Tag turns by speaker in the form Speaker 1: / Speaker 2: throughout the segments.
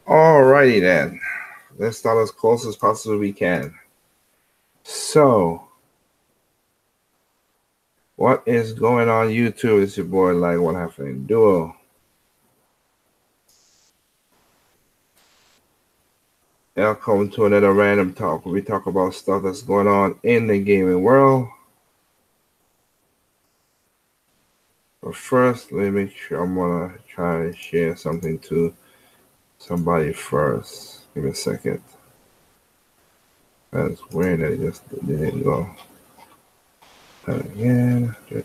Speaker 1: Alrighty then. Let's start as close as possible we can. So, what is going on YouTube? It's your boy Like What Happened Duo. Welcome to another random talk where we talk about stuff that's going on in the gaming world. But first, let me make sure I'm gonna try to share something to somebody first. Give me a second. That's weird that it just didn't go. Again. Try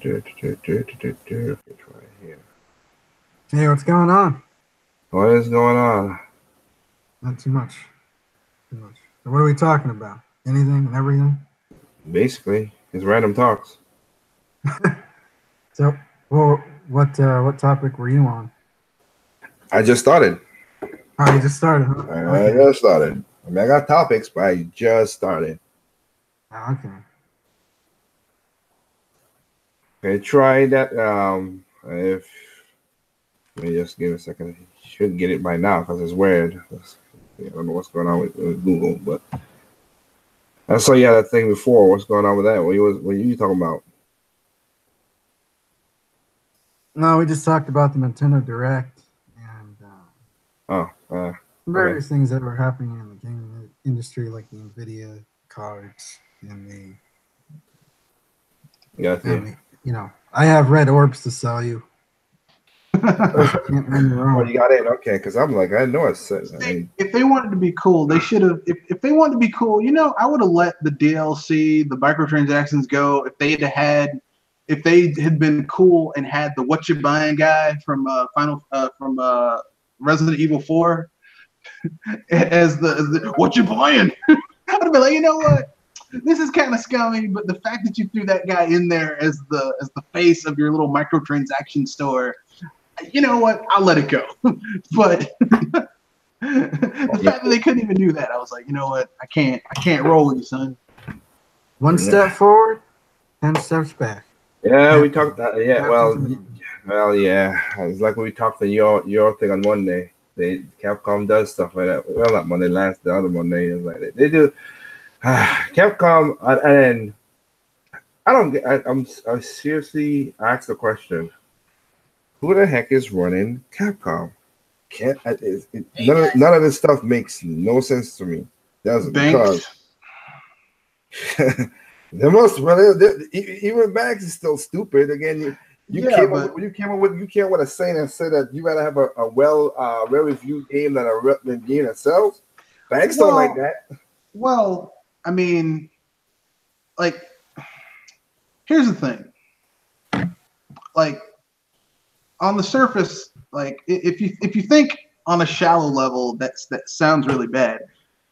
Speaker 1: here.
Speaker 2: Hey, what's going on?
Speaker 1: What is going on?
Speaker 2: Not too much. Too much. So what are we talking about? Anything and everything?
Speaker 1: Basically, it's random talks.
Speaker 2: So, well, what topic were you on?
Speaker 1: I just started.
Speaker 2: Oh, you just started, huh?
Speaker 1: I
Speaker 2: Okay.
Speaker 1: just started. I mean, I got topics, but I just started.
Speaker 2: Okay.
Speaker 1: Okay, try that. If let me just give it a second. Should get it by now because it's weird. I don't know what's going on with Google, but I saw you had that thing before. What's going on with that? What you talking about?
Speaker 2: No, we just talked about the Nintendo Direct and
Speaker 1: Oh, okay.
Speaker 2: various things that were happening in the gaming industry, like the Nvidia cards and
Speaker 1: Got you.
Speaker 2: I have red orbs to sell you. Can't win me
Speaker 1: Oh,
Speaker 2: wrong.
Speaker 1: you got in. Okay, because I'm like, I know it's.
Speaker 3: See, if they wanted to be cool, they should have. If they wanted to be cool, I would have let the DLC, the microtransactions go. If they had been cool and had the what you buying guy from Resident Evil 4 as the what you buying, I'd have been like, you know what, this is kind of scummy. But the fact that you threw that guy in there as the face of your little microtransaction store, you know what, I'll let it go. But the
Speaker 1: Yeah,
Speaker 3: fact that they couldn't even do that, I was like, you know what? I can't roll with you, son.
Speaker 2: One step forward, 10 steps back.
Speaker 1: yeah, we
Speaker 2: Captain.
Speaker 1: talked. Yeah,
Speaker 2: Captain's America.
Speaker 1: yeah. It's like when we talked to your thing on Monday. They Capcom does stuff like that. Well, not Monday, last the other Monday. It's like they do. Capcom, and I don't get. I seriously asked the question: who the heck is running Capcom? Can't none of this stuff makes no sense to me. Doesn't because
Speaker 3: Banks.
Speaker 1: the most well, even Max is still stupid. Again,
Speaker 3: Yeah, but
Speaker 1: you came with a saying and said that you gotta have a well reviewed game than a game that sells. Banks don't like
Speaker 3: well,
Speaker 1: that.
Speaker 3: well, I mean, like, here's the thing. Like, on the surface, like, if you think on a shallow level, that sounds really bad,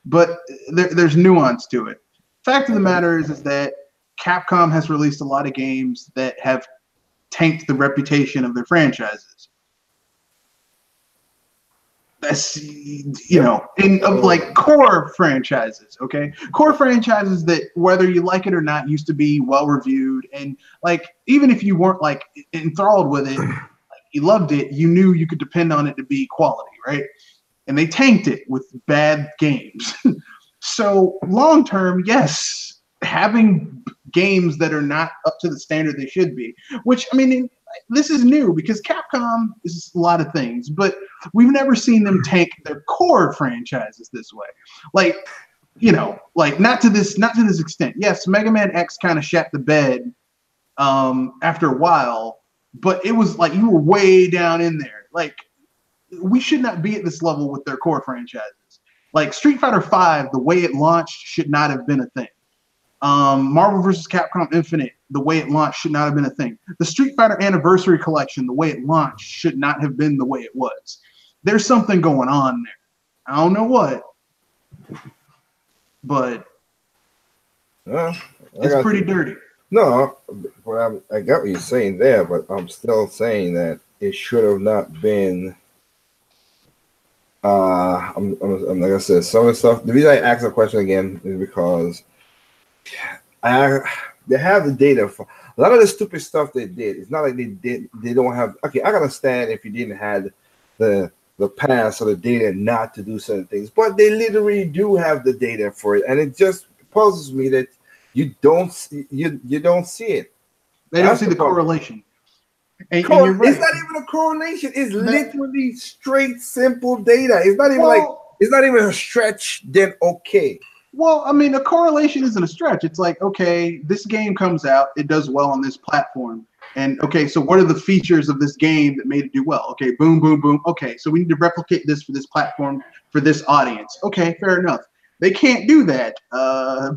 Speaker 3: but there's nuance to it. Fact of the matter is that Capcom has released a lot of games that have tanked the reputation of their franchises. That's
Speaker 1: Yep.
Speaker 3: in of
Speaker 1: Oh,
Speaker 3: like core franchises. Okay, core franchises that whether you like it or not used to be well reviewed, and like even if you weren't like enthralled with it, like you loved it, you knew you could depend on it to be quality, right? And they tanked it with bad games. So long term, yes, having games that are not up to the standard they should be, which I mean, this is new because Capcom is a lot of things, but we've never seen them tank their core franchises this way. Like, like not to this extent. Yes, Mega Man X kind of shat the bed after a while, but it was like you were way down in there. Like, we should not be at this level with their core franchises. Like Street Fighter V, the way it launched should not have been a thing. Marvel vs. Capcom Infinite, the way it launched should not have been a thing. The Street Fighter Anniversary Collection, the way it launched should not have been the way it was. There's something going on there. I don't know what, but
Speaker 1: well, I
Speaker 3: it's
Speaker 1: got
Speaker 3: pretty
Speaker 1: you.
Speaker 3: dirty.
Speaker 1: No, I got what you're saying there, but I'm still saying that it should have not been. Like I said, some of the stuff. The reason I asked the question again is because I they have the data for a lot of the stupid stuff they did. It's not like they don't have. Okay, I can understand if you didn't have the the past or the data not to do certain things, but they literally do have the data for it, and it just puzzles me that you don't see it.
Speaker 3: They don't see the correlation. And you're right.
Speaker 1: It's not even a correlation. It's literally straight, simple data. It's not even it's not even a stretch. Then okay.
Speaker 3: Well, I mean, a correlation isn't a stretch. It's like, okay, this game comes out, it does well on this platform. And okay, so what are the features of this game that made it do well? Okay, boom, boom, boom. Okay, so we need to replicate this for this platform, for this audience. Okay, fair enough. They can't do that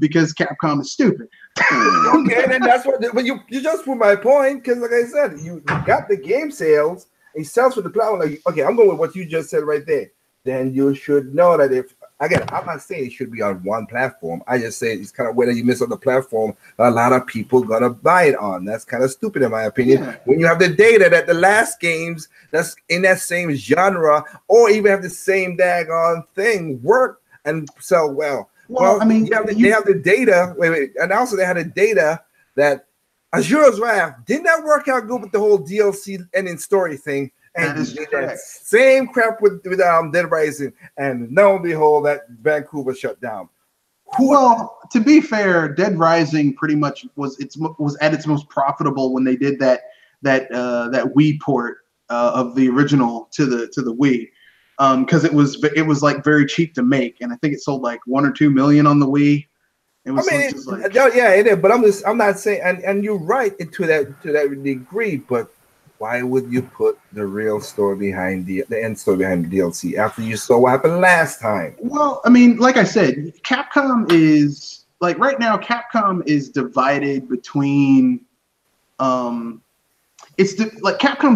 Speaker 3: because Capcom is stupid.
Speaker 1: Okay, then that's what. But you just proved my point, because like I said, you got the game sales. It sells for the platform. Like, okay, I'm going with what you just said right there. Then you should know that if again, I'm not saying it should be on one platform. I just say it's kind of whether you miss on the platform, a lot of people gonna buy it on. That's kind of stupid in my opinion. Yeah. When you have the data that the last games that's in that same genre or even have the same daggone thing work and sell well. Well, I mean, they have the data. Wait, and also they had the data that Asura's Wrath did not work out good with the whole DLC ending story thing. And that same crap with Dead Rising, and lo and behold, that Vancouver shut down.
Speaker 3: Well, to be fair, Dead Rising pretty much was at its most profitable when they did that Wii port of the original to the Wii, because it was like very cheap to make, and I think it sold like 1 or 2 million on the Wii. It was
Speaker 1: yeah, it is. But I'm not saying, and you're right to that degree, but why would you put the real story behind the end story behind the DLC after you saw what happened last time?
Speaker 3: Well, I mean, like I said, Capcom is like right now. Capcom is divided between, Capcom's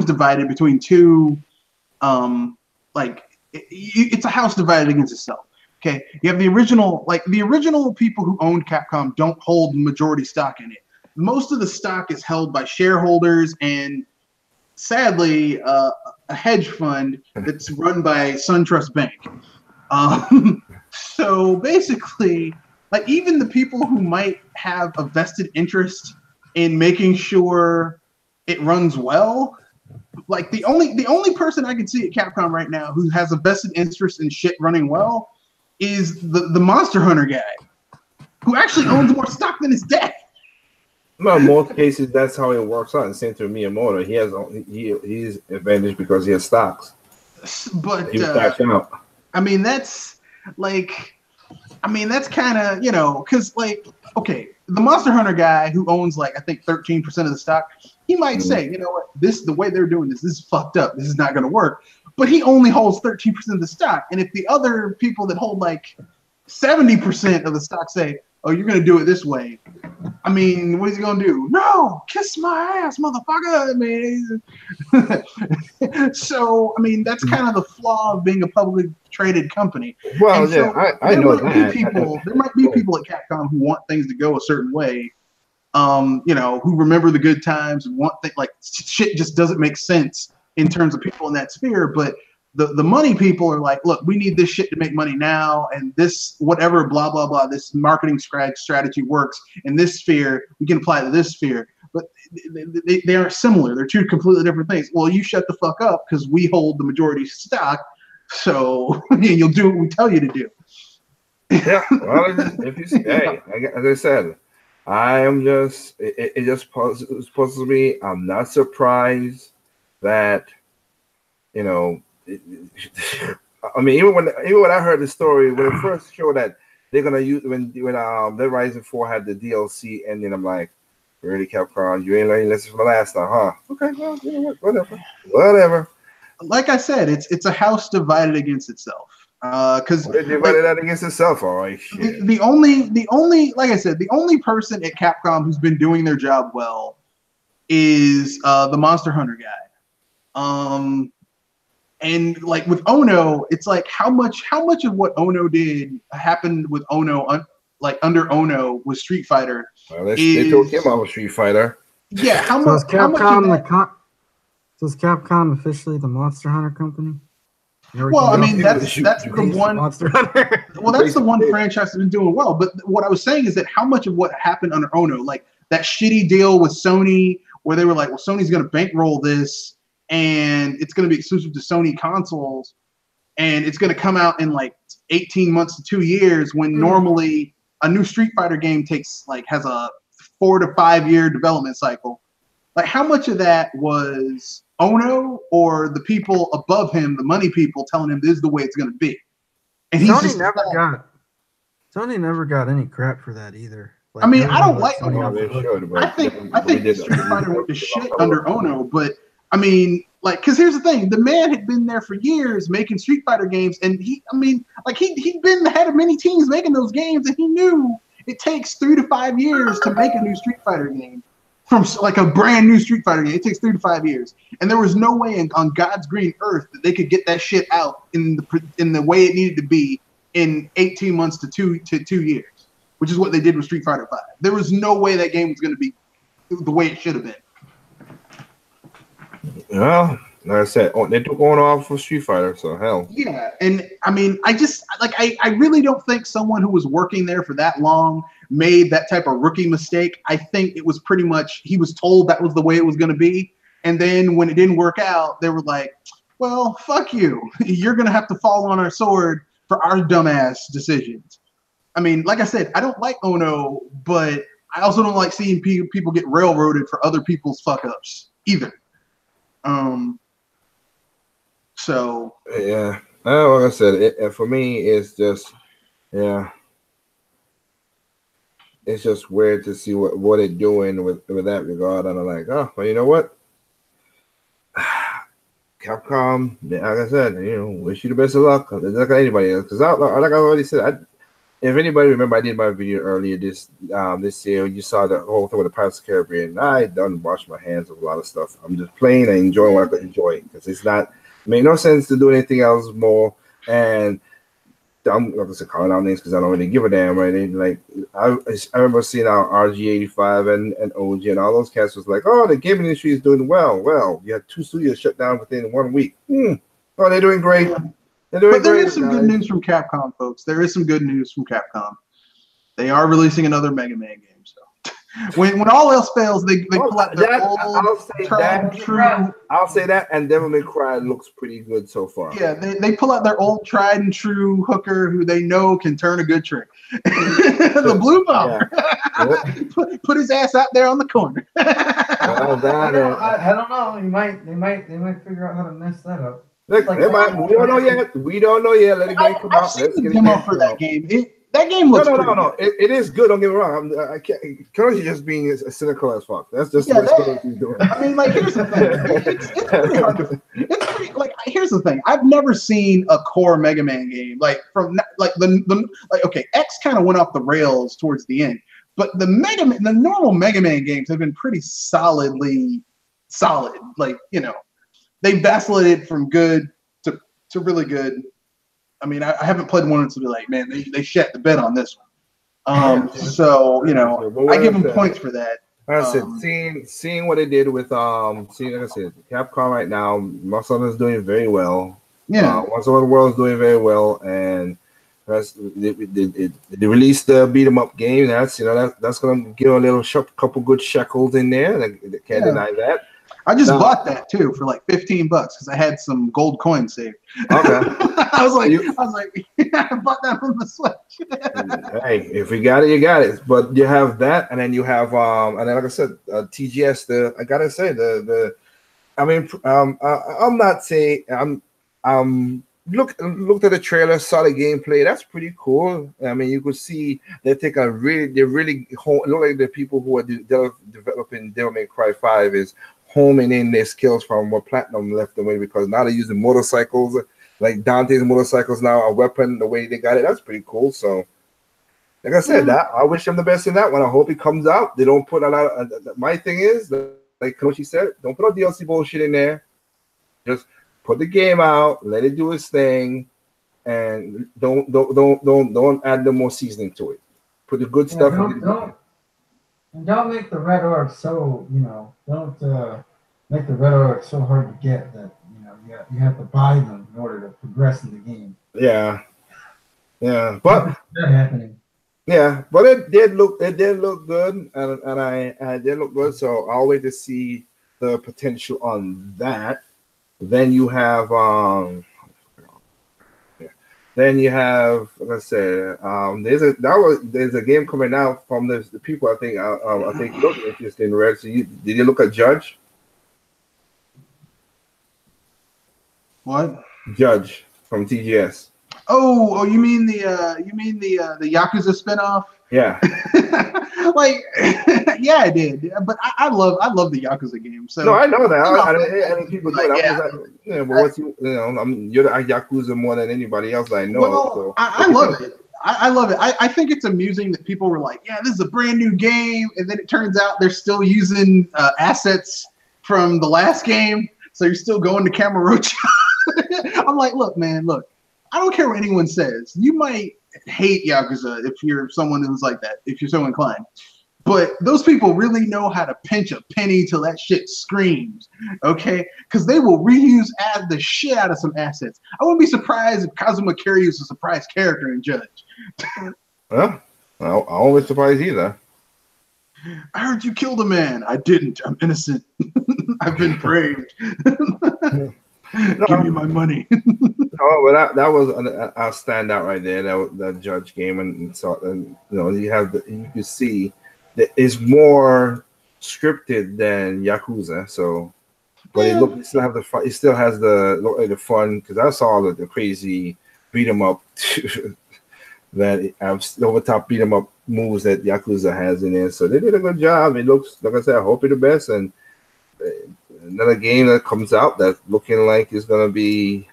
Speaker 3: divided between two, it's a house divided against itself. Okay, you have the original people who owned Capcom don't hold majority stock in it. Most of the stock is held by shareholders and, sadly, a hedge fund that's run by SunTrust Bank. So basically, like even the people who might have a vested interest in making sure it runs well, like the only person I can see at Capcom right now who has a vested interest in shit running well is the Monster Hunter guy, who actually owns more stock than his dad.
Speaker 1: Well, in most cases, that's how it works out. And same to Miyamoto, he's advantage because he has stocks.
Speaker 3: But I mean, that's kind of because okay, the Monster Hunter guy who owns I think 13% of the stock, he might say, you know what, the way they're doing this is fucked up. This is not going to work. But he only holds 13% of the stock, and if the other people that hold 70% of the stock say, oh, you're going to do it this way, I mean, what is he going to do? No, kiss my ass, motherfucker. I mean, so, I mean, that's kind of the flaw of being a publicly traded company.
Speaker 1: Well, I know that.
Speaker 3: There might be people at Capcom who want things to go a certain way, who remember the good times and want things shit just doesn't make sense in terms of people in that sphere. But the money people are like, look, we need this shit to make money now, and this whatever blah blah blah, this marketing strategy works in this sphere, we can apply it to this sphere. But they aren't similar. They're two completely different things. Well, you shut the fuck up because we hold the majority stock, so you'll do what we tell you to do.
Speaker 1: Yeah, well, if you say, as I said, I am just it just puzzles me. I'm not surprised that I mean, even when I heard the story when it first showed that they're gonna use when Dead Rising 4 had the DLC ending, I'm like, really, Capcom, you ain't learning lessons from the last time, huh? Okay, well, you know what, whatever.
Speaker 3: Like I said, it's a house divided against itself. Because
Speaker 1: they divided that against itself, all right. Shit.
Speaker 3: The only like I said, the only person at Capcom who's been doing their job well is the Monster Hunter guy. And with Ono, it's how much of what Ono did happened with Ono, under Ono with Street Fighter.
Speaker 1: Well, they took him out of Street Fighter.
Speaker 3: Yeah,
Speaker 2: so is Capcom officially the Monster Hunter company?
Speaker 3: Well, I mean that's the one.
Speaker 2: Monster Hunter.
Speaker 3: Well, that's the one franchise that's been doing well. But what I was saying is that how much of what happened under Ono, that shitty deal with Sony, where they were like, well, Sony's going to bankroll this, and it's going to be exclusive to Sony consoles. and it's going to come out in like 18 months to 2 years when normally a new Street Fighter game has a 4 to 5 year development cycle. Like, how much of that was Ono or the people above him, the money people, telling him this is the way it's going to be? And
Speaker 2: Sony never got any crap for that either.
Speaker 3: Like, I mean, I don't like
Speaker 1: Ono.
Speaker 3: I think Street Fighter went to shit under Ono, but I mean, like, because here's the thing: the man had been there for years making Street Fighter games, and he'd been the head of many teams making those games, and he knew it takes 3 to 5 years to make a new Street Fighter game. From like a brand new Street Fighter game, it takes 3 to 5 years, and there was no way on God's green earth that they could get that shit out in the way it needed to be in 18 months to 2 years, which is what they did with Street Fighter V. There was no way that game was going to be the way it should have been.
Speaker 1: Well, like I said, they took on off for Street Fighter, so hell.
Speaker 3: Yeah, and I mean, I really don't think someone who was working there for that long made that type of rookie mistake. I think it was pretty much he was told that was the way it was going to be, and then when it didn't work out, they were like, "Well, fuck you. You're going to have to fall on our sword for our dumbass decisions." I mean, like I said, I don't like Ono, but I also don't like seeing people get railroaded for other people's fuck ups either. So
Speaker 1: yeah, like I said, for me, it's just it's just weird to see what they're doing with that regard. And I'm like, oh, well, you know what, Capcom, like I said, wish you the best of luck. Look at anybody else, because like I already said, if anybody remember, I did my video earlier this year. You saw the whole thing with the Pirates of the Caribbean. I done wash my hands of a lot of stuff. I'm just playing and enjoying what I could enjoy, because it's not made no sense to do anything else more. And I'm not gonna call out names because I don't really give a damn, right? And like I remember seeing our RG85 and OG and all those cats was like, oh, the gaming industry is doing well. Well, you had 2 studios shut down within 1 week. Oh, they're doing great.
Speaker 3: But there is some good news from Capcom, folks. There is some good news from Capcom. They are releasing another Mega Man game. So when all else fails, they pull out their old tried and true.
Speaker 1: I'll say that, and Devil May Cry looks pretty good so far.
Speaker 3: Yeah, they pull out their old tried and true hooker who they know can turn a good trick. The Blue Bomber. Yeah. Put his ass out there on the corner.
Speaker 2: I don't know. They might figure out how to mess that up.
Speaker 1: Look, we don't know yet. We don't know yet. Let it come out.
Speaker 3: I've seen the demo for that game. That game looks
Speaker 1: no. It is good. Don't get me wrong. I can't. Currently, just being cynical as fuck. That's just what he's doing.
Speaker 3: I mean, like, here's the thing. It's pretty hard to. It's pretty like. Here's the thing. I've never seen a core Mega Man game okay, X kind of went off the rails towards the end, but the normal Mega Man games have been pretty solid. Like, they vacillated from good to really good. I mean, I haven't played one to be like, man, they shat the bed on this one. So I give them points for that.
Speaker 1: Like I said, seeing what they did with like I said, Capcom right now, Muscle is doing very well.
Speaker 3: Yeah,
Speaker 1: Muscle of the World is doing very well, and they released the beat 'em up game. That's that's gonna give a little couple good shekels in there. They can't deny that.
Speaker 3: I just bought that too for like $15 because I had some gold coins saved.
Speaker 1: Okay.
Speaker 3: I was like, I bought that from the Switch.
Speaker 1: Hey, if you got it, you got it. But you have that, and then you have and then like I said, TGS. I gotta say I'm not saying looked at the trailer, saw the gameplay. That's pretty cool. I mean, you could see they really look like the people who are developing Devil May Cry 5 is homing in their skills from what Platinum left away, because now they're using motorcycles, like Dante's motorcycles now, a weapon, the way they got it. That's pretty cool. So, like I said, I wish them the best in that one. I hope it comes out. They don't put a lot of, my thing is, like Konoshi said, don't put a DLC bullshit in there. Just put the game out, let it do its thing, and don't add no more seasoning to it. Put the good stuff in.
Speaker 2: Don't make the red orb so, don't make the red orb so hard to get that, you have to buy them in order to progress in the game.
Speaker 1: Yeah. But
Speaker 2: that's happening.
Speaker 1: Yeah, but it did look good, and I did look good. So I'll wait to see the potential on that. Then you have Then you have, like I said, there's a game coming out from the people. I think look interesting. Red. So did you look at
Speaker 3: What?
Speaker 1: Judge from TGS?
Speaker 3: Oh, you mean the Yakuza spinoff?
Speaker 1: Yeah.
Speaker 3: Like, yeah, I did. But I love the Yakuza game. So
Speaker 1: No, I know that.
Speaker 3: I'm not-
Speaker 1: I think people do it.
Speaker 3: like, yeah.
Speaker 1: But what's you're the Yakuza more than anybody else I know.
Speaker 3: Well,
Speaker 1: So.
Speaker 3: I love it. I love it. I think it's amusing that people were like, yeah, this is a brand new game. And then it turns out they're still using assets from the last game. So you're still going to Kamurocho. I'm like, look, man, look. I don't care what anyone says. You might hate Yakuza if you're someone who's like that, if you're so inclined. But those people really know how to pinch a penny till that shit screams, okay? Because they will reuse the shit out of some assets. I wouldn't be surprised if Kazuma Kiryu is a surprise character in Judge.
Speaker 1: Well, I won't be surprised either.
Speaker 3: I heard you killed a man. I didn't. I'm innocent. I've been braved. Give me my money.
Speaker 1: Oh, but that was a standout right there. That Judge game, and so you can see that it's more scripted than Yakuza. So, but it still have the fun. It still has the fun because I saw the crazy beat 'em up that over top beat 'em up moves that Yakuza has in there. So they did a good job. It looks like I said. I hope it's the best and. Another game that comes out that's looking like is going to be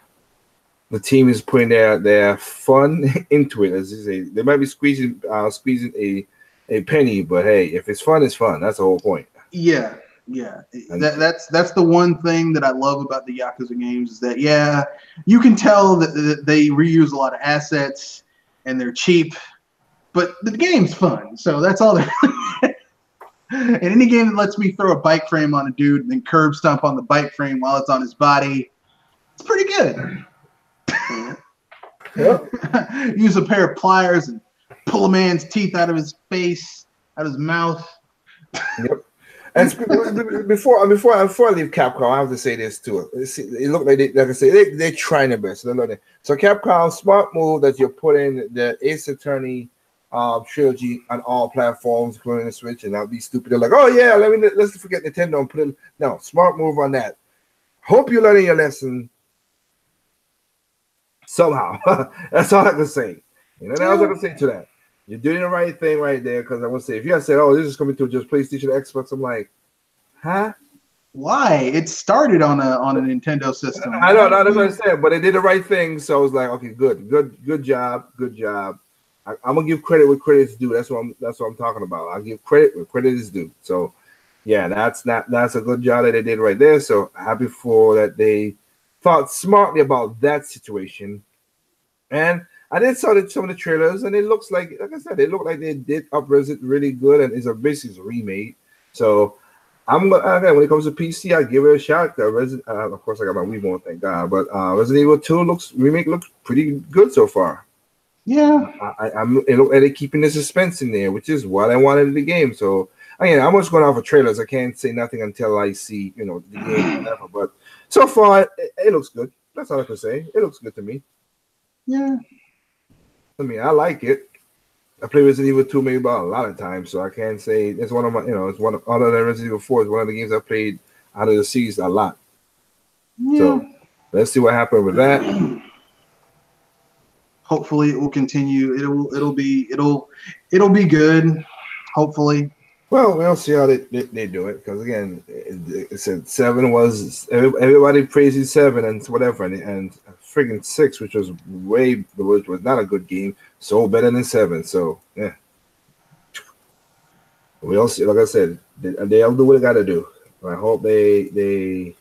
Speaker 1: the team is putting their fun into it. As you say, they might be squeezing a penny, but hey, if it's fun, it's fun. That's the whole point.
Speaker 3: Yeah. That's the one thing that I love about the Yakuza games is that you can tell that they reuse a lot of assets and they're cheap, but the game's fun. So that's all they're. And any game that lets me throw a bike frame on a dude and then curb stomp on the bike frame while it's on his body, it's pretty good. Yep. Use a pair of pliers and pull a man's teeth out of his face, out of his mouth.
Speaker 1: Yep. And before I leave Capcom, I have to say this too. It looked like I say, they're trying their best. So Capcom, smart move that you're putting the Ace Attorney trilogy on all platforms, including the Switch, and I'll be stupid. They're like, oh yeah, let's forget Nintendo and put it. No, smart move on that. Hope you're learning your lesson somehow. That's all I can say. That's all I can say to that. You're doing the right thing right there because I would say if you had said, oh, this is coming to just PlayStation, Xbox, I'm like, huh? Why?
Speaker 3: It started on a Nintendo system.
Speaker 1: I know, that's what I said, but they did the right thing, so I was like, okay, good job. I'm gonna give credit where credit is due. That's what I'm talking about. I'll give credit where credit is due. So, yeah, that's a good job that they did right there. So happy for that they thought smartly about that situation. And I did saw some of the trailers, and it looks like I said, they look like they did up-res it really good, and it's basically a remake. So when it comes to PC, I give it a shot. Of course, I got my Wii Remote, thank God. But Resident Evil 2 remake looks pretty good so far.
Speaker 3: Yeah,
Speaker 1: they're keeping the suspense in there, which is what I wanted in the game. So again, I'm just going off of trailers. I can't say nothing until I see the game, whatever. But so far, it looks good. That's all I can say. It looks good to me.
Speaker 3: Yeah,
Speaker 1: I mean, I like it. I played Resident Evil 2 maybe about a lot of times, so I can't say it's one of my. It's one of other than Resident Evil 4. It's one of the games I played out of the series a lot. Yeah. So let's see what happens with that.
Speaker 3: Hopefully it will continue. It'll be good. Hopefully.
Speaker 1: Well, we'll see how they do it because again, it said 7 was everybody praises 7 and whatever, and friggin' 6, which was not a good game, so better than 7. So yeah, we'll see. Like I said, they'll do what they got to do. I hope they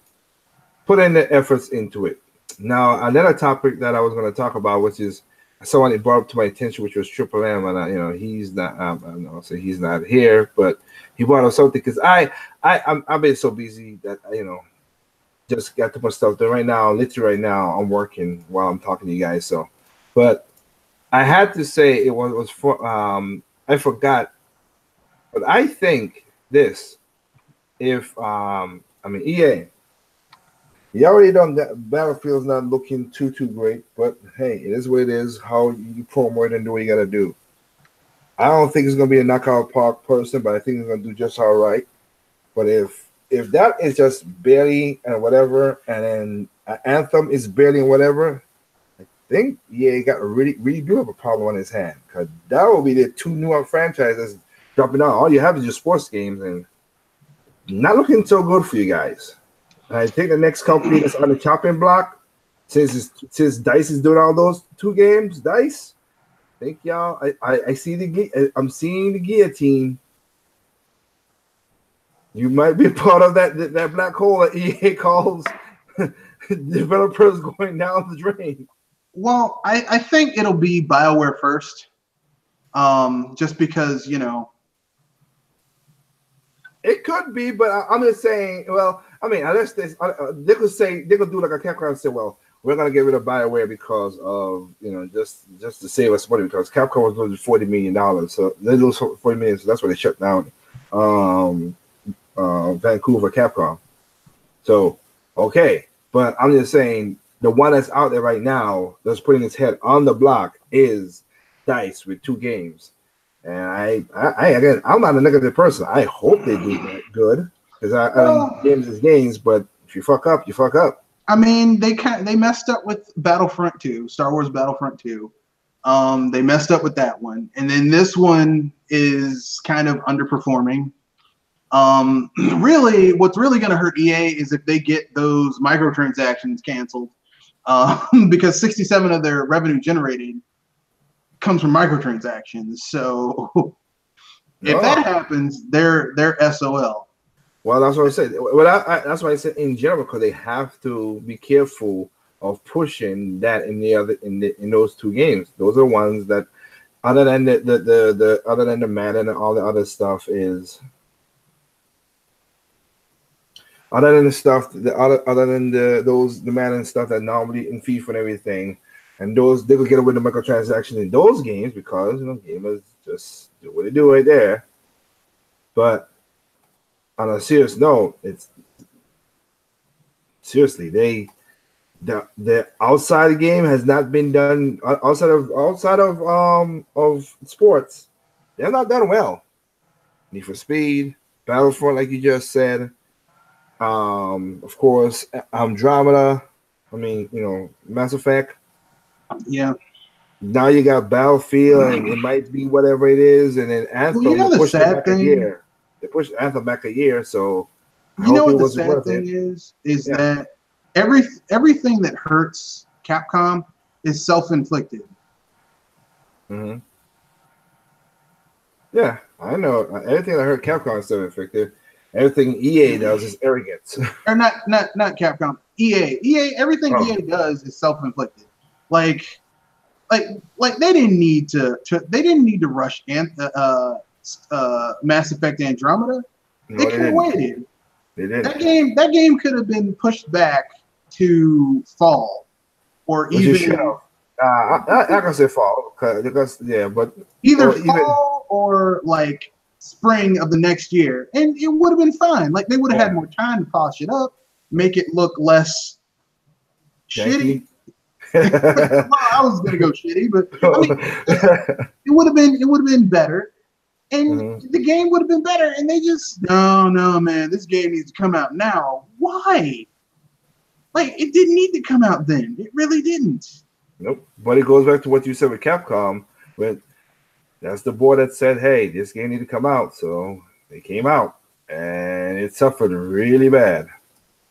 Speaker 1: put in the efforts into it. Now, another topic that I was going to talk about, which is someone that brought up to my attention, which was Triple M, and he's not. I'll say he's not here, but he brought up something because I've been so busy that just got too much stuff done right now. Literally right now, I'm working while I'm talking to you guys. So, but I had to say it was for I forgot, but I think this if EA, You already done that. Battlefield's not looking too great, but hey, it is what it is. How you promo it and do what you gotta do. I don't think it's gonna be a knockout park person, but I think it's gonna do just all right. But if that is just barely and whatever, and then Anthem is barely and whatever, I think he got a really do have a problem on his hand, because that will be the two new franchises dropping out. All you have is your sports games, and not looking so good for you guys. I think the next company that's on the chopping block, since DICE is doing all those two games, DICE. I think y'all, I'm seeing the guillotine. You might be part of that black hole that EA calls developers going down the drain.
Speaker 3: Well, I think it'll be BioWare first, just because, you know.
Speaker 1: It could be, but I'm just saying. Well, I mean, unless they could say they could do like a Capcom and say, well, we're gonna get rid of BioWare because of just to save us money, because Capcom was losing $40 million, so they lose $40 million, so that's why they shut down Vancouver Capcom. So okay, but I'm just saying the one that's out there right now that's putting its head on the block is DICE with 2 games. And I again, I'm not a negative person. I hope they do that good, because games is games. But if you fuck up, you fuck up.
Speaker 3: I mean, they messed up with Battlefront 2, Star Wars Battlefront 2. They messed up with that one, and then this one is kind of underperforming. Really, what's really going to hurt EA is if they get those microtransactions canceled, because 67% of their revenue generated comes from microtransactions. So if that happens, they're SOL.
Speaker 1: Well, that's what I said. Well, that's why I said in general, because they have to be careful of pushing that in those 2 games. Those are ones that, other than the other than the Madden and all the other stuff, is other than the stuff the Madden stuff that normally in FIFA and everything. And those, they could get away with the microtransactions in those games because gamers just do what they do right there. But on a serious note, it's seriously the outside the game has not been done outside of sports. They're not done well. Need for Speed, Battlefront, like you just said. Of course, Andromeda. I mean, Mass Effect.
Speaker 3: Yeah.
Speaker 1: Now you got Battlefield, and it might be whatever it is, and then Anthem.
Speaker 3: Well, the sad thing,
Speaker 1: they pushed Anthem back a year, so
Speaker 3: what the sad thing is that everything that hurts Capcom is self-inflicted.
Speaker 1: Mm-hmm. Yeah, I know. Everything that hurt Capcom is self-inflicted. Everything EA does is arrogance.
Speaker 3: Or not Capcom. EA. Everything EA does is self-inflicted. Like they didn't need to rush Mass Effect Andromeda. They could have waited.
Speaker 1: They didn't.
Speaker 3: That game could have been pushed back to fall, or even
Speaker 1: I can say fall because but
Speaker 3: either fall or like spring of the next year, and it would have been fine. Like they would have had more time to polish it up, make it look less shitty. Well, I was gonna go shitty, but I mean, it would have been better, and the game would have been better. And they just no, man, this game needs to come out now. Why? Like it didn't need to come out then. It really didn't.
Speaker 1: Nope. But it goes back to what you said with Capcom. When that's the board that said, "Hey, this game need to come out," so they came out, and it suffered really bad.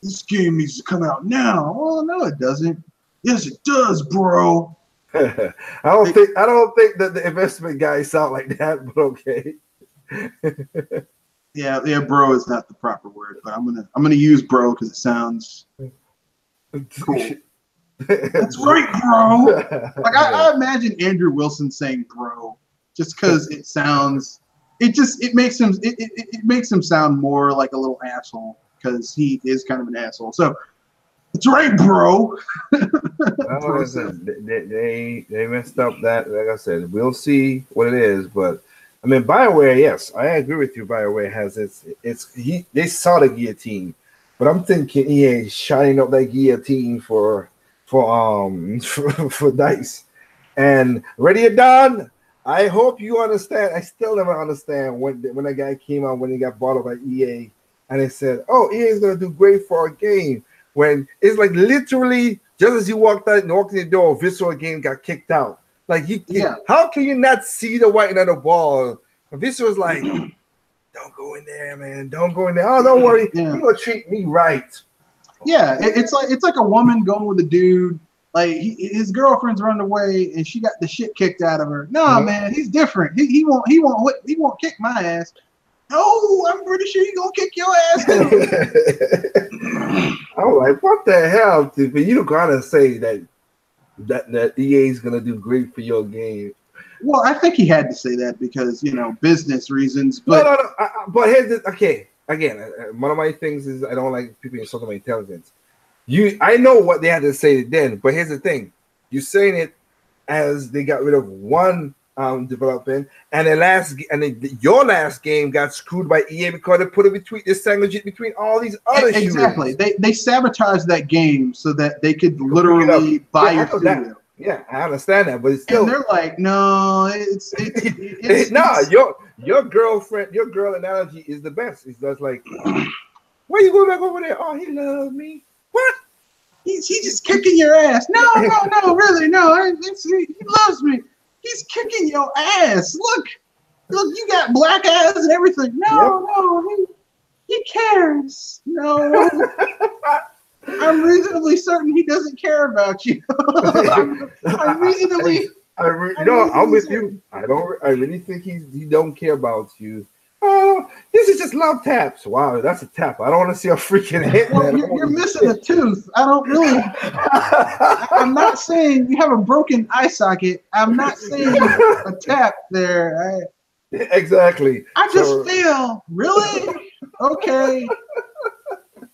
Speaker 3: This game needs to come out now. Well, no, it doesn't. Yes, it does, bro.
Speaker 1: I don't think that the investment guys sound like that, but okay.
Speaker 3: yeah, bro is not the proper word, but I'm gonna use bro because it sounds cool. That's right, bro. Like I imagine Andrew Wilson saying bro, just because it sounds. It makes him sound more like a little asshole because he is kind of an asshole. So. That's right, bro.
Speaker 1: They messed up that. Like I said, we'll see what it is. But I mean, BioWare, yes, I agree with you. BioWare has they saw the guillotine, but I'm thinking EA shining up that guillotine for Dice. And Ready or Done, I hope you understand. I still never understand when a guy came out when he got bought up by EA and they said, "Oh, EA is gonna do great for our game." When it's like literally just as you walked in the door, Visceral Game got kicked out. Like how can you not see the whiting of the ball? Visceral's like, "Don't go in there, man. Don't go in there. Oh, don't worry. You're gonna treat me right."
Speaker 3: Yeah, it's like a woman going with a dude. Like his girlfriend's run away and she got the shit kicked out of her. No, man, he's different. He won't kick my ass. No, I'm pretty sure he's gonna kick your ass too.
Speaker 1: I'm like, what the hell? But you gotta say that EA is gonna do great for your game.
Speaker 3: Well, I think he had to say that because business reasons. But
Speaker 1: no. But here's the okay. Again, one of my things is I don't like people insulting my intelligence. I know what they had to say then, but here's the thing: you're saying it as they got rid of one development, and your last game got screwed by EA because they put it between all these other shooters.
Speaker 3: Exactly. They sabotaged that game so that they could literally buy your studio.
Speaker 1: Yeah, I understand that, but it's still.
Speaker 3: And they're like, no, it's
Speaker 1: your girlfriend, your girl analogy is the best. It's just like, why you going back over there? Oh, he loves me. What?
Speaker 3: He's just kicking your ass. No, really, no. He loves me. He's kicking your ass. Look, you got black ass and everything. No, he cares. No. I'm reasonably certain he doesn't care about you. I'm reasonably.
Speaker 1: I'm with you. I really think he don't care about you. Oh, this is just love taps. Wow, that's a tap. I don't want to see a freaking hit.
Speaker 3: Well, you're missing a tooth. I don't really. I'm not saying you have a broken eye socket. I'm not saying a tap there.
Speaker 1: Exactly.
Speaker 3: I just feel really okay.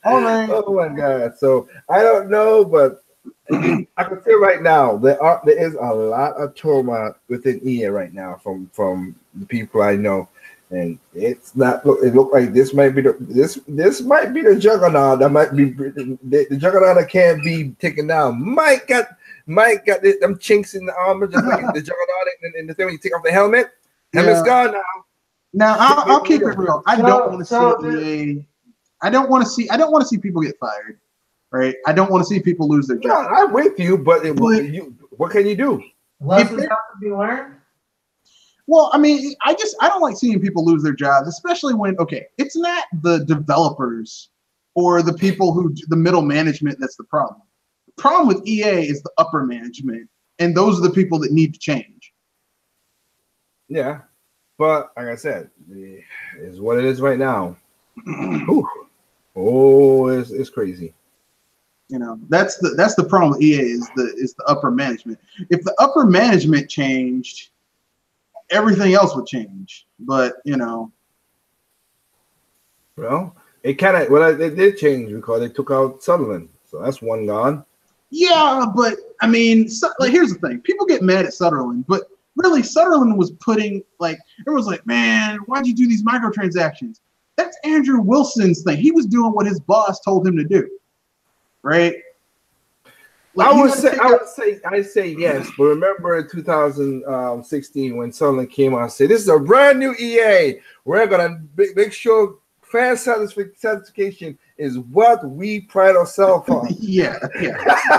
Speaker 3: All right.
Speaker 1: Oh my God. So I don't know, but I can say right now there is a lot of trauma within EA right now from the people I know. And it's not. It look like this might be the juggernaut. That might be the juggernaut that can't be taken down. Might got them chinks in the armor, just like the juggernaut in the thing when you take off the helmet. Helmet's gone now.
Speaker 3: Now I'll keep it real. I don't want to see EA. I don't want to see people get fired. Right? I don't want to see people lose their job.
Speaker 1: No, I'm with you, but what can you do?
Speaker 2: Lessons have to be learned.
Speaker 3: Well, I mean, I don't like seeing people lose their jobs, especially when, it's not the developers or the people the middle management that's the problem. The problem with EA is the upper management, and those are the people that need to change.
Speaker 1: Yeah, but like I said, it is what it is right now. Oh, it's crazy.
Speaker 3: That's the problem with EA is the upper management. If the upper management changed, everything else would change. But
Speaker 1: well, it did change because they took out Sutherland, so that's one gone.
Speaker 3: Yeah, but I mean, here's the thing: people get mad at Sutherland, but really, Sutherland was everyone's like, man, why'd you do these microtransactions? That's Andrew Wilson's thing. He was doing what his boss told him to do, right?
Speaker 1: I say yes, but remember in 2016 when Sutherland came out and said, "This is a brand new EA. We're gonna make sure fan satisfaction is what we pride ourselves on."
Speaker 3: yeah.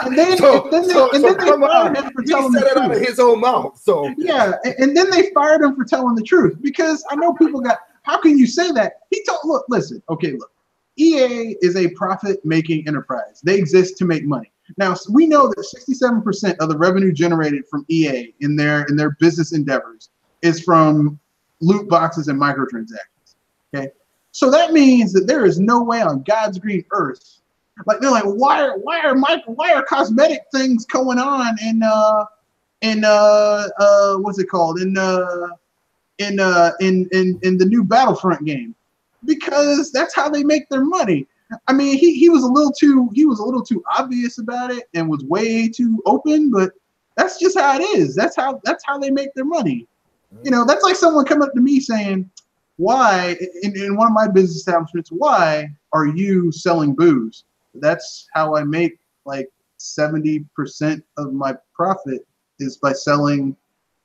Speaker 3: And then they fired him for telling the truth. He said it out of
Speaker 1: his own mouth. So
Speaker 3: yeah, and then they fired him for telling the truth because I know people got. How can you say that? Look. EA is a profit-making enterprise. They exist to make money. Now, we know that 67% of the revenue generated from EA in their business endeavors is from loot boxes and microtransactions. Okay, so that means that there is no way on God's green earth, they're like, why are cosmetic things going on in what's it called in the new Battlefront game? Because that's how they make their money. I mean, he was a little too obvious about it and was way too open, but that's just how it is. That's how they make their money. That's like someone coming up to me saying, why, in one of my business establishments, why are you selling booze? That's how I make like 70% of my profit is by selling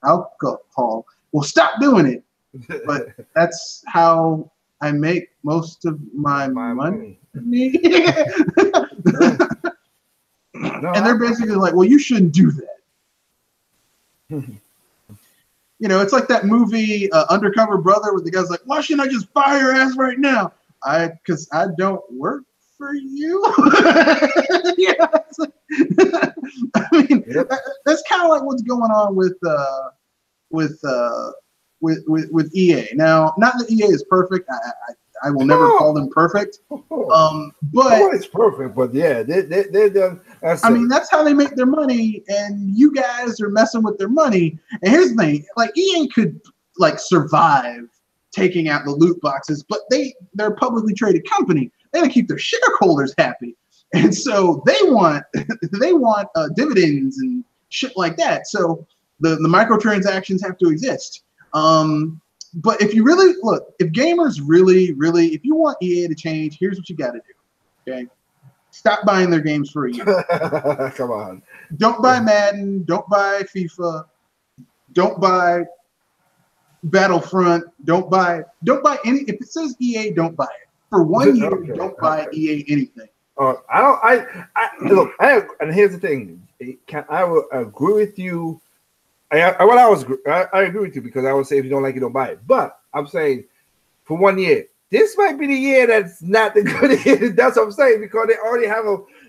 Speaker 3: alcohol. Well, stop doing it. But that's how I make most of my money.
Speaker 1: No,
Speaker 3: And they're basically like, well, you shouldn't do that. You know, it's like that movie Undercover Brother where the guy's like, why shouldn't I just fire your ass right now? Because I don't work for you. Yeah, I mean, that's kind of like what's going on with EA. Now, not that EA is perfect. I will never call them perfect. But
Speaker 1: nobody's perfect, but yeah, they're done.
Speaker 3: I mean, that's how they make their money, and you guys are messing with their money. And here's the thing: like EA could like survive taking out the loot boxes, but they're a publicly traded company. They gotta keep their shareholders happy, and so they want dividends and shit like that. So the microtransactions have to exist. But if you really look, if gamers really, if you want EA to change, here's what you got to do. Okay, stop buying their games for a year.
Speaker 1: Come on.
Speaker 3: Don't buy Madden. Don't buy FIFA. Don't buy Battlefront. Don't buy any. If it says EA, don't buy it for 1 year.
Speaker 1: Okay.
Speaker 3: Don't buy EA anything.
Speaker 1: Look. And here's the thing. I will agree with you. I agree with you because I would say if you don't like it, don't buy it. But I'm saying for 1 year, this might be the year that's not the good year. That's what I'm saying because they already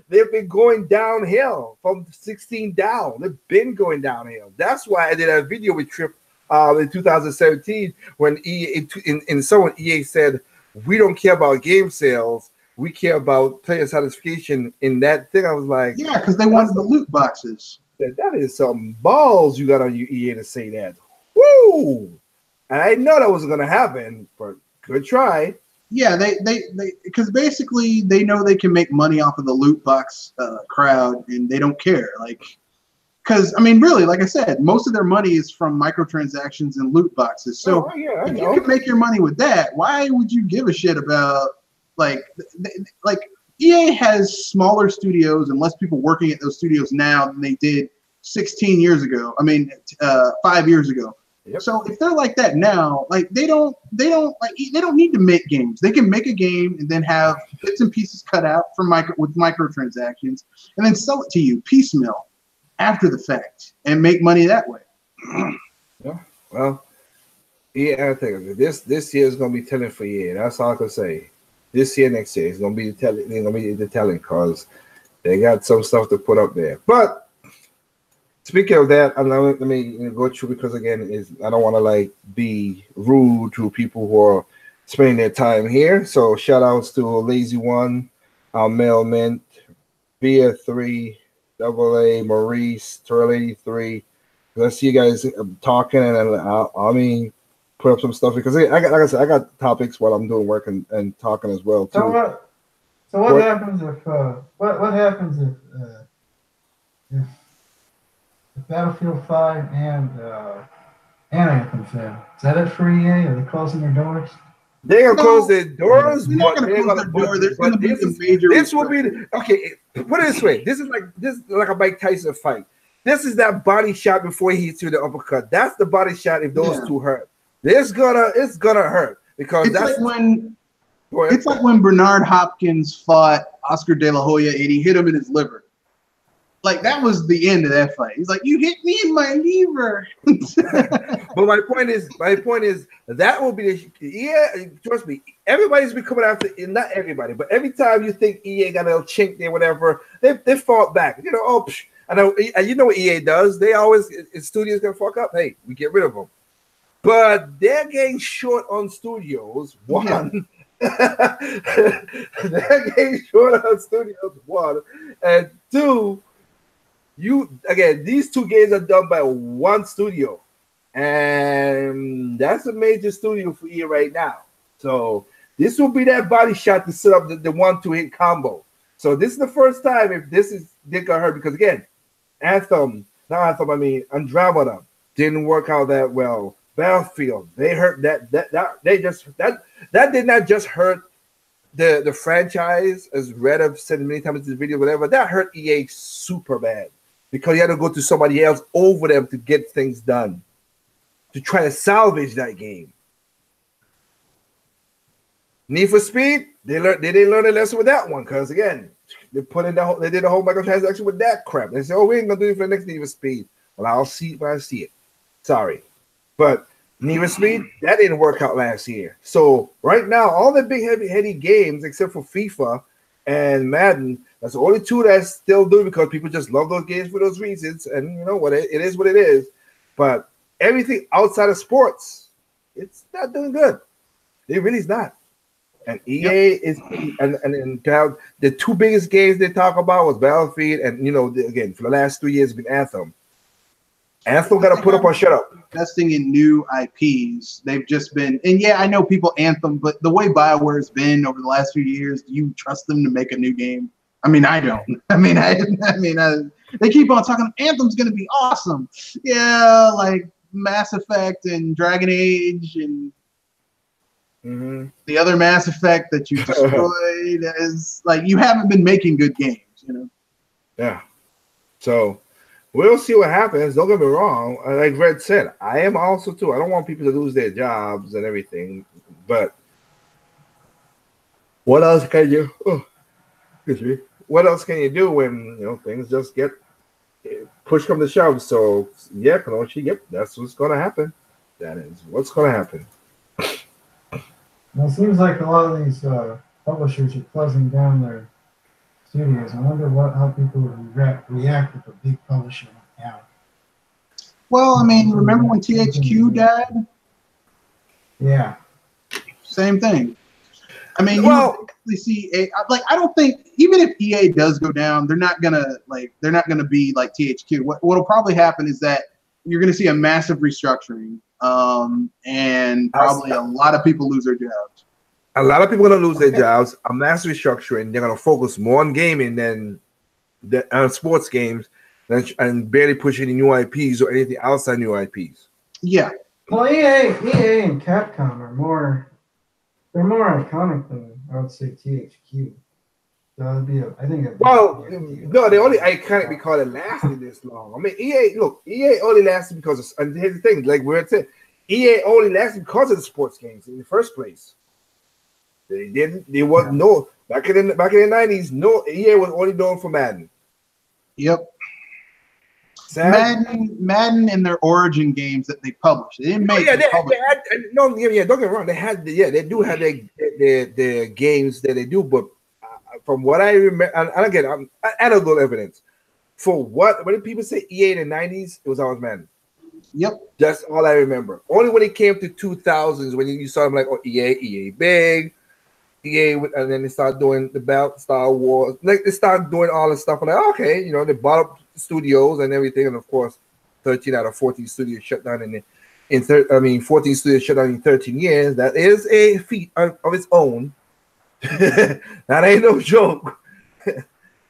Speaker 1: they've been going downhill from 16 down. They've been going downhill. That's why I did a video with Trip in 2017 when EA said, we don't care about game sales. We care about player satisfaction. In that thing, I was like,
Speaker 3: yeah, because they wanted the loot boxes.
Speaker 1: That is some balls you got on your EA to say that. Woo! And I know that wasn't gonna happen, but good try.
Speaker 3: Yeah, they because basically they know they can make money off of the loot box crowd, and they don't care. Like, because I mean, really, like I said, most of their money is from microtransactions and loot boxes. So if you can make your money with that, why would you give a shit about like EA has smaller studios and less people working at those studios now than they did 16 years ago. I mean, 5 years ago. Yep. So if they're like that now, like they don't need to make games. They can make a game and then have bits and pieces cut out with microtransactions and then sell it to you piecemeal after the fact and make money that way.
Speaker 1: Yeah. Well, I think this year is gonna be telling for EA. That's all I can say. This year, next year, it's gonna be the telling because they got some stuff to put up there. But speaking of that, let me go through because again, I don't want to like be rude to people who are spending their time here. So shout outs to Lazy One, Mel Mint, Via 3, AA, Maurice, Turtle 83. Let's see you guys talking and put up some stuff because like I said, I got topics while I'm doing work and talking as well too.
Speaker 2: So what happens if Battlefield 5 and Anthem fail? Is that it for EA? Are they closing their doors?
Speaker 1: They're gonna close their doors.
Speaker 3: They're not gonna close their door. There's gonna be a major.
Speaker 1: This will be okay. Put it this way: this is like a Mike Tyson fight. This is that body shot before he hits you with the uppercut. That's the body shot if those two hurt. It's gonna hurt because
Speaker 3: it's like when Bernard Hopkins fought Oscar De La Hoya and he hit him in his liver. Like that was the end of that fight. He's like, "You hit me in my liver."
Speaker 1: But my point is that will be trust me. Everybody's been coming after, not everybody, but every time you think EA got a little chink there, whatever, they fought back. You know, I know, you know what EA does. They always, if studios gonna fuck up, hey, we get rid of them. But they're getting short on studios. One, they're getting short on studios. One, and two. These two games are done by one studio, and that's a major studio for EA right now. So this will be that body shot to set up the 1-2 hit combo. So this is the first time if this is they got hurt because again, Andromeda didn't work out that well. Battlefield, they hurt that did not just hurt the franchise, as Red have said many times in this video, whatever. That hurt EA super bad because you had to go to somebody else over them to get things done, to try to salvage that game. Need for Speed, they didn't learn a lesson with that one because again, they did a whole microtransaction with that crap. They said, "Oh, we ain't gonna do it for the next Need for Speed." Well, I'll see it when I see it. Sorry, but Need for Speed that didn't work out last year. So right now, all the big heavy games except for FIFA and Madden, that's the only two that's still doing because people just love those games for those reasons. And you know what? It is what it is. But everything outside of sports, it's not doing good. It really is not. And EA is, and the two biggest games they talk about was Battlefield, and again for the last 3 years, it's been Anthem. Anthem got to put up or shut up.
Speaker 3: Investing in new IPs, they've just been, and yeah, I know people Anthem, but the way BioWare's been over the last few years, do you trust them to make a new game? I mean, I don't. They keep on talking. Anthem's going to be awesome. Yeah, like Mass Effect and Dragon Age and.
Speaker 1: Mm-hmm.
Speaker 3: The other Mass Effect that you destroyed is like you haven't been making good games,
Speaker 1: Yeah. So we'll see what happens. Don't get me wrong. Like Red said, I am also too. I don't want people to lose their jobs and everything. But what else can you? Oh, excuse me. What else can you do when things just get push come to shove? So yeah, Kanoshi, yep, that's what's gonna happen. That is what's gonna happen.
Speaker 2: Well, it seems like a lot of these publishers are closing down their studios. I wonder how people would react if a big publisher went down.
Speaker 3: Well, I mean, remember when THQ died?
Speaker 2: Yeah.
Speaker 3: Same thing. I mean, you see, I don't think even if EA does go down, they're not gonna be like THQ. What'll probably happen is that you're gonna see a massive restructuring. And probably a lot of people lose their jobs.
Speaker 1: A lot of people are going to lose their jobs. A mass restructuring. They're going to focus more on gaming than on sports games, and barely push any new IPs or anything outside new IPs.
Speaker 3: Yeah.
Speaker 2: Well, EA and Capcom are more iconic than I would say THQ. So that'd be
Speaker 1: no, they only iconic because it lasted this long. I mean, EA only lasted because and here's the thing, like we're saying, EA only lasted because of the sports games in the first place. They wasn't no back in the 90s. No, EA was only known for Madden.
Speaker 3: Yep. Madden and their origin games that they published. They didn't make.
Speaker 1: Don't get me wrong. They do have their games that they do, but. From what I remember, and again, I'm anecdotal evidence. For when people say EA in the 90s, it was always Madden.
Speaker 3: Yep. That's
Speaker 1: all I remember. Only when it came to 2000s, when you saw them like, EA big, EA, and then they started doing the belt, Star Wars. Like, they started doing all this stuff. I'm like, okay, they bought up studios and everything. And of course, 13 out of 14 studios shut down 14 studios shut down in 13 years. That is a feat of its own. That ain't no joke.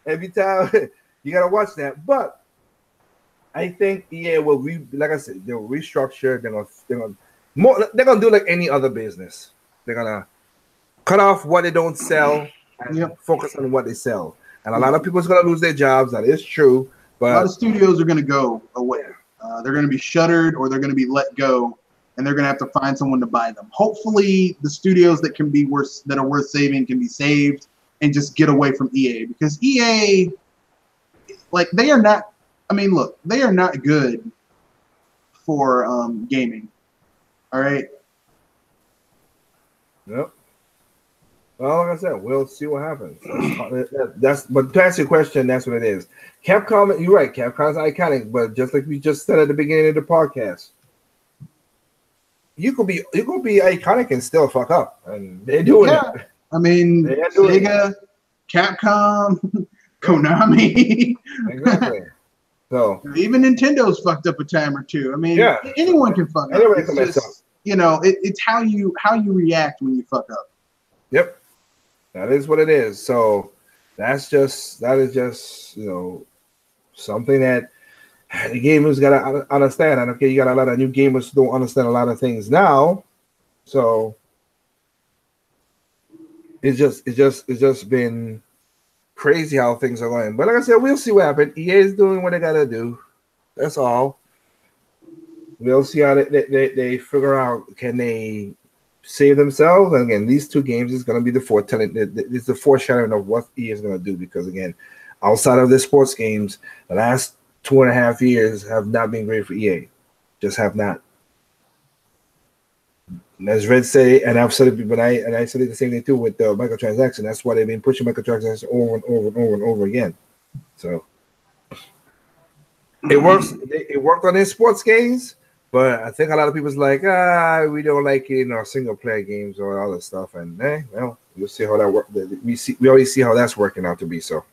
Speaker 1: Every time you gotta watch that, but I think EA will like I said, they'll restructure. They're gonna do like any other business. They're gonna cut off what they don't sell and focus on what they sell. And a lot of people's gonna lose their jobs. That is true. But
Speaker 3: a lot of studios are gonna go away. They're gonna be shuttered or they're gonna be let go. And they're going to have to find someone to buy them. Hopefully, the studios that are worth saving can be saved and just get away from EA, because EA, they are not. I mean, look, they are not good for gaming. All right.
Speaker 1: Yep. Well, like I said, we'll see what happens. But to answer your question, that's what it is. Capcom, you're right. Capcom's iconic, but just like we just said at the beginning of the podcast. You could be iconic and still fuck up, and they're doing it.
Speaker 3: I mean, Sega, Capcom, Konami.
Speaker 1: Exactly. So
Speaker 3: even Nintendo's fucked up a time or two. I mean, anyone can fuck up. It's how you react when you fuck up.
Speaker 1: Yep, that is what it is. So that is just something that the gamers gotta understand. And okay, you got a lot of new gamers who don't understand a lot of things now. So it's just been crazy how things are going. But like I said, we'll see what happens. EA is doing what they gotta do. That's all. We'll see how they figure out, can they save themselves. And again, these two games is going to be the foretelling. It's the foreshadowing of what EA is going to do. Because again, outside of the sports games, the last 2.5 years have not been great for EA. Just have not. And as Red say, and I've said it, but I said it the same thing too with the microtransaction. That's why they've been pushing microtransactions over and over and over and over again. So it works. It worked on their sports games. But I think a lot of people's like, we don't like it in our single player games or all that stuff. And well, we'll see how that works. We already see how that's working out to be. So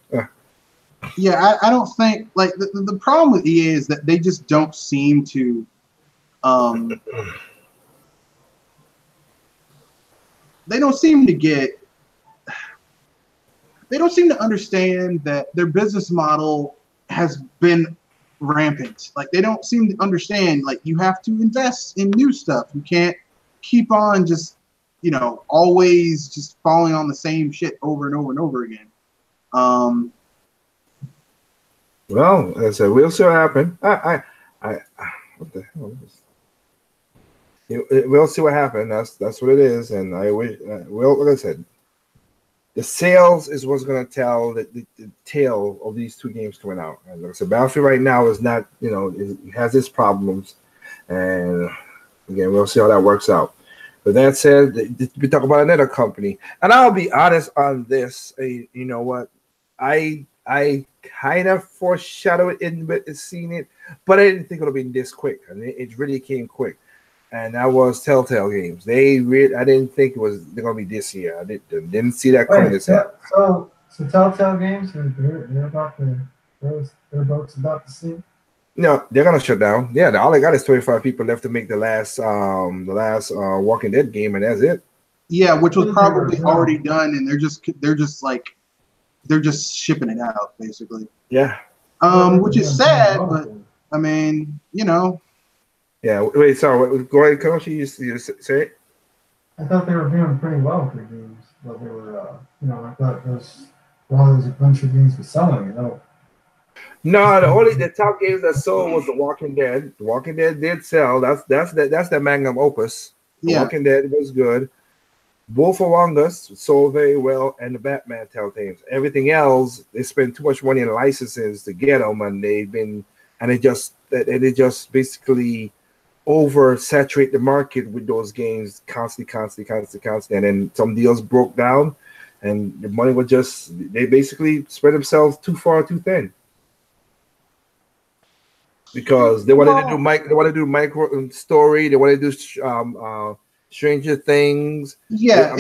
Speaker 3: yeah, I don't think, like, the problem with EA is that they just don't seem to they don't seem to understand that their business model has been rampant. Like, they don't seem to understand, like, you have to invest in new stuff. You can't keep on just, always just falling on the same shit over and over and over again.
Speaker 1: Well, as I said, we'll see what happens. What the hell is this? We'll see what happens. That's what it is. And I wish, like I said, the sales is what's going to tell the tale of these two games coming out. And like I said, Battlefield right now is not, it has its problems. And again, we'll see how that works out. But that said, we talk about another company. And I'll be honest on this. You know what? I kind of foreshadowed it in seeing it, but I didn't think it would be this quick. And it really came quick. And that was Telltale Games. I didn't think they're gonna be this year. I didn't see that coming. This year.
Speaker 2: So Telltale Games, they're about to, their boat's about to sink.
Speaker 1: No, they're gonna shut down. Yeah, all they got is 25 people left to make the last Walking Dead game, and that's it.
Speaker 3: Yeah, which was probably already done, and they're just shipping it out basically.
Speaker 1: Yeah.
Speaker 3: Which is sad, but I mean,
Speaker 1: Yeah. Wait. Sorry. Go ahead, Coach. You say it.
Speaker 2: I thought they were doing pretty well for games, but they were, I thought there's a bunch of games for selling.
Speaker 1: No, the top games that sold was The Walking Dead. The Walking Dead did sell. That's the magnum opus. The Walking Dead was good. Wolf Among Us sold very well, and the Batman Telltales. Everything else, they spent too much money in licenses to get them, and they just basically oversaturate the market with those games constantly, and then some deals broke down, and the money was they basically spread themselves too far too thin. Because they wanted to do micro story, they wanted to do Stranger Things.
Speaker 3: Yeah,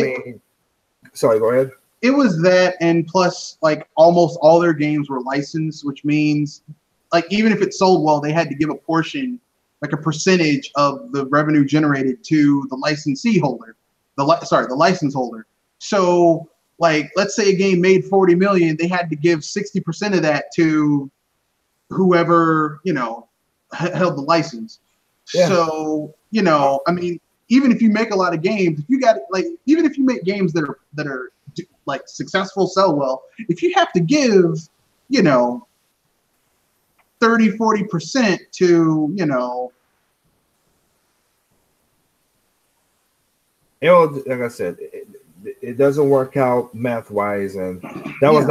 Speaker 1: sorry, go ahead.
Speaker 3: It was that, and plus, like, almost all their games were licensed, which means, like, even if it sold well, they had to give a portion, like a percentage of the revenue generated to the licensee holder, the license holder. So, like, let's say a game made 40 million, they had to give 60% of that to whoever, held the license. Yeah. So, I mean, even if you make a lot of games, even if you make games that are like successful, sell well, if you have to give, 30-40% to,
Speaker 1: like I said, it doesn't work out math wise, and that was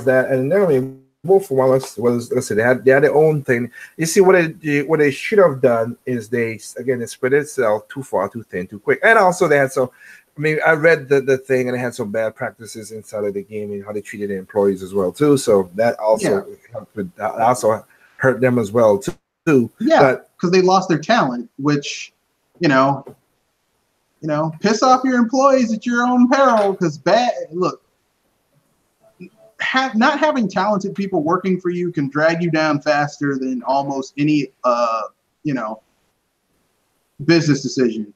Speaker 1: that. And I mean, Wolf Among Us was, like I said, they had their own thing. You see, what they should have done is they spread itself too far, too thin, too quick, and also they had some. I mean, I read the thing, and they had some bad practices inside of the game and how they treated the employees as well too. So that also hurt them as well too.
Speaker 3: Yeah, because they lost their talent, which piss off your employees at your own peril. Because not having talented people working for you can drag you down faster than almost any business decision.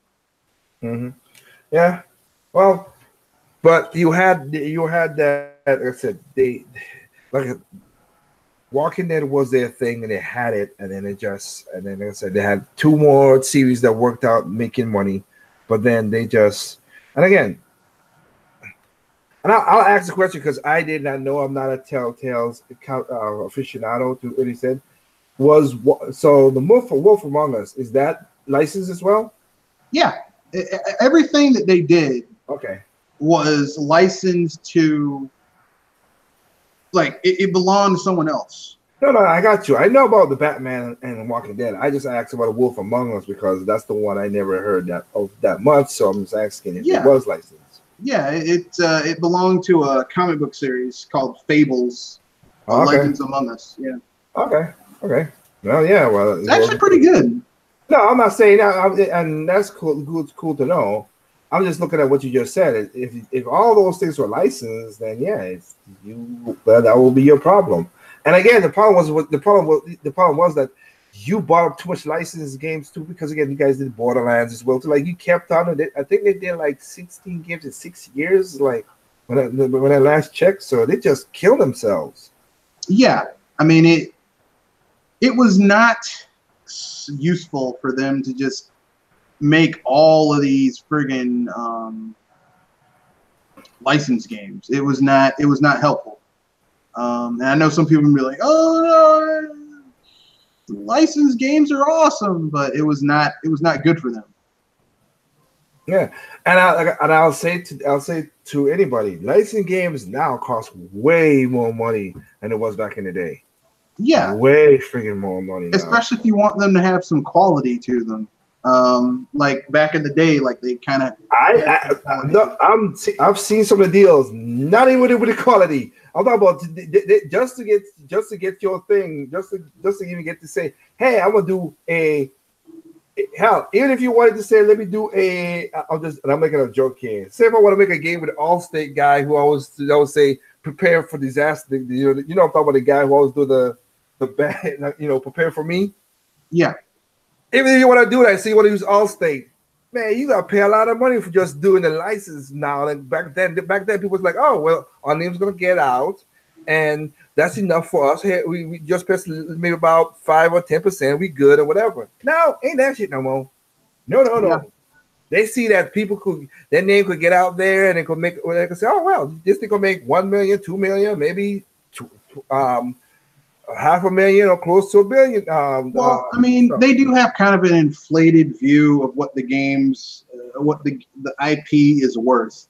Speaker 1: Mm-hmm. Yeah, well, but you had that. Like I said, Walking Dead was their thing, and they had it, and then like I said, they had 2 more series that worked out making money, but then they just, and again, and I'll ask the question because I did not know. I'm not a Telltale's aficionado to what he said. So the Wolf Among Us, is that licensed as well?
Speaker 3: Yeah, everything that they did
Speaker 1: Okay.
Speaker 3: was licensed to, like, it belonged to someone else.
Speaker 1: No, I got you. I know about the Batman and Walking Dead. I just asked about a Wolf Among Us because that's the one I never heard that much. So I'm just asking if it was licensed.
Speaker 3: Yeah, it belonged to a comic book series called Fables, Legends Among Us. Yeah.
Speaker 1: Okay. Well, yeah. Well,
Speaker 3: it's actually pretty good.
Speaker 1: No, I'm not saying that, and that's cool to know. I'm just looking at what you just said. If all those things were licensed, then yeah, that will be your problem. And again, the problem was that you bought up too much licensed games too, because again, you guys did Borderlands as well. So like you kept on it. I think they did like 16 games in 6 years. Like when I last checked, so they just killed themselves.
Speaker 3: Yeah, I mean it was not useful for them to just make all of these friggin' licensed games. It was not helpful. And I know some people will be like, "Oh, no, licensed games are awesome," but it was not good for them.
Speaker 1: Yeah, and I'll say to anybody, licensed games now cost way more money than it was back in the day.
Speaker 3: Yeah,
Speaker 1: way freaking more money now.
Speaker 3: Especially if you want them to have some quality to them. Like back in the day, like they kind of.
Speaker 1: I've seen some of the deals, not even with the quality. I'm talking about just to get your thing, just to even get to say, hey, I'm gonna do hell. Even if you wanted to say, let me do I'm making a joke here. Say if I want to make a game with an Allstate guy who always say prepare for disaster. You know, I'm talking about the guy who always do the bad, prepare for me.
Speaker 3: Yeah.
Speaker 1: Even if you want to do that, so you want to use Allstate, man, you got to pay a lot of money for just doing the license now. And back then, people was like, oh, well, our name's going to get out, and that's enough for us. Hey, we just pay maybe about 5 or 10%. We good or whatever. No, ain't that shit no more. No. Yeah. They see that their name could get out there, and they could say, oh, well, this thing could make 1 million, 2 million, maybe $500,000 or close to $1 billion.
Speaker 3: Well, I mean, they do have kind of an inflated view of what the games, what the IP is worth,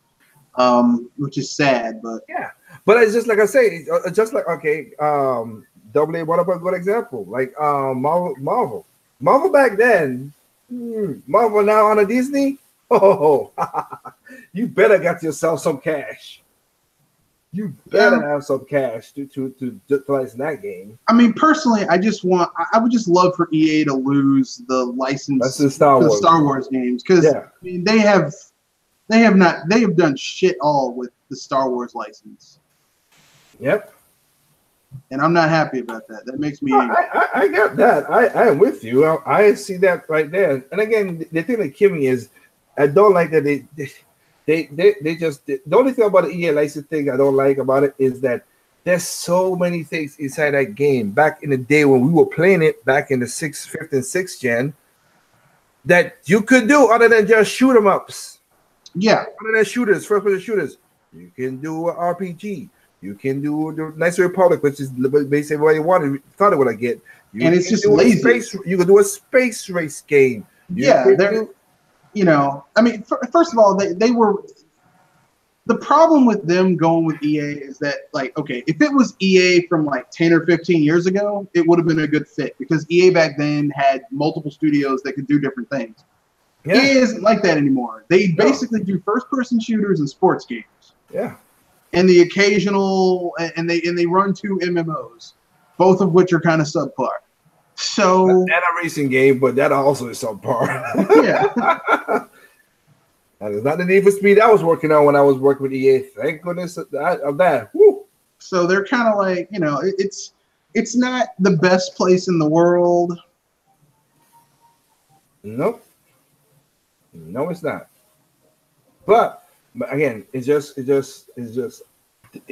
Speaker 3: which is sad. But
Speaker 1: yeah, but it's just like I say, just like Double A brought up a good example, like Marvel back then, Marvel now on a Disney. Oh, you better get yourself some cash. You better have some cash to license that game.
Speaker 3: I mean, personally, I would just love for EA to lose the license
Speaker 1: to the
Speaker 3: Star Wars games, because I mean, they have done shit all with the Star Wars license.
Speaker 1: Yep.
Speaker 3: And I'm not happy about that. That makes me angry.
Speaker 1: I got that. I am with you. I see that right there. And again, the thing that kills me is I don't like that they just, the only thing about the EA license thing I don't like about it is that there's so many things inside that game back in the day when we were playing it back in the 5th and 6th gen that you could do other than just shoot 'em ups.
Speaker 3: Yeah.
Speaker 1: Other than shooters, first person shooters. You can do an RPG. You can do the Knights of the Republic, which is basically what you thought it would get.
Speaker 3: And it's just lazy.
Speaker 1: You can do a space race game.
Speaker 3: I mean, first of all, they were. The problem with them going with EA is that, like, okay, if it was EA from like 10 or 15 years ago, it would have been a good fit because EA back then had multiple studios that could do different things. Yeah. EA isn't like that anymore. They basically do first-person shooters and sports games.
Speaker 1: Yeah.
Speaker 3: And the occasional, and they run 2 MMOs, both of which are kind of subpar. So
Speaker 1: and a racing game, but that also is subpar.
Speaker 3: Yeah.
Speaker 1: And it's not the Need for Speed I was working on when I was working with EA. Thank goodness of that. Woo.
Speaker 3: So they're kind of like, it's not the best place in the world.
Speaker 1: Nope. No, it's not. But again, it's just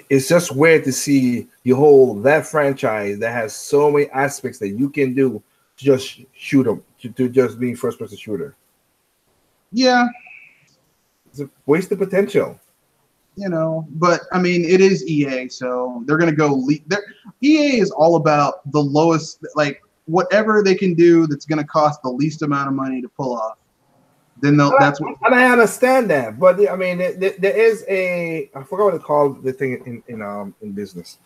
Speaker 1: it's just weird to see you hold that franchise that has so many aspects that you can do to just shoot them, to just being first person shooter.
Speaker 3: Yeah,
Speaker 1: It's a waste of potential.
Speaker 3: you know, but I mean, it is EA, so they're gonna go. EA is all about the lowest, like whatever they can do that's gonna cost the least amount of money to pull off. Then that's what.
Speaker 1: And I understand that, but I mean, there is a, I forgot what they call the thing in business.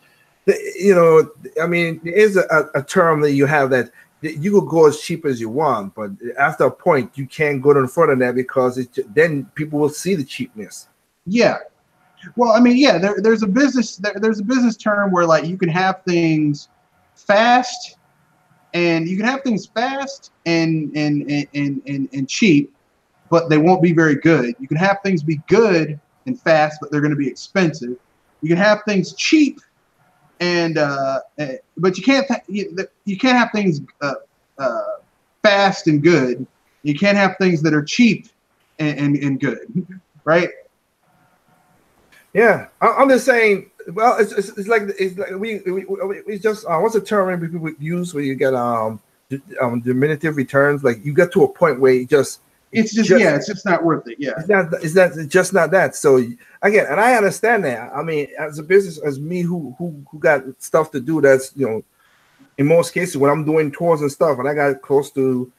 Speaker 1: You know, I mean, there is a term that you have that you could go as cheap as you want, but after a point, you can't go no further than that because then people will see the cheapness.
Speaker 3: Yeah. Well, I mean, yeah, there's a business term where like you can have things fast, and you can have things fast and cheap, but they won't be very good. You can have things be good and fast, but they're going to be expensive. You can have things cheap, but you can't have things fast and good. You can't have things that are cheap and good, right?
Speaker 1: Yeah, I'm just saying. Well, it's like we just what's the term people use where you get diminutive returns? Like you get to a point where
Speaker 3: it's just not worth it. Yeah,
Speaker 1: it's just not that. So again, and I understand that. I mean, as a business, as me who got stuff to do, that's in most cases when I'm doing tours and stuff, and I got close to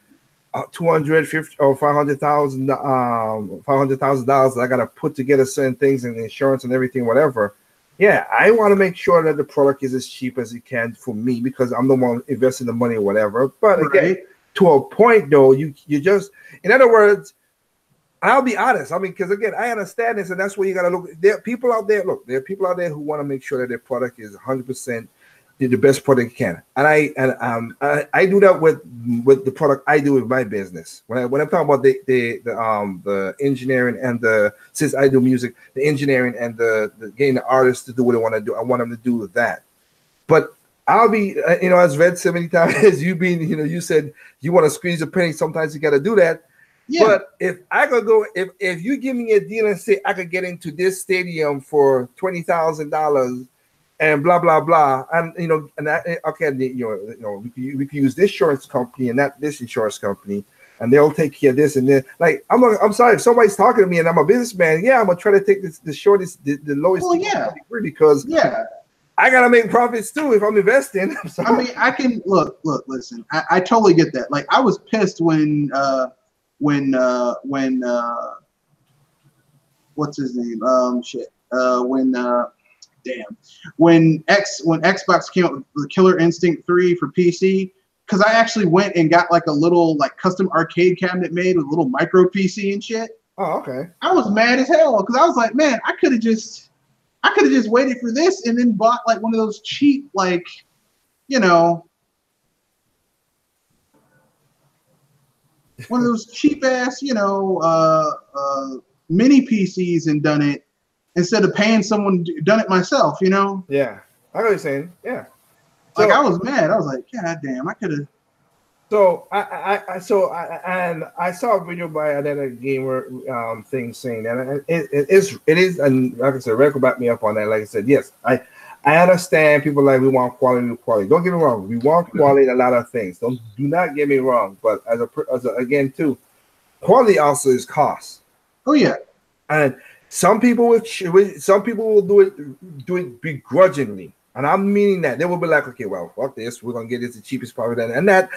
Speaker 1: $250,000 or $500,000 I got to put together certain things and insurance and everything, whatever. Yeah, I want to make sure that the product is as cheap as it can for me because I'm the one investing the money or whatever. But again, to a point though, you just, in other words, I'll be honest. I mean, because again, I understand this, and that's where you got to look. There are people out there. Look, there are people out there who want to make sure that their product is 100%. The best product you can, and I do that with the product I do with my business. When I'm talking about the engineering and since I do music, the engineering and the getting the artists to do what they want to do, I want them to do that. But I'll be as read so many times, you said you want to squeeze a penny. Sometimes you got to do that. Yeah. But if I could go, if you give me a deal and say I could get into this stadium for $20,000. And blah blah blah, and we can use this insurance company and this insurance company, and they'll take care of this and then. Like I'm sorry, if somebody's talking to me and I'm a businessman, yeah, I'm gonna try to take the shortest, the lowest.
Speaker 3: Well, yeah,
Speaker 1: because I gotta make profits too if I'm investing.
Speaker 3: I mean, I can look. Listen, I totally get that. Like I was pissed when what's his name? When Xbox came out with the Killer Instinct 3 for PC, because I actually went and got like a little like custom arcade cabinet made with a little micro PC and shit.
Speaker 1: Oh, okay.
Speaker 3: I was mad as hell because I was like, man, I could have just waited for this and then bought like one of those cheap one of those cheap ass mini PCs and done it. Instead of paying someone, done it myself,
Speaker 1: Yeah, I know what you're saying. Yeah,
Speaker 3: like I was mad. I was like, God damn, I could have.
Speaker 1: So I saw a video by another gamer thing saying that it is, and like I said, Rick will back me up on that. Like I said, yes, I understand people like we want quality. Don't get me wrong, we want quality in a lot of things. Do not get me wrong, but again too, quality also is cost.
Speaker 3: Oh yeah,
Speaker 1: and. Some people will do it begrudgingly, and I'm meaning that they will be like, okay, well, fuck this, we're gonna get this the cheapest product, and that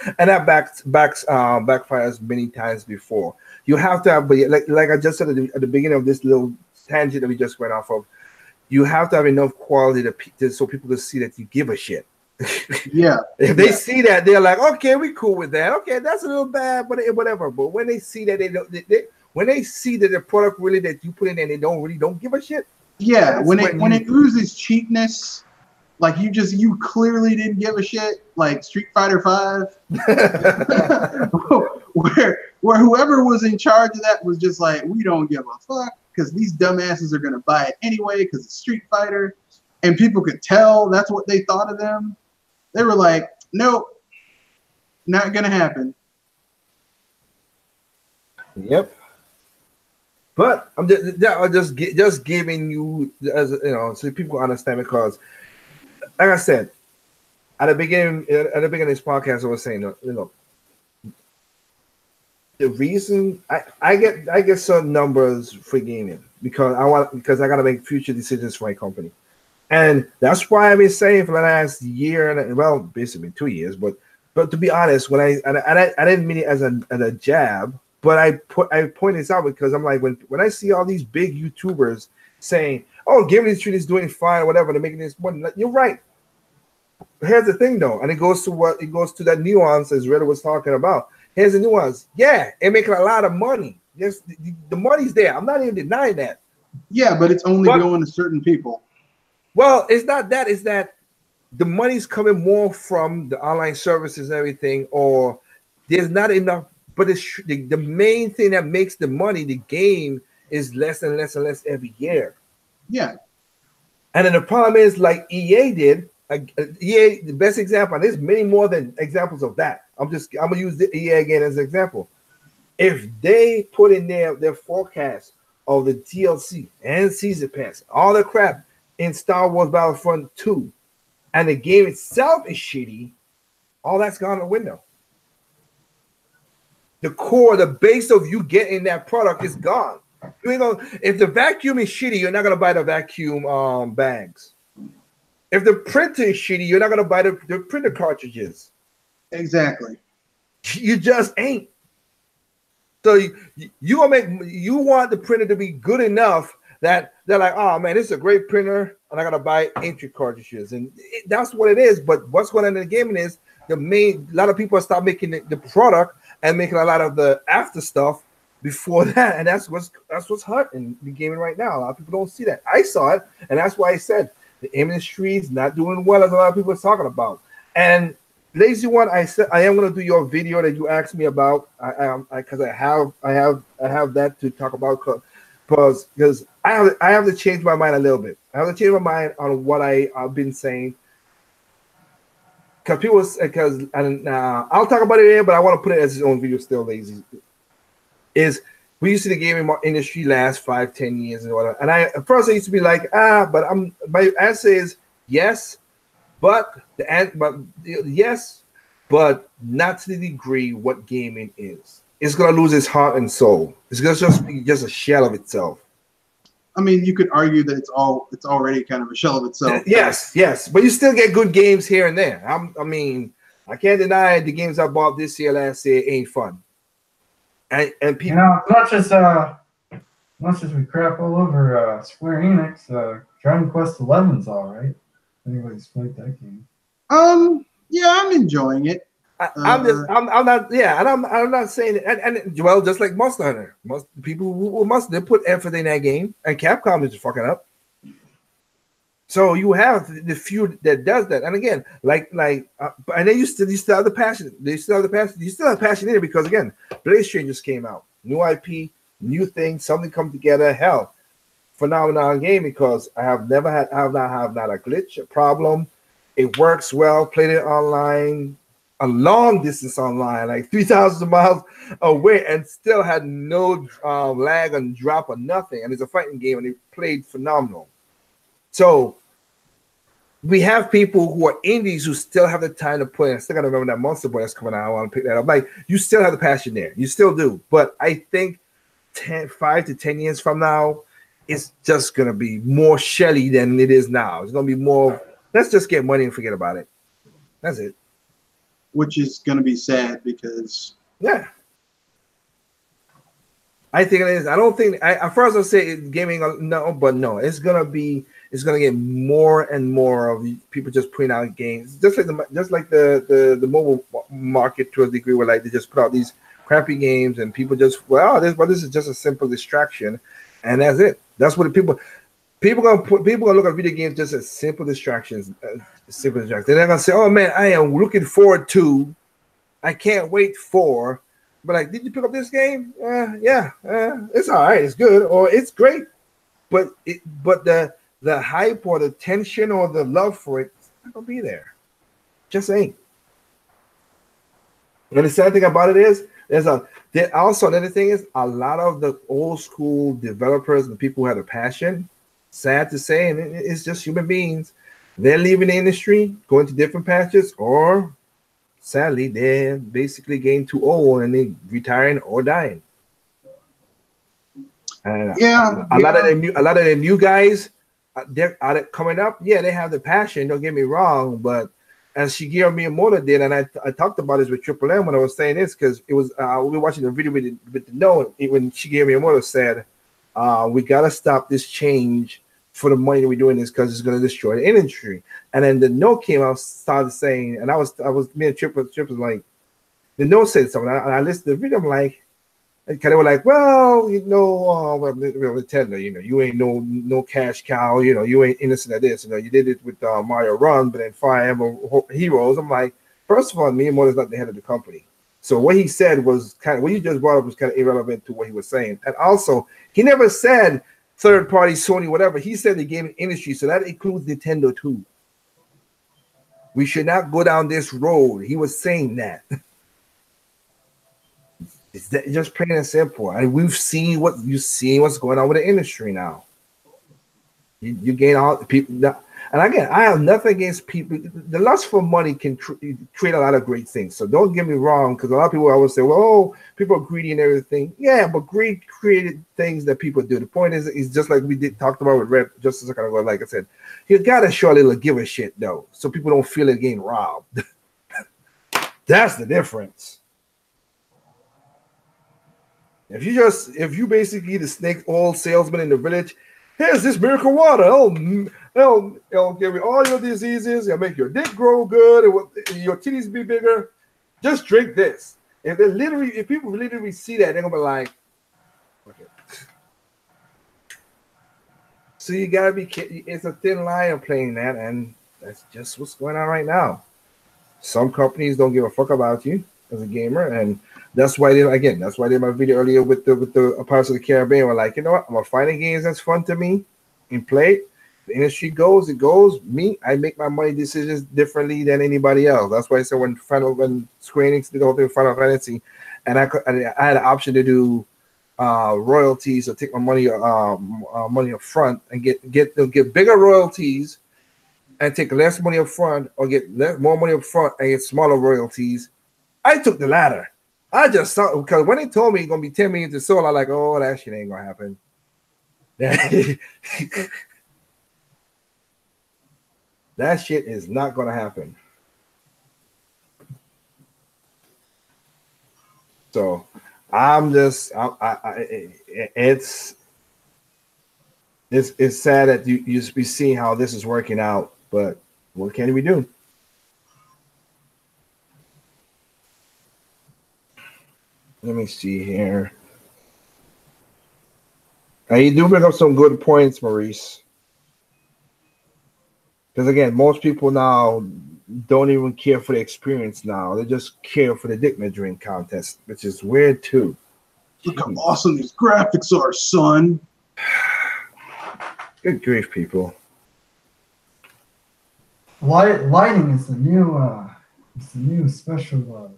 Speaker 1: backfires many times before. You have to have, but like I just said at the beginning of this little tangent that we just went off of, you have to have enough quality so people can see that you give a shit.
Speaker 3: Yeah.
Speaker 1: If they see that, they're like, okay, we cool with that. Okay, that's a little bad, but whatever. But when they see that when they see that the product really that you put in and they don't give a shit.
Speaker 3: Yeah, when it oozes cheapness, like you clearly didn't give a shit, like Street Fighter V, where whoever was in charge of that was just like, we don't give a fuck because these dumbasses are gonna buy it anyway because it's Street Fighter, and people could tell that's what they thought of them. They were like, nope, not gonna happen.
Speaker 1: Yep. But I'm just giving you, as you know, so people understand, because like I said at the beginning of this podcast, I was saying, you know, the reason I get certain numbers for gaming because I gotta make future decisions for my company. And that's why I've been saying for the last year and, well, basically 2 years. But to be honest, I didn't mean it as a jab, but I point this out because I'm like, when I see all these big YouTubers saying, "Oh, gaming industry is doing fine," or whatever, they're making this money. Like, you're right. Here's the thing, though, and it goes to that nuance as Reddit was talking about. Here's the nuance. Yeah, they're making a lot of money. Yes, the money's there. I'm not even denying that.
Speaker 3: Yeah, but it's only going to certain people.
Speaker 1: Well, it's not that. It's that the money's coming more from the online services and everything, or there's not enough. But the main thing that makes the money, the game, is less and less and less every year.
Speaker 3: Yeah.
Speaker 1: And then the problem is, like EA did, EA, the best example, and there's many more than examples of that. I'm gonna use the EA again as an example. If they put in their forecast of the DLC and season pass, all the crap in Star Wars Battlefront 2, and the game itself is shitty, all that's gone out the window. The core, the base of you getting that product is gone. You know, if the vacuum is shitty, you're not gonna buy the vacuum bags. If the printer is shitty, you're not gonna buy the printer cartridges.
Speaker 3: Exactly.
Speaker 1: You just ain't. So you want the printer to be good enough that they're like, oh man, this is a great printer, and I gotta buy entry cartridges, and that's what it is. But what's going on in the gaming is a lot of people start making the product and making a lot of the after stuff before that, and that's what's hurting the gaming right now. A lot of people don't see that. I saw it, and that's why I said the industry is not doing well, as a lot of people are talking about. And Lazy One, I said I am going to do your video that you asked me about. Because I have that to talk about, because I have to change my mind a little bit. I have to change my mind on what I've been saying. I'll talk about it here, but I want to put it as his own video still. Lazy is we used to see the gaming industry last 5-10 years and whatever. And at first I used to be like, but my answer is yes, but yes, but not to the degree what gaming is. It's gonna lose its heart and soul. It's gonna just be just a shell of itself.
Speaker 3: I mean, you could argue that it's already kind of a shell of itself.
Speaker 1: Yes, but you still get good games here and there. I mean, I can't deny the games I bought this year, last year ain't fun. And people,
Speaker 2: you know, much as we crap all over Square Enix, Dragon Quest XI's all right. Anybody's played that game?
Speaker 3: Yeah, I'm enjoying it.
Speaker 1: I'm not saying it. And well, just like Monster Hunter, most people who they put effort in that game, and Capcom is fucking up. So you have the few that does that, and again, and then you still have the passion. You still have passion in it because again, Blade Strain just came out, new IP, new thing, something come together. Hell, phenomenal game because I have not had a glitch, a problem. It works well. Played it online. A long distance online, like 3,000 miles away, and still had no lag and drop or nothing. And it's a fighting game, and it played phenomenal. So we have people who are indies who still have the time to play. I still got to remember that Monster Boy that's coming out. I want to pick that up. Like, you still have the passion there. You still do. But I think 5 to 10 years from now, it's just going to be more shelly than it is now. It's going to be more, let's just get money and forget about it. That's it.
Speaker 3: Which is going to be sad because
Speaker 1: yeah, I think it is. I don't think at first I'll say gaming no, it's gonna get more and more of people just putting out games, just like the mobile market to a degree, where like they just put out these crappy games and people just this is just a simple distraction, and that's it. That's what people gonna look at video games just as simple distractions. They're not gonna say, "Oh man, I am looking forward to. I can't wait for." But like, did you pick up this game? It's all right. It's good or it's great. But the hype or the tension or the love for it's not gonna be there. Just ain't. And the sad thing about it is Also another thing is a lot of the old school developers and people who had a passion. Sad to say, and it's just human beings. They're leaving the industry, going to different patches, or sadly, they're basically getting too old and they retiring or dying. And a lot of the new guys, they're coming up. Yeah, they have the passion. Don't get me wrong, but as Shigeru Miyamoto did, and I talked about this with Triple M when I was saying this because it was we were watching the video with the note when Shigeru Miyamoto said, "We gotta stop this change for the money that we're doing this because it's gonna destroy the industry." And then the note came out, started saying, and I was me and Triple was like, the note said something, and I listened to the video. I'm like, and they were like, well, Nintendo, you ain't no cash cow, you ain't innocent of this, you did it with Mario Run, but then Fire Emblem Heroes. I'm like, first of all, Miyamoto's not the head of the company, so what he said was what you just brought up was kind of irrelevant to what he was saying, and also he never said third party Sony whatever. He said the gaming industry, so that includes Nintendo too. We should not go down this road. He was saying that. It's just plain and simple. And we've seen what's going on with the industry now. You gain all the people. And again, I have nothing against people. The lust for money can create a lot of great things. So don't get me wrong, because a lot of people always say, well, people are greedy and everything. Yeah, but greed created things that people do. The point is just like we talked about with Red just a second ago. Like I said, you got to show a little give a shit, though, so people don't feel it getting robbed. That's the difference. If you basically the snake oil salesman in the village, here's this miracle water. It'll give you all your diseases. It'll make your dick grow good. Your titties be bigger. Just drink this. If people literally see that, they're gonna be like, okay. So you gotta be. It's a thin line of playing that, and that's just what's going on right now. Some companies don't give a fuck about you as a gamer, and that's why they did my video earlier with the Pirates of the Caribbean. We're like, you know what? I'm gonna find games that's fun to me and play. The industry goes, it goes. Me, I make my money decisions differently than anybody else. That's why I said when Square Enix did the whole thing with Final Fantasy, and I had an option to do royalties or take my money up front and get bigger royalties and take less money up front, or get more money up front and get smaller royalties. I took the latter. I just saw, because when they told me it's gonna be 10 million to sold, I'm like, oh, that shit ain't gonna happen. That shit is not gonna happen. So it's sad that you just be seeing how this is working out, but what can we do? Let me see here. And you do bring up some good points, Maurice. Because again, most people now don't even care for the experience now. They just care for the dick measuring contest, which is weird too.
Speaker 3: Look how awesome these graphics are, son.
Speaker 1: Good grief, people.
Speaker 2: Lighting is the new special.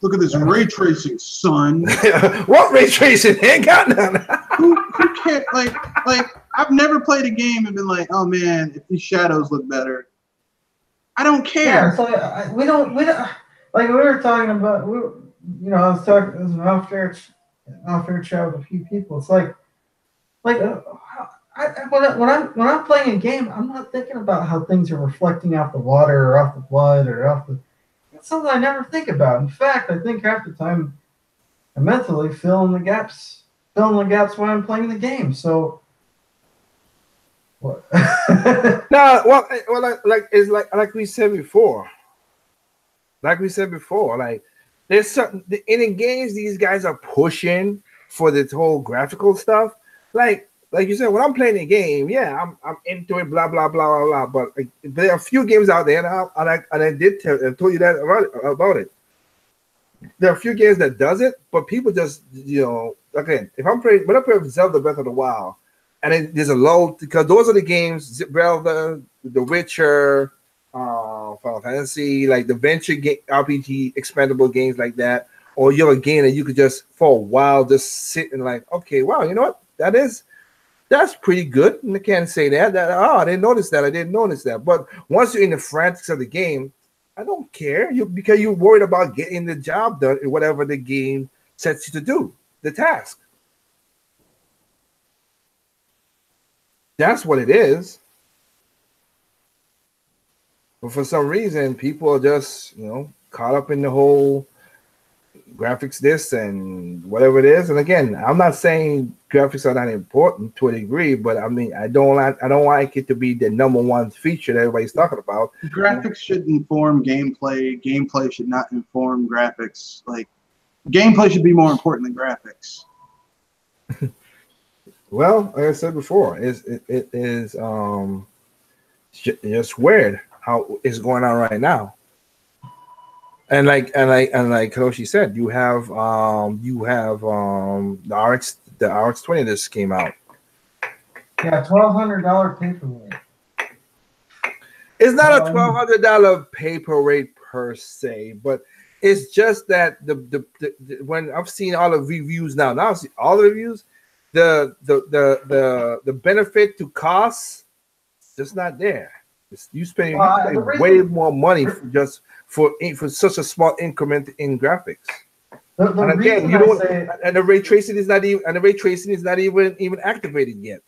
Speaker 3: Look at this ray tracing, son.
Speaker 1: What ray tracing? Ain't got none.
Speaker 3: who can't like? I've never played a game and been like, oh man, if these shadows look better. I don't care.
Speaker 2: Yeah, so we don't like we were talking about. I was talking. It was an off-air chat with a few people. It's like when I'm playing a game, I'm not thinking about how things are reflecting off the water or off the blood or off the. It's something I never think about. In fact, I think half the time I'm mentally filling the gaps while I'm playing the game. So what?
Speaker 1: No, like we said before. Like there's certain in games these guys are pushing for this whole graphical stuff. Like you said, when I'm playing a game, yeah, I'm into it, blah blah blah blah blah. But there are a few games out there, and I did told you that about it. There are a few games that does it, but people just again, when I play Zelda Breath of the Wild, and then there's a lull because those are the games, Zelda, The Witcher, Final Fantasy, like the venture RPG expandable games like that, or you have a game that you could just for a while just sit and like, okay, wow, you know what? That's pretty good. And I can't say that. I didn't notice that. I didn't notice that. But once you're in the frantics of the game, I don't care. Because you're worried about getting the job done, whatever the game sets you to do, the task. That's what it is. But for some reason, people are just, caught up in the whole graphics this and whatever it is. And again, I'm not saying graphics are not important to a degree, but I mean, I don't like it to be the number one feature that everybody's talking about.
Speaker 3: Graphics should inform gameplay. Gameplay should not inform graphics. Like, gameplay should be more important than graphics.
Speaker 1: Well, like I said before, it is just weird how it's going on right now. And like Hiroshi said, you have the RX 20 that just came out.
Speaker 2: Yeah, $1,200 paperweight.
Speaker 1: It's not a $1,200 paper rate per se, but it's just that the when I've seen all the reviews now I see all the reviews, the benefit to cost just not there. You spend way more money for such a small increment in graphics. And again, and the ray tracing is not even activated yet.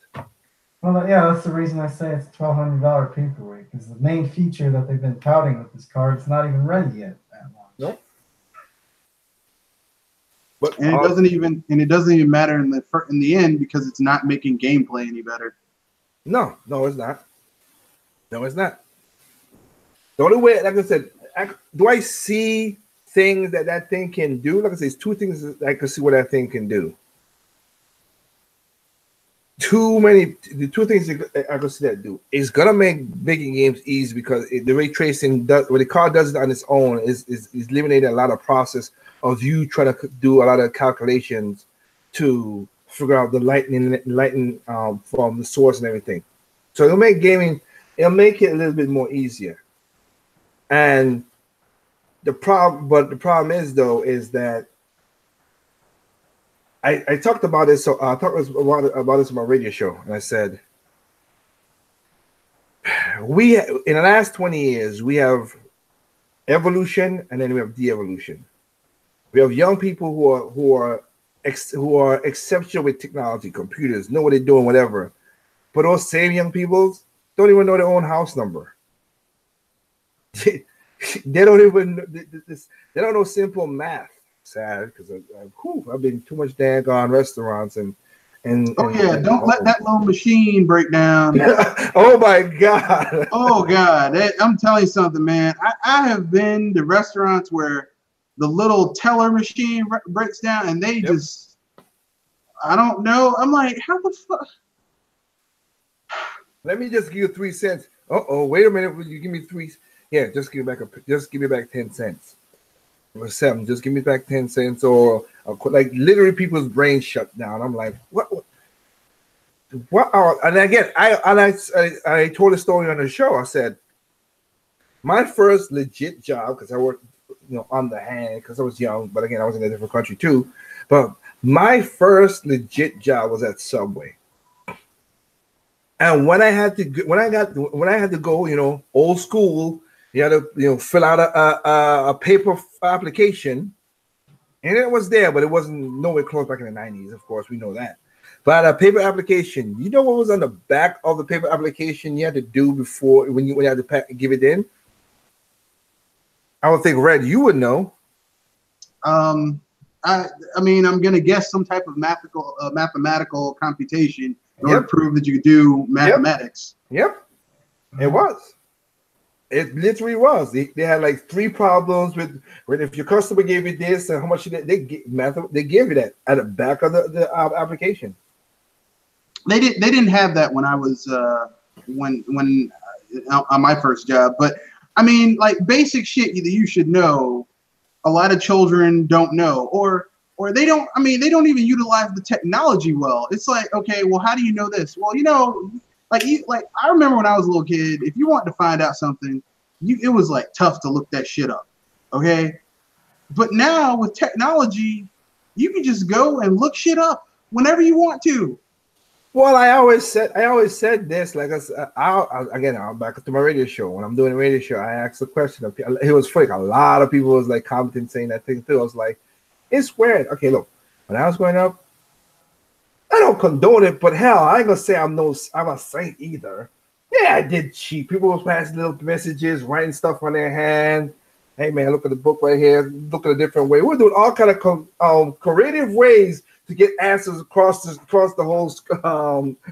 Speaker 2: Well, yeah, that's the reason I say it's $1,200 paperweight, because the main feature that they've been touting with this card is not even ready yet.
Speaker 1: Nope.
Speaker 3: But it doesn't even matter in the end, because it's not making gameplay any better.
Speaker 1: No, it's not. No, it's not. The only way, like I said, do I see things that thing can do? Like I said, it's two things that I can see what that thing can do. The two things I can see that do. It's gonna make making games easy, because the ray tracing does what the card does it on its own is eliminating a lot of process of you trying to do a lot of calculations to figure out the lighting from the source and everything. So it'll make it a little bit more easier. And the problem is that I talked about this. So I talked about this on my radio show, and I said in the last 20 years we have evolution, and then we have de-evolution. We have young people who are exceptional with technology, computers, know what they're doing, whatever. But those same young people don't even know their own house number. They don't know simple math. Sad, because I've been too much daggone restaurants and don't
Speaker 3: let that little machine break down.
Speaker 1: Oh my God.
Speaker 3: Oh God, I'm telling you something, man. I have been to restaurants where the little teller machine breaks down, and they just, I don't know. I'm like, how the fuck?
Speaker 1: Let me just give you 3 cents. Wait a minute. Will you give me 3? Yeah, just give me back 10 cents. Or 7. Just give me back 10 cents, or like literally people's brains shut down. I'm like, what are? And again, I told a story on the show. I said my first legit job, because I worked, on the hand, because I was young, but again, I was in a different country too. But my first legit job was at Subway. And when I had to go, old school, you had to, fill out a paper application, and it was there, but it wasn't nowhere close back in the 90s. Of course, we know that. But a paper application, you know what was on the back of the paper application you had to do before when you had to give it in? I would think, Red, you would know.
Speaker 3: I mean, I'm gonna guess some type of mathematical computation in order to prove that you could do mathematics.
Speaker 1: Yep. It was. It literally was. They had like 3 problems with if your customer gave you this and how much they gave you that at the back of the application.
Speaker 3: They didn't have that when I was when on my first job, but I mean, like, basic shit that you should know, a lot of children don't know, or they don't. I mean, they don't even utilize the technology well. It's like, okay, well, how do you know this? Well, like I remember when I was a little kid, if you wanted to find out something, it was like tough to look that shit up. Okay, But now with technology, you can just go and look shit up whenever you want to.
Speaker 1: Well, I always said this. Like again, I'm back to my radio show. When I'm doing a radio show, I asked the question. It was funny. A lot of people was like commenting, saying that thing too. I was like, it's weird. Okay, look, when I was growing up, I don't condone it, but hell, I ain't gonna say I'm a saint either. Yeah, I did cheat. People was passing little messages, writing stuff on their hand. Hey man, look at the book right here. Look at a different way. We're doing all kind of creative ways to get answers across the whole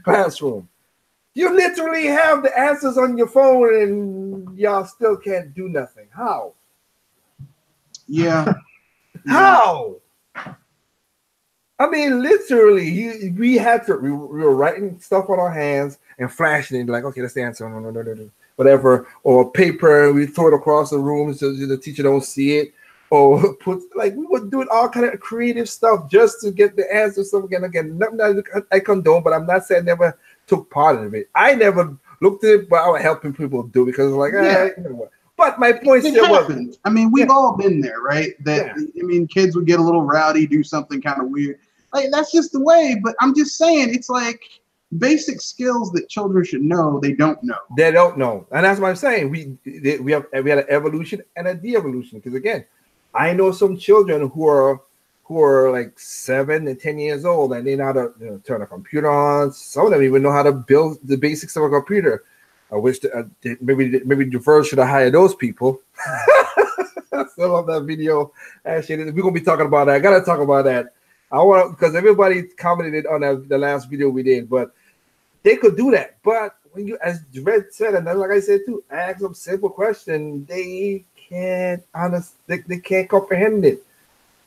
Speaker 1: classroom. You literally have the answers on your phone, and y'all still can't do nothing. How?
Speaker 3: Yeah.
Speaker 1: How? I mean, literally, we were writing stuff on our hands and flashing it, like, okay, that's the answer, whatever, or paper. We throw it across the room so the teacher don't see it. Or we were doing all kind of creative stuff just to get the answer. So again, nothing I condone, but I'm not saying I never took part of it. I never looked at it, but I was helping people do it because like, you know what. But my point still was,
Speaker 3: I mean, we've all been there, right? I mean, kids would get a little rowdy, do something kind of weird. Like that's just the way. But I'm just saying, it's like basic skills that children should know. They don't know.
Speaker 1: They don't know, and that's what I'm saying. We had an evolution and a de-evolution because again. I know some children who are like 7 and 10 years old, and they know how to turn a computer on. Some of them even know how to build the basics of a computer. I wish maybe Diverse should have hired those people. I still love that video. Actually, we're gonna be talking about that. I gotta talk about that. I want because everybody commented on the last video we did, but they could do that. But when you, as Red said, and then like I said too, ask them simple question, they can't they can't comprehend it.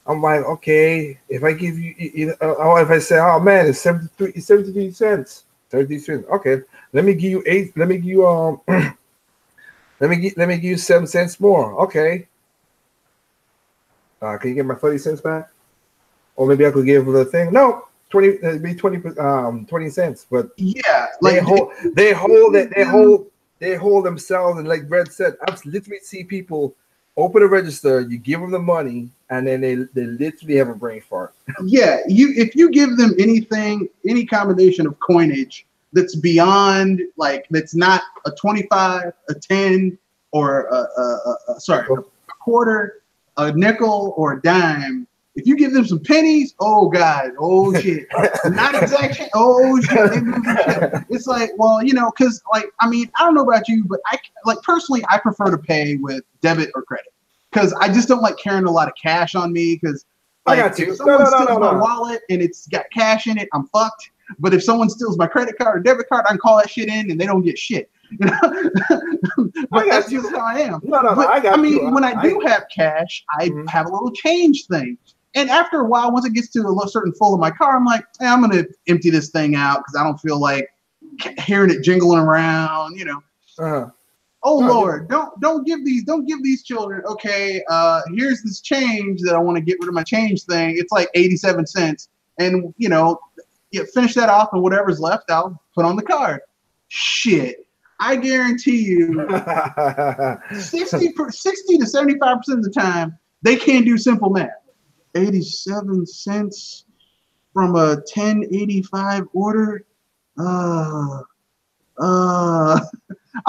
Speaker 1: I'm like, okay, if I give you, if I say, oh man, it's 73 cents, 33 cents. Okay, let me give you let me give you 7 cents more. Okay, can you get my 30 cents back? Or maybe I could give the thing. No, 20 cents. But
Speaker 3: yeah,
Speaker 1: like they hold themselves, and like Red said, I've literally see people open a register, you give them the money, and then they literally have a brain fart.
Speaker 3: Yeah, if you give them anything, any combination of coinage that's beyond, like, that's not a 25, a 10, or a quarter, a nickel, or a dime. If you give them some pennies, oh God, oh shit, not exact shit, oh shit, they move shit. It's like, well, because like, I mean, I don't know about you, but personally, I prefer to pay with debit or credit because I just don't like carrying a lot of cash on me. Because if someone steals my wallet and it's got cash in it, I'm fucked. But if someone steals my credit card or debit card, I can call that shit in and they don't get shit. But that's just how I am. I mean, when I do have cash, I have a little change thing. And after a while, once it gets to a certain full of my car, I'm like, hey, I'm going to empty this thing out because I don't feel like hearing it jingling around, Oh Lord, don't give these children, okay, here's this change that I want to get rid of my change thing. It's like 87 cents. And, you finish that off and whatever's left, I'll put on the card. Shit. I guarantee you 60 to 75% of the time, they can't do simple math. 87 cents from a 1085 order. I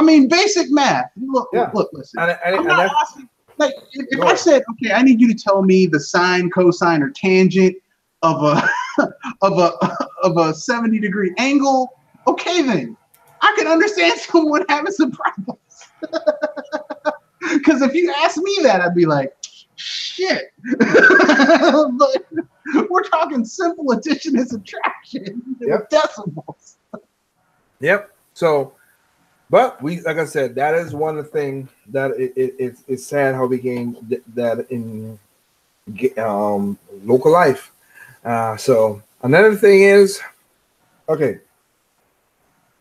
Speaker 3: mean, basic math. Look, listen. I'm not asking. Like, if I said, okay, I need you to tell me the sine, cosine, or tangent of a of a 70-degree angle, okay, then I can understand someone having some problems. Because if you ask me that, I'd be like, shit. But we're talking simple addition and subtraction with decimals.
Speaker 1: Yep. So, but like I said, that is one of the things that it's sad how we gain that in local life. So another thing is, okay,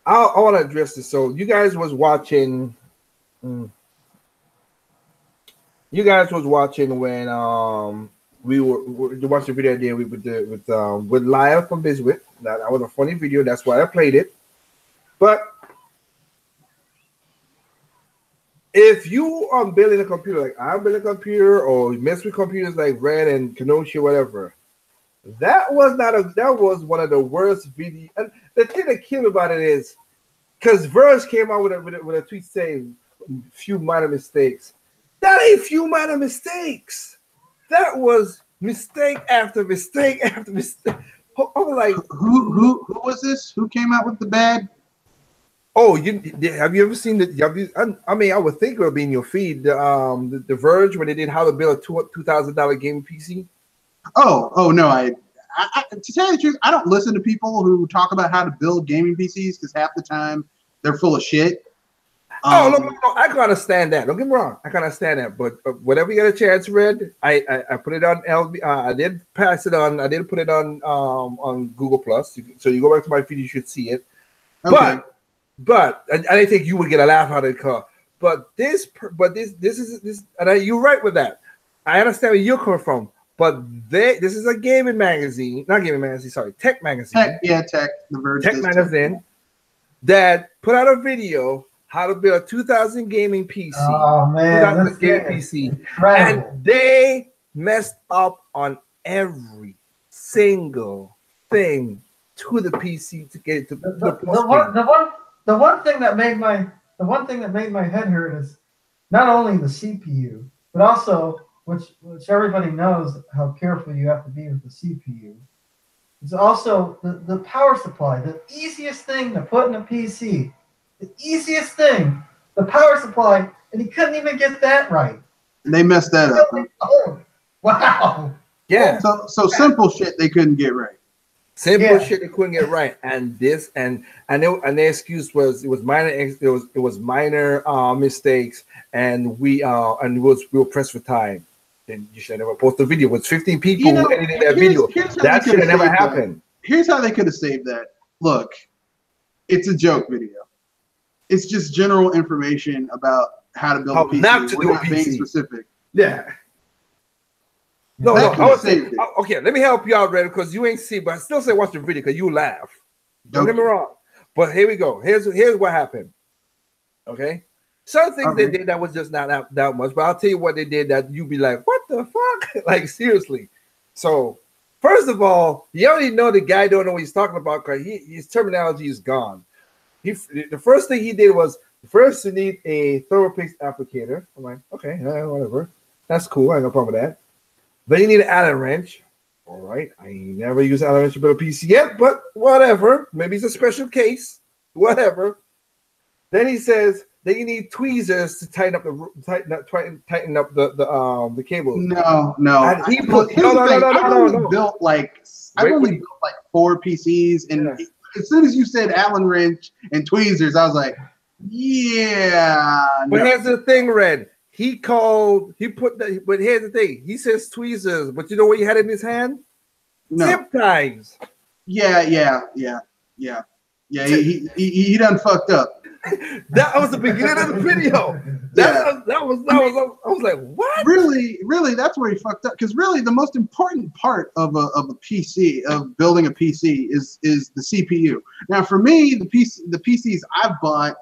Speaker 1: I want to address this. So you guys was watching. You guys was watching when we were watching the video I did with Lyle from Biscuit. That was a funny video. That's why I played it. But if you are building a computer like I'm building a computer, or mess with computers like Red and Kenosha, whatever, that was one of the worst video. And the thing that killed me about it is because Verge came out with a tweet saying few minor mistakes. That ain't few minor mistakes. That was mistake after mistake after mistake. I was like,
Speaker 3: who was this? Who came out with the bad?
Speaker 1: Oh, have you ever seen the? I mean, I would think it would be in your feed. The Verge when they did how to build a $2,000 gaming PC.
Speaker 3: Oh no! I to tell you the truth, I don't listen to people who talk about how to build gaming PCs because half the time they're full of shit.
Speaker 1: No, I can understand that. Don't get me wrong, I can understand that. But whenever you get a chance, Red, I put it on LB. I did pass it on. I did put it on Google Plus. So you go back to my feed, you should see it.
Speaker 3: Okay.
Speaker 1: But I didn't think you would get a laugh out of the car. But this, and you're right with that. I understand where you're coming from. But this is a gaming magazine, not gaming magazine. Sorry, tech magazine.
Speaker 3: Tech. The Verge.
Speaker 1: Tech magazine that put out a video how to build a 2000 gaming PC.
Speaker 2: Oh man,
Speaker 1: that's gaming PC,
Speaker 2: incredible.
Speaker 1: and they messed up on every single thing to the PC to get it to
Speaker 2: the one thing that made my head hurt is not only the CPU, but also which everybody knows how careful you have to be with the CPU. It's also the power supply. The easiest thing to put in a PC, the easiest thing, the power supply, and he couldn't even get that right.
Speaker 3: They messed that up.
Speaker 2: Oh, wow.
Speaker 1: Yeah.
Speaker 3: So simple shit they couldn't get right.
Speaker 1: Simple shit they couldn't get right, and this and their excuse was it was minor mistakes, and we were pressed for time. Then you should never post the video. It was 15 people who edited that video. That should have never happened.
Speaker 3: Here's how they could have saved that. Look, it's a joke video. It's just general information about how to build a PC.
Speaker 1: Not to
Speaker 3: We're
Speaker 1: do a
Speaker 3: not being
Speaker 1: PC.
Speaker 3: specific.
Speaker 1: Yeah. No,
Speaker 3: That
Speaker 1: I would say,
Speaker 3: saved it.
Speaker 1: okay, let me help you out, Red, because you ain't see, but I still say watch the video because you laugh. Don't get me wrong. But here we go. Here's what happened. Okay? Some things they did that was just not that much, but I'll tell you what they did that you'd be like, what the fuck? Like, seriously. So, first of all, you already know the guy don't know what he's talking about because his terminology is gone. The first thing he did was, first you need a thorough paste applicator. I'm like, okay, whatever. That's cool. I have no problem with that. Then you need an Allen wrench. All right. I ain't never used Allen wrench to build a PC yet, but whatever. Maybe it's a special case. Whatever. Then he says, then you need tweezers to tighten up the cable.
Speaker 3: No.
Speaker 1: And he put no.
Speaker 3: Built like I've only built like 4 PCs, and as soon as you said Allen wrench and tweezers, I was like, yeah.
Speaker 1: But here's the thing, Red. But here's the thing. He says tweezers, but you know what he had in his hand?
Speaker 3: No.
Speaker 1: Zip ties.
Speaker 3: Yeah. He done fucked up.
Speaker 1: That was the beginning of the video. That was I was like, what?
Speaker 3: Really, that's where he fucked up. Because really, the most important part of a PC, of building a PC, is the CPU. Now, for me, the PCs I've bought,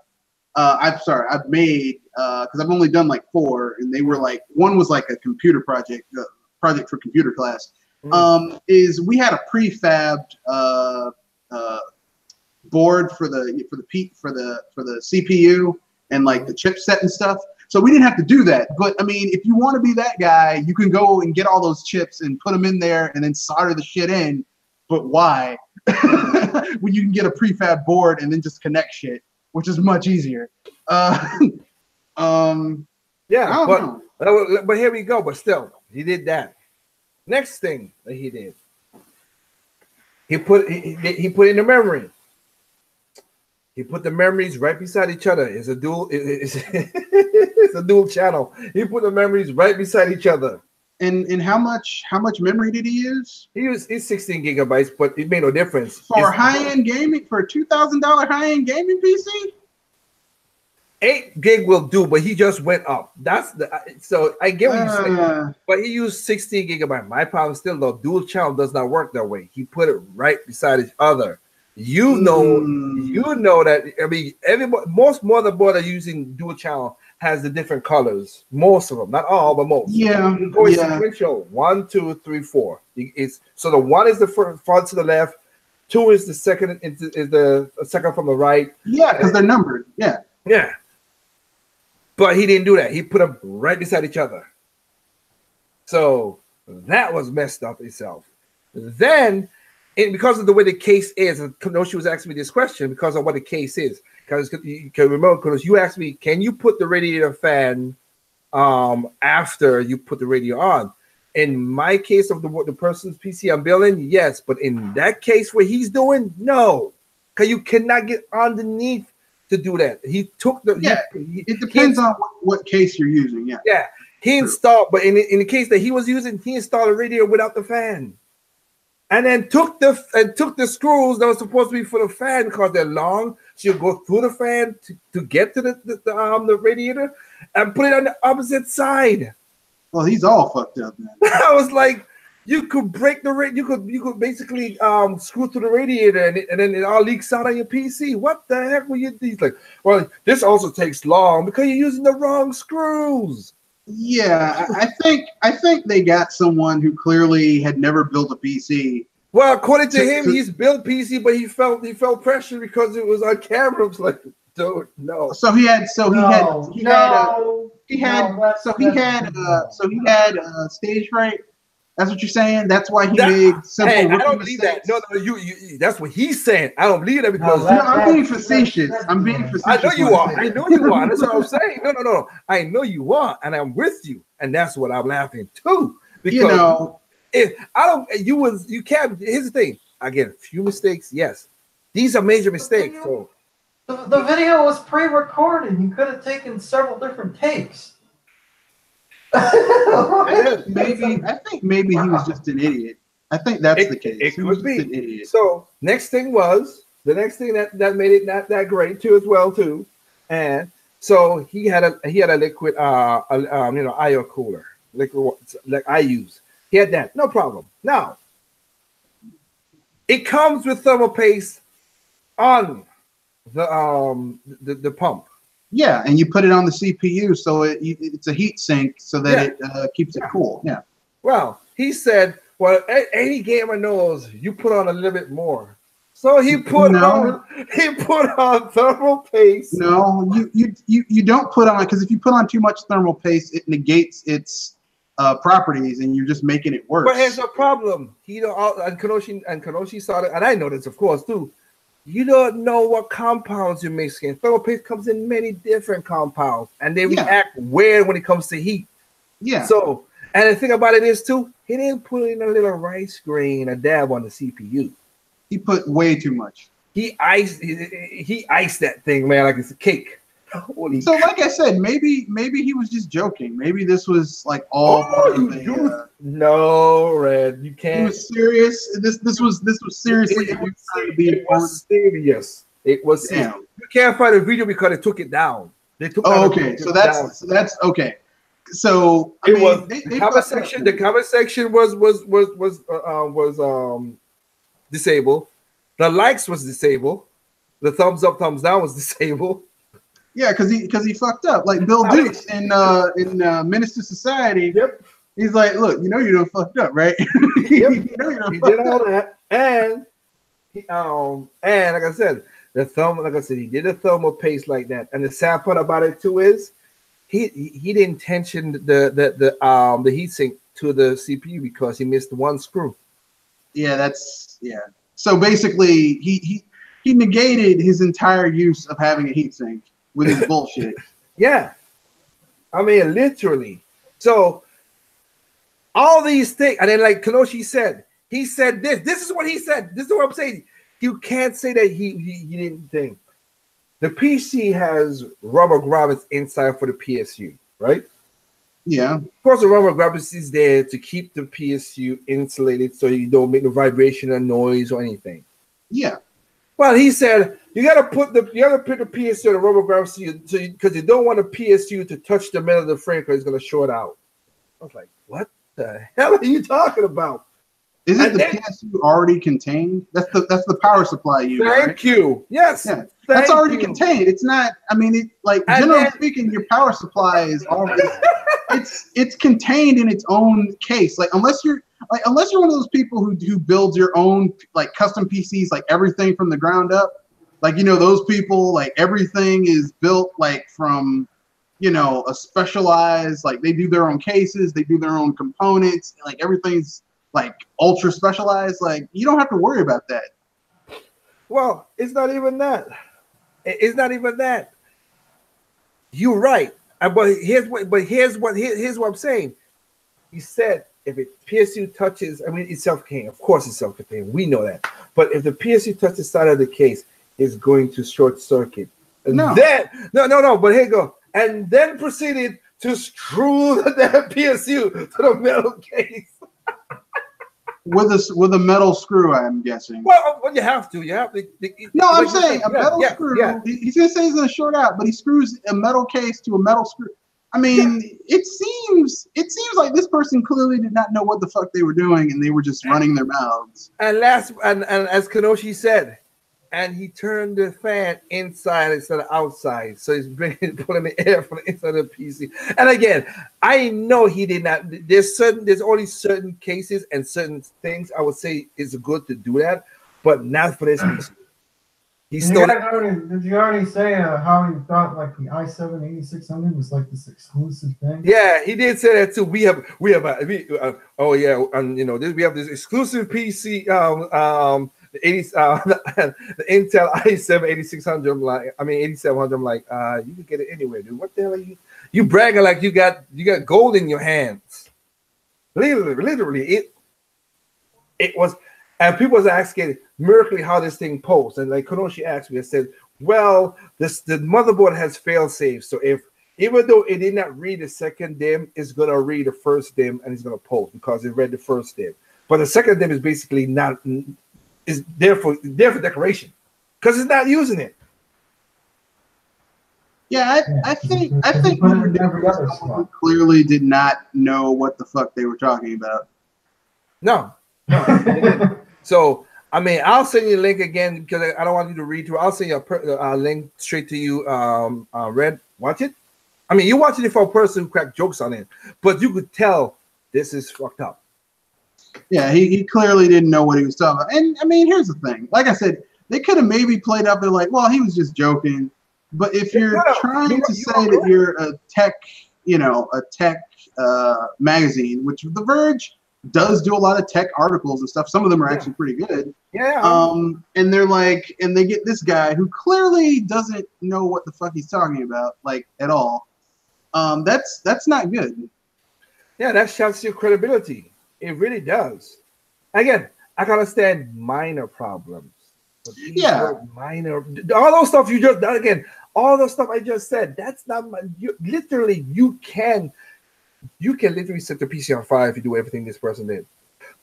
Speaker 3: I've made, because I've only done like 4, and they were like, one was like a computer project for computer class. Is we had a prefabbed board for the CPU and like the chipset and stuff. So we didn't have to do that. But I mean, if you want to be that guy, you can go and get all those chips and put them in there and then solder the shit in. But why? When you can get a prefab board and then just connect shit, which is much easier.
Speaker 1: But here we go. But still, he did that. Next thing that he did, he put in the memory. He put the memories right beside each other. It's a dual. It's a dual channel. He put the memories right beside each other.
Speaker 3: And how much memory did he use?
Speaker 1: It's 16 gigabytes, but it made no difference
Speaker 3: for high-end gaming, for a $2,000 high-end gaming PC.
Speaker 1: 8 gig will do, but he just went up. So I get what you're saying. But he used 16 gigabyte. My problem still, though, dual channel does not work that way. He put it right beside each other. You know that. I mean, most motherboards are using dual channel has the different colors. Most of them, not all, but most.
Speaker 3: Yeah,
Speaker 1: You go
Speaker 3: yeah.
Speaker 1: sequential. 1, 2, 3, 4. It's so the 1 is the front to the left. 2 is the second. Is the second from the right.
Speaker 3: Yeah, because they're numbered. Yeah.
Speaker 1: Yeah. But he didn't do that. He put them right beside each other. So that was messed up itself. Then, because of the way the case is, and Kenoshi was asking me this question because of what the case is. Because you can remember, because you asked me, can you put the radiator fan after you put the radio on? In my case of the person's PC I'm building, yes. But in that case where he's doing, no. Because you cannot get underneath to do that. He took the...
Speaker 3: Yeah, it depends on what case you're using, yeah.
Speaker 1: Yeah, he installed, but in the case that he was using, he installed a radio without the fan. And then took the screws that were supposed to be for the fan because they're long. So you go through the fan to get to the radiator and put it on the opposite side.
Speaker 3: Well, he's all fucked up, man.
Speaker 1: I was like, you could break the you could basically screw through the radiator and then it all leaks out on your PC. What the heck were you? He's like, well, this also takes long because you're using the wrong screws.
Speaker 3: Yeah, I think they got someone who clearly had never built a PC.
Speaker 1: Well, according to him, he's built PC, but he felt pressure because it was on camera. I was like, dude, no.
Speaker 3: So he had stage fright. That's what you're saying. That's why he made simple.
Speaker 1: Hey, I don't believe that. No, you. That's what he's saying. I don't believe that because
Speaker 3: I'm being facetious. I'm being facetious.
Speaker 1: I know you are. I know you are. That's what I'm saying. No. I know you are, and I'm with you, and that's what I'm laughing too. Because if I don't, you can't. Here's the thing. Again, a few mistakes. Yes, these are major mistakes. So
Speaker 2: the video was pre-recorded. You could have taken several different takes.
Speaker 3: I think maybe he was just an idiot. I think that's the case.
Speaker 1: It could be. An idiot. So the next thing that made it not that great too as well too, and so he had a liquid IO cooler, liquid like I use. He had that, no problem. Now it comes with thermal paste on the pump.
Speaker 3: Yeah, and you put it on the CPU so it's a heat sink so that it keeps it cool. Yeah.
Speaker 1: Well, he said, well, any gamer knows you put on a little bit more. So he put on thermal paste.
Speaker 3: No, you don't put on, because if you put on too much thermal paste, it negates its properties, and you're just making it worse.
Speaker 1: But here's the problem. And Kenoshi saw it, and I know this, of course, too. You don't know what compounds you're mixing. Thermal paste comes in many different compounds, and they react weird when it comes to heat.
Speaker 3: Yeah.
Speaker 1: So, and the thing about it is too, he didn't put in a little rice grain, a dab on the CPU.
Speaker 3: He put way too much.
Speaker 1: He iced that thing, man, like it's a cake. Holy
Speaker 3: so, like I said, maybe he was just joking. Maybe this was like all.
Speaker 1: No, Red, you can't.
Speaker 3: He was serious. This was seriously.
Speaker 1: It was serious. It was serious. You can't find a video because they took it down. They took.
Speaker 3: Okay, so that's okay. So
Speaker 1: the comment section was disabled. The likes was disabled. The thumbs up, thumbs down was disabled.
Speaker 3: Yeah, because he fucked up. Like Bill Dukes in Menace to Society.
Speaker 1: Yep.
Speaker 3: He's like, look, you done fucked up, right?
Speaker 1: Yep. He did all that, and like I said, he did a thermal paste like that. And the sad part about it too is he didn't tension the heatsink to the CPU because he missed one screw.
Speaker 3: Yeah, So basically, he negated his entire use of having a heatsink with his bullshit.
Speaker 1: Yeah, I mean literally. So all these things, and then like Kenoshi said, he said this. This is what he said. This is what I'm saying. You can't say that he didn't think. The PC has rubber grommets inside for the PSU, right?
Speaker 3: Yeah.
Speaker 1: Of course, the rubber grommets is there to keep the PSU insulated so you don't make no vibration or noise or anything.
Speaker 3: Yeah.
Speaker 1: Well, he said you gotta put the PSU on the rubber grommets because you don't want the PSU to touch the metal of the frame because it's gonna short out. I was like, what the hell are you talking about?
Speaker 3: Isn't the PSU already contained? That's the power supply unit.
Speaker 1: Thank
Speaker 3: right?
Speaker 1: you. Yes.
Speaker 3: Yeah. That's already contained. It's not. I mean, generally speaking, your power supply is already. It's contained in its own case. Like unless you're one of those people who builds your own like custom PCs, like everything from the ground up. Like those people, like everything is built like from a specialized, like they do their own cases, they do their own components, like everything's like ultra specialized. Like you don't have to worry about that.
Speaker 1: Well, it's not even that. It's not even that. You're right. But here's what I'm saying. He said if it PSU touches, I mean it's self-contained. Of course it's self-contained. We know that. But if the PSU touches the side of the case, it's going to short circuit.
Speaker 3: No.
Speaker 1: No. But here you go. And then proceeded to screw the PSU to the metal case.
Speaker 3: With a metal screw, I'm guessing.
Speaker 1: Well, you have to.
Speaker 3: No, I'm saying a metal screw. Yeah. He's gonna say he's gonna short out, but he screws a metal case to a metal screw. I mean, it seems like this person clearly did not know what the fuck they were doing, and they were just running their mouths.
Speaker 1: And as Kenoshi said, and he turned the fan inside instead of outside, so he's pulling the air from the inside of the PC. And again, I know he did not. There's only certain cases and certain things I would say is good to do that, but not for this PC.
Speaker 2: Did you already say how he thought like the i7-8600 was like this exclusive thing?
Speaker 1: Yeah, he did say that too. We have we have this exclusive PC the Intel i7-8600. I'm like, 8700. I'm like, you can get it anywhere, dude. What the hell are you bragging like you got gold in your hands? Literally, it was. And people was asking miraculously how this thing posts. And like Kenoshi asked me, I said, well, the motherboard has fail safe. So even though it did not read the second DIMM, it's gonna read the first DIMM and it's gonna post because it read the first DIMM. But the second DIMM is basically is there for decoration because it's not using it.
Speaker 3: Yeah, I think who clearly did not know what the fuck they were talking about.
Speaker 1: No. So, I'll send you a link again because I don't want you to read through. I'll send you a link straight to you, Red. Watch it. You watching it for a person who cracked jokes on it, but you could tell this is fucked up.
Speaker 3: Yeah, he clearly didn't know what he was talking about. And, here's the thing. Like I said, they could have maybe played up and like, well, he was just joking. But if you're trying to say that you're a tech, magazine, which The Verge does do a lot of tech articles and stuff. Some of them are actually pretty good.
Speaker 1: Yeah.
Speaker 3: And they're like, and they get this guy who clearly doesn't know what the fuck he's talking about, like at all. That's not good.
Speaker 1: Yeah, that shouts your credibility. It really does. Again, I can understand minor problems. But minor. All those stuff all those stuff I just said, that's not literally you can literally set the PC on fire if you do everything this person did.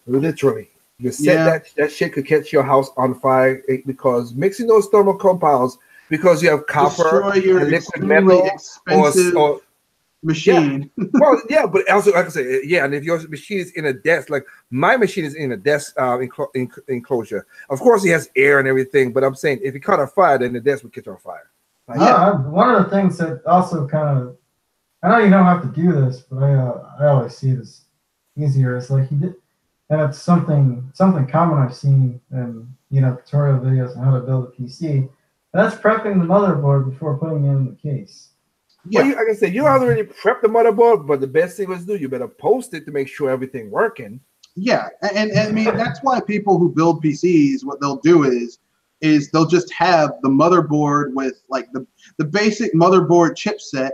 Speaker 1: Literally. You said that shit could catch your house on fire because mixing those thermal compounds because you have copper and liquid metal
Speaker 3: expensive machine.
Speaker 1: Yeah. Well, yeah, but also like I say, and if your machine is in a desk, like my machine is in a desk enclosure. Of course, it has air and everything, but I'm saying if it caught on fire, then the desk would catch on fire.
Speaker 2: One of the things that also kind of, I know you don't have to do this, but I always see this easier. It's like he did, and it's something common I've seen in tutorial videos on how to build a PC. And that's prepping the motherboard before putting it in the case.
Speaker 1: Yeah, well, like I said, you don't already prep the motherboard, but the best thing was you better post it to make sure everything working.
Speaker 3: Yeah, and that's why people who build PCs, what they'll do is they'll just have the motherboard with like the basic motherboard chipset.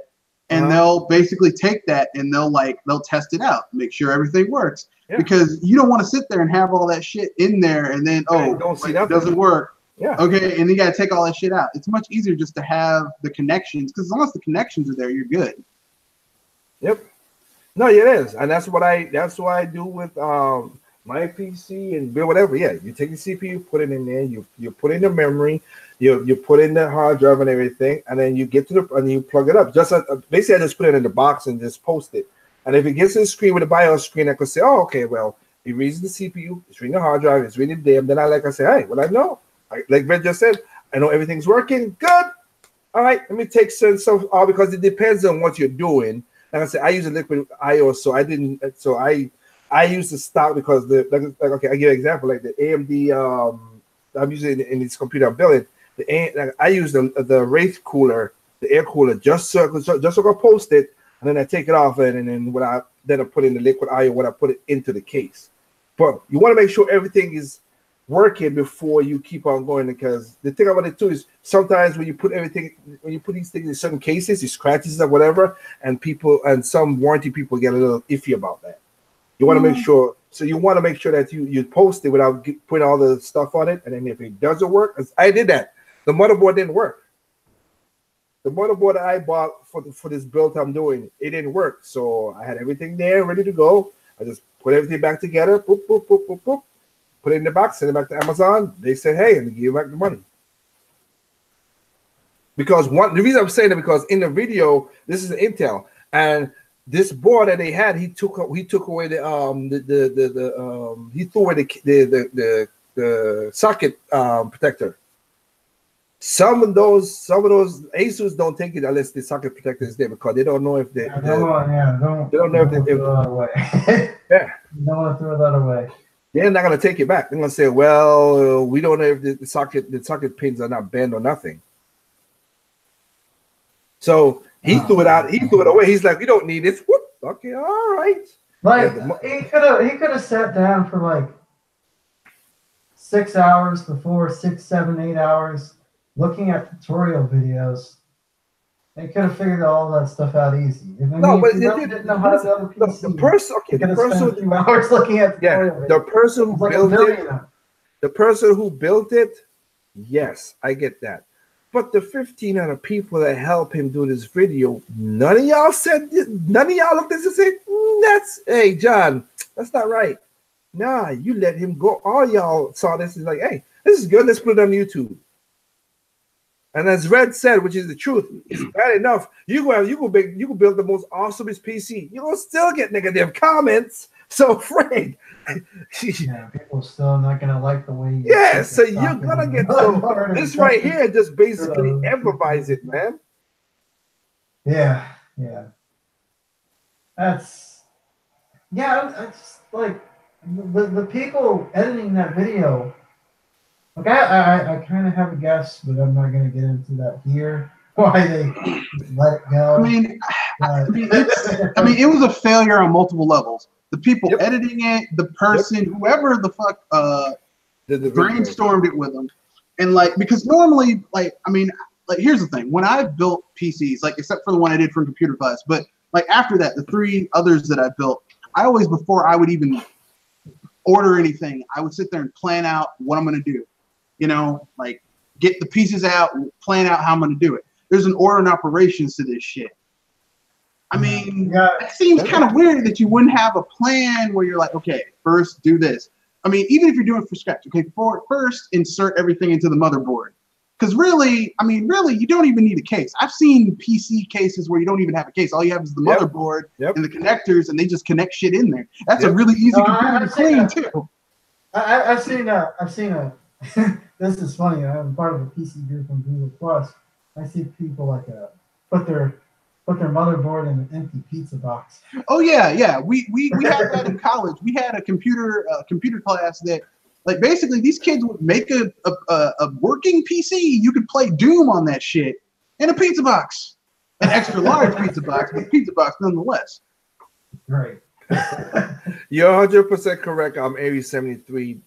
Speaker 3: And they'll basically take that and they'll test it out, make sure everything works. Yeah. Because you don't want to sit there and have all that shit in there and then it doesn't work.
Speaker 1: Yeah.
Speaker 3: Okay, and you got to take all that shit out. It's much easier just to have the connections because as long as the connections are there, you're good.
Speaker 1: Yep. No, it is, and that's what I do with my PC and build whatever. Yeah, you take the CPU, put it in there, you put in the memory. You put in the hard drive and everything, and then you get to and you plug it up. Just basically, I just put it in the box and just post it. And if it gets to the screen with a BIOS screen, I could say, "Oh, okay, well, It reads the CPU, it's reading the hard drive, it's reading the DIMM. Then I say, hey, well, I know. Like Ben just said, I know everything's working. Good. All right, let me take some off because it depends on what you're doing. Like I said, I use a liquid IO, so I use the stock because okay, I give you an example, like the AMD I'm using in this computer I'm building. I use the Wraith cooler, the air cooler, just so I post it, and then I take it off, and then I put in the liquid IO when I put it into the case. But you want to make sure everything is working before you keep on going, because the thing about it too is sometimes when you put these things in certain cases, it scratches or whatever, and some warranty people get a little iffy about that. You want to make sure, that you post it without putting all the stuff on it, and then if it doesn't work, I did that. The motherboard didn't work. The motherboard that I bought for this build I'm doing, it didn't work. So I had everything there ready to go. I just put everything back together, boop, boop, boop, boop, boop. Put it in the box, send it back to Amazon. They said, hey, and they give you back the money. Because the reason I'm saying that, because in the video, this is Intel, and this board that they had, he took away he threw away the socket protector. Some of those Asus don't take it unless the socket protector is there, because they don't know if they
Speaker 2: don't know if they throw that away.
Speaker 1: Yeah,
Speaker 2: you don't want to throw that away.
Speaker 1: They're not going to take it back. They're going to say, well, we don't know if the socket pins are not bent or nothing. So he threw it out. He threw it away. He's like, we don't need this. Whoop. Okay, all right.
Speaker 2: Like, he could have sat down for like 6 hours before, 6, 7, 8 hours, looking at tutorial videos. They could have figured all that stuff out easy. If, didn't know how to build a PC. The
Speaker 1: person who built it, yes, I get that. But the 1,500 people that help him do this video, none of y'all looked at this and said, hey, John, that's not right. Nah, you let him go. All y'all saw this and like, hey, this is good. Let's put it on YouTube. And as Red said, which is the truth, it's bad enough. You go build the most awesomest PC. You're gonna still get negative comments. So Frank,
Speaker 2: people still not gonna like the way.
Speaker 1: So you're gonna get this right here. Just basically amplifies it, man.
Speaker 2: Yeah. That's I just like the people editing that video. Like I kind of have a guess, but I'm not going to get into that here. Why they let it go?
Speaker 3: I mean, it was a failure on multiple levels. The people editing it, the person, whoever the fuck, brainstormed it with them, and like, because normally, here's the thing: when I built PCs, like except for the one I did from computer class, but like after that, the 3 others that I built, I always, before I would even order anything, I would sit there and plan out what I'm going to do. You know, like get the pieces out, plan out how I'm going to do it. There's an order and operations to this shit. I mean, it seems kind of weird that you wouldn't have a plan where you're like, okay, first do this. I mean, even if you're doing it from scratch, okay, first insert everything into the motherboard. Because really, you don't even need a case. I've seen PC cases where you don't even have a case. All you have is the motherboard and the connectors, and they just connect shit in there. That's a really easy computer to clean too.
Speaker 2: I've seen a. This is funny. I'm part of a PC group on Google Plus. I see people like put their motherboard in an empty pizza box.
Speaker 3: Oh yeah. We had that in college. We had a computer class that, like, basically these kids would make a working PC. You could play Doom on that shit in a pizza box, an extra large pizza box, but pizza box nonetheless.
Speaker 2: Right.
Speaker 1: You're 100% correct. I'm Aries 73.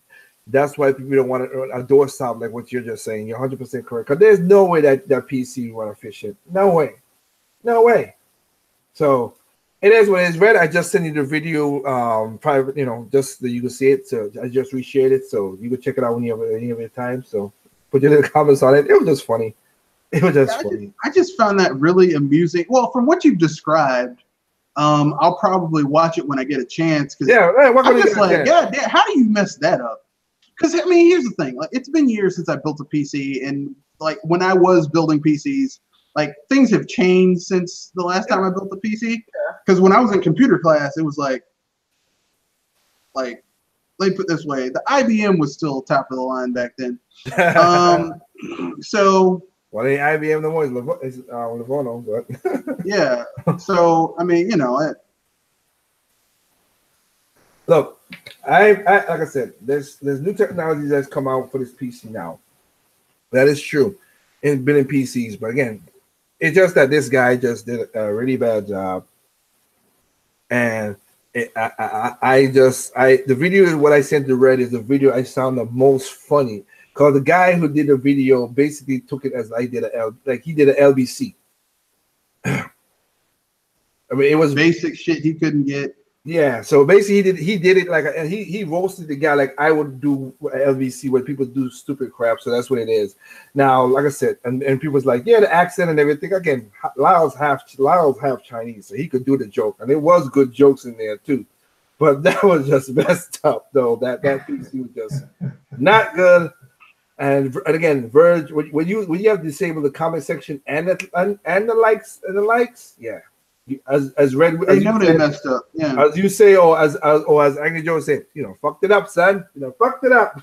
Speaker 1: That's why people don't want a door stop like what you're just saying. You're 100% correct. Because there's no way that PC run efficient. No way. So it is what it is. Red, I just sent you the video private, just so you can see it. So I just reshared it, so you can check it out when you have any of your time. So put your little comments on it. It was just funny. Funny.
Speaker 3: I just found that really amusing. Well, from what you've described, I'll probably watch it when I get a chance. I'm just like, God damn, how do you mess that up? Because, I mean, here's the thing. Like, it's been years since I built a PC, and, like, when I was building PCs, like, things have changed since the last time I built a PC. Because when I was in computer class, it was like let me put it this way: the IBM was still top of the line back then. So
Speaker 1: well, the IBM no more is Livorno, but
Speaker 3: yeah. So I mean, you know,
Speaker 1: look, I like I said, there's new technologies that's come out for this PC now. That is true. It's been in PCs, but again, it's just that this guy just did a really bad job, and the video is what I sent to Red is the video I found the most funny because the guy who did the video basically took it as he did an LBC. I mean, it was
Speaker 3: basic shit he couldn't get.
Speaker 1: Yeah, so basically he did it like he roasted the guy like I would do LVC when people do stupid crap. So that's what it is. Now, like I said, and people was like, yeah, the accent and everything. Again, Lyle's half Chinese, so he could do the joke, and there was good jokes in there too. But that was just messed up, though. That PC was just not good. And again, Verge, when you have disabled the comment section and the likes, yeah. As Red,
Speaker 3: they know they messed up. Yeah.
Speaker 1: As you say, or as Angry Joe said, fucked it up, son. Fucked it up.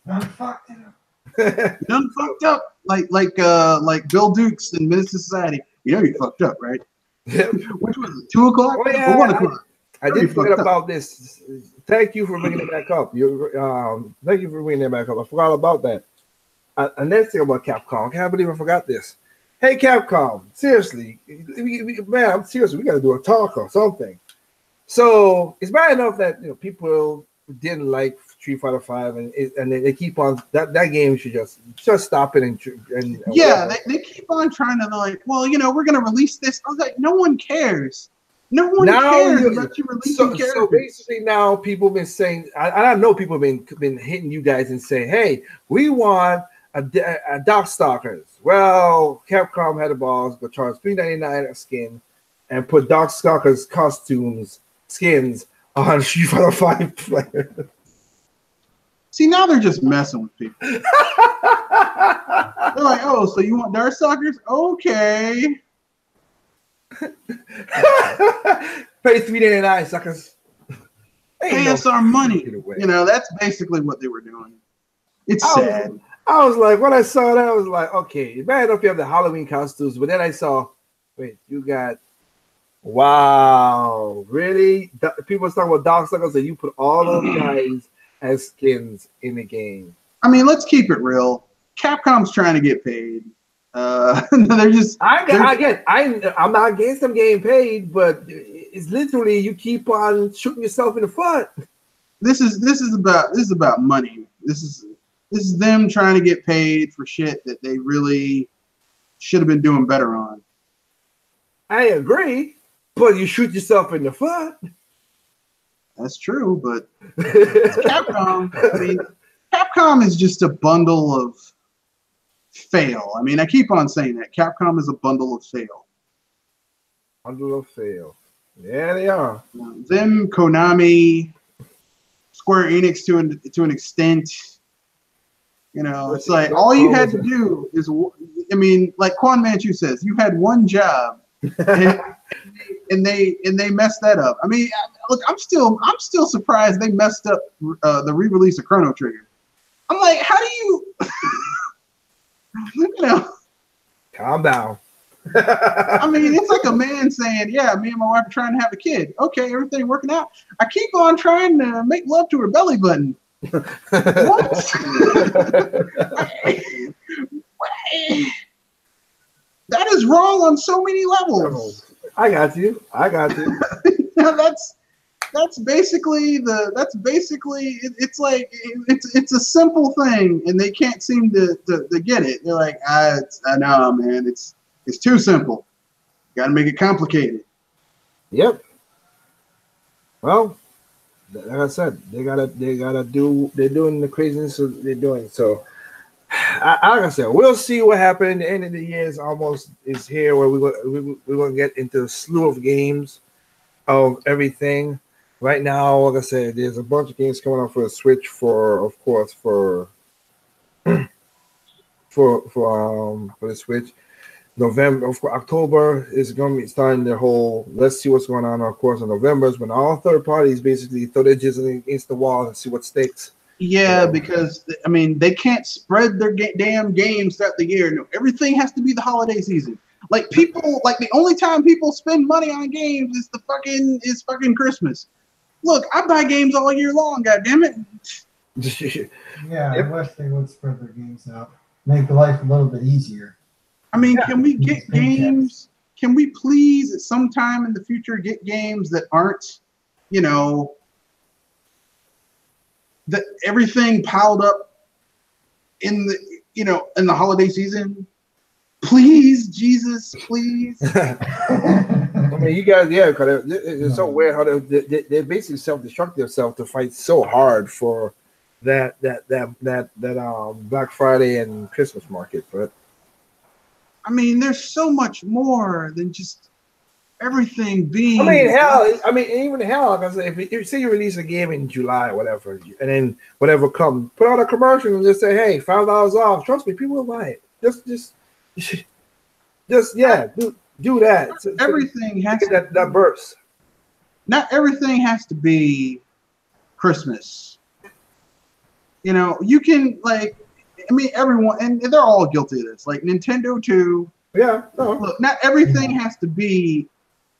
Speaker 2: I fucked it up.
Speaker 3: Done fucked up. Like Bill Dukes in Minister Society. You fucked up, right? Which was it, 2 o'clock
Speaker 1: oh, yeah,
Speaker 3: or 1 o'clock?
Speaker 1: I did forget about this. Thank you for bringing it back up. Thank you for bringing it back up. I forgot about that. And next thing about Capcom, I can't believe I forgot this. Hey, Capcom, seriously, man, I'm serious. We got to do a talk or something. So it's bad enough that people didn't like Street Fighter V, and they keep on that game should just stop it and
Speaker 3: yeah, they keep on trying to well, we're gonna release this. I was like, no one cares. No one cares about you releasing characters.
Speaker 1: So basically, now people have been saying, I know people have been hitting you guys and saying, hey, we want a Darkstalkers. Well, Capcom had the balls, but charged $3.99 a skin and put Darkstalkers skins on Street Fighter V players.
Speaker 3: See, now they're just messing with people. They're like, oh, so you want Darkstalkers? Okay.
Speaker 1: Pay $3.99, suckers.
Speaker 3: Pay us our money. That's basically what they were doing. It's sad.
Speaker 1: I was like, when I saw that, I was like, okay, it's bad enough you have the Halloween costumes, but then I saw, wait, you got, wow, really? People are talking about Darkstalkers, and you put all those guys as skins in the game.
Speaker 3: I mean, let's keep it real. Capcom's trying to get paid. They're just.
Speaker 1: I'm not against them getting paid, but it's literally you keep on shooting yourself in the foot.
Speaker 3: This is about money. This is them trying to get paid for shit that they really should have been doing better on.
Speaker 1: I agree, but you shoot yourself in the foot.
Speaker 3: That's true, but it's Capcom. I mean, Capcom is just a bundle of fail. I mean, I keep on saying that. Capcom is a bundle of fail.
Speaker 1: Bundle of fail. Yeah, they are.
Speaker 3: Them, Konami, Square Enix to an extent. It's like all you had to do is, I mean, like Quan Manchu says, you had one job, and they messed that up. I mean, look, I'm still surprised they messed up the re-release of Chrono Trigger. I'm like, how do you,
Speaker 1: calm down.
Speaker 3: I mean, it's like a man saying, yeah, me and my wife are trying to have a kid. Okay, everything working out. I keep on trying to make love to her belly button. What? That is wrong on so many levels.
Speaker 1: I got you.
Speaker 3: That's basically it's like it's a simple thing, and they can't seem to get it. They're like, I know, man, it's too simple. Got to make it complicated.
Speaker 1: Yep. Well, like I said, they're doing the craziness they're doing. So, like I said, we'll see what happens. The end of the year is here, where we're going to get into a slew of games of everything. Right now, like I said, there's a bunch of games coming out for the Switch for the Switch. November, of course, October is going to be starting their whole. Let's see what's going on. Of course, in November is when all third parties basically throw their jizzle against the wall and see what sticks.
Speaker 3: Yeah, because I mean they can't spread their damn games throughout the year. No, everything has to be the holiday season. Like people, like the only time people spend money on games is fucking Christmas. Look, I buy games all year long. God damn it.
Speaker 2: Yeah, I wish they would spread their games out, make life a little bit easier.
Speaker 3: I mean, can we get games? Can we please at some time in the future get games that aren't, you know, that everything piled up in the, you know, in the holiday season? Please, Jesus, please.
Speaker 1: I mean, you guys, yeah, because it's so weird how they basically self-destruct themselves to fight so hard for that Black Friday and Christmas market, but.
Speaker 3: I mean, there's so much more than just everything being.
Speaker 1: I mean, hell. I mean, even hell. Like I said, if you say you release a game in July or whatever, and then whatever comes, put out a commercial and just say, "Hey, $5 off." Trust me, people will buy it. Just yeah, do that.
Speaker 3: Everything has to
Speaker 1: that burst.
Speaker 3: Not everything has to be Christmas. You know, you can like. I mean, everyone, and they're all guilty of this. Like Nintendo too.
Speaker 1: Yeah. No.
Speaker 3: Look, not everything has to be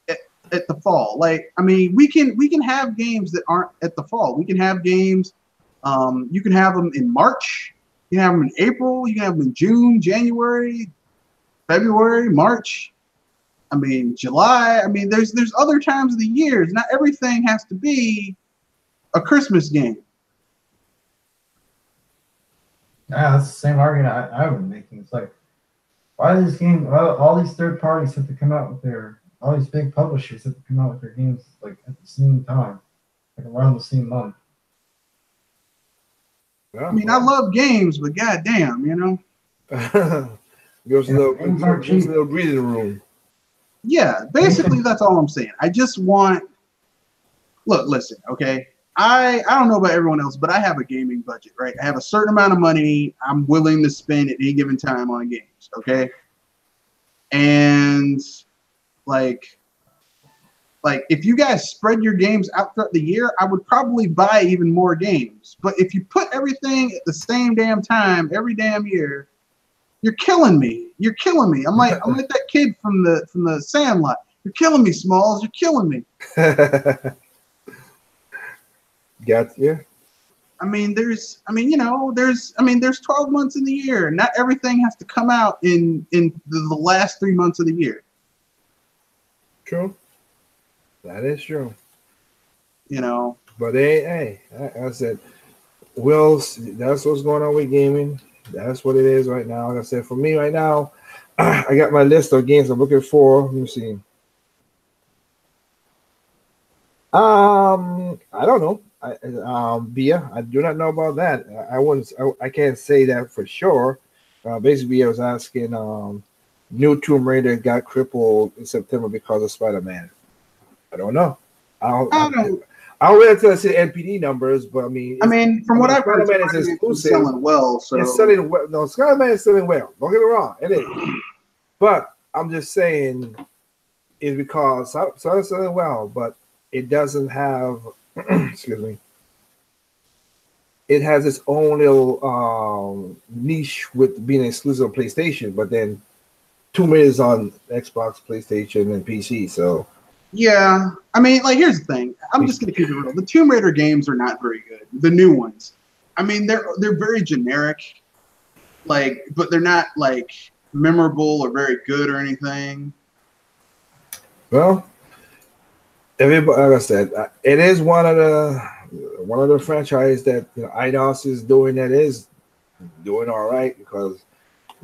Speaker 3: at the fall. Like, I mean, we can have games that aren't at the fall. We can have games. You can have them in March. You can have them in April. You can have them in June, January, February, March. I mean, July. I mean, there's other times of the years. Not everything has to be a Christmas game.
Speaker 2: Yeah, that's the same argument I've been making. It's like, why does this game? All these third parties have to come out with all these big publishers have to come out with their games like at the same time, like around the same month.
Speaker 1: Yeah.
Speaker 3: I mean, I love games, but goddamn, you know.
Speaker 1: Gives a little breathing room.
Speaker 3: Yeah, basically that's all I'm saying. I just want. Look, listen, okay. I don't know about everyone else, but I have a gaming budget, right? I have a certain amount of money I'm willing to spend at any given time on games, okay? And like if you guys spread your games out throughout the year, I would probably buy even more games. But if you put everything at the same damn time every damn year, you're killing me. You're killing me. I'm like that kid from the Sandlot. You're killing me, Smalls. You're killing me.
Speaker 1: Got you.
Speaker 3: I mean, there's 12 months in the year. Not everything has to come out in the last 3 months of the year.
Speaker 1: True. That is true.
Speaker 3: You know.
Speaker 1: But hey, I said, well, that's what's going on with gaming. That's what it is right now. Like I said, for me right now, I got my list of games I'm looking for. Let me see. I don't know. Bia, I do not know about that. I can't say that for sure. Basically, I was asking. New Tomb Raider got crippled in September because of Spider-Man. I don't know. I'll wait until I see NPD numbers, but I mean,
Speaker 3: from what I've heard,
Speaker 1: Spider-Man is exclusive.
Speaker 3: Selling well, so
Speaker 1: it's selling well. No, Spider-Man is selling well. Don't get me wrong, it is. But I'm just saying, is because Spider-Man is selling well, but it doesn't have. Excuse me. It has its own little niche with being exclusive on PlayStation, but then Tomb Raider is on Xbox, PlayStation, and PC. So
Speaker 3: yeah, I mean, like here's the thing. I'm just gonna keep it real. The Tomb Raider games are not very good. The new ones. I mean, they're very generic, like, but they're not like memorable or very good or anything.
Speaker 1: Well, everybody, like I said, it is one of the franchise that Eidos is doing that is doing all right, because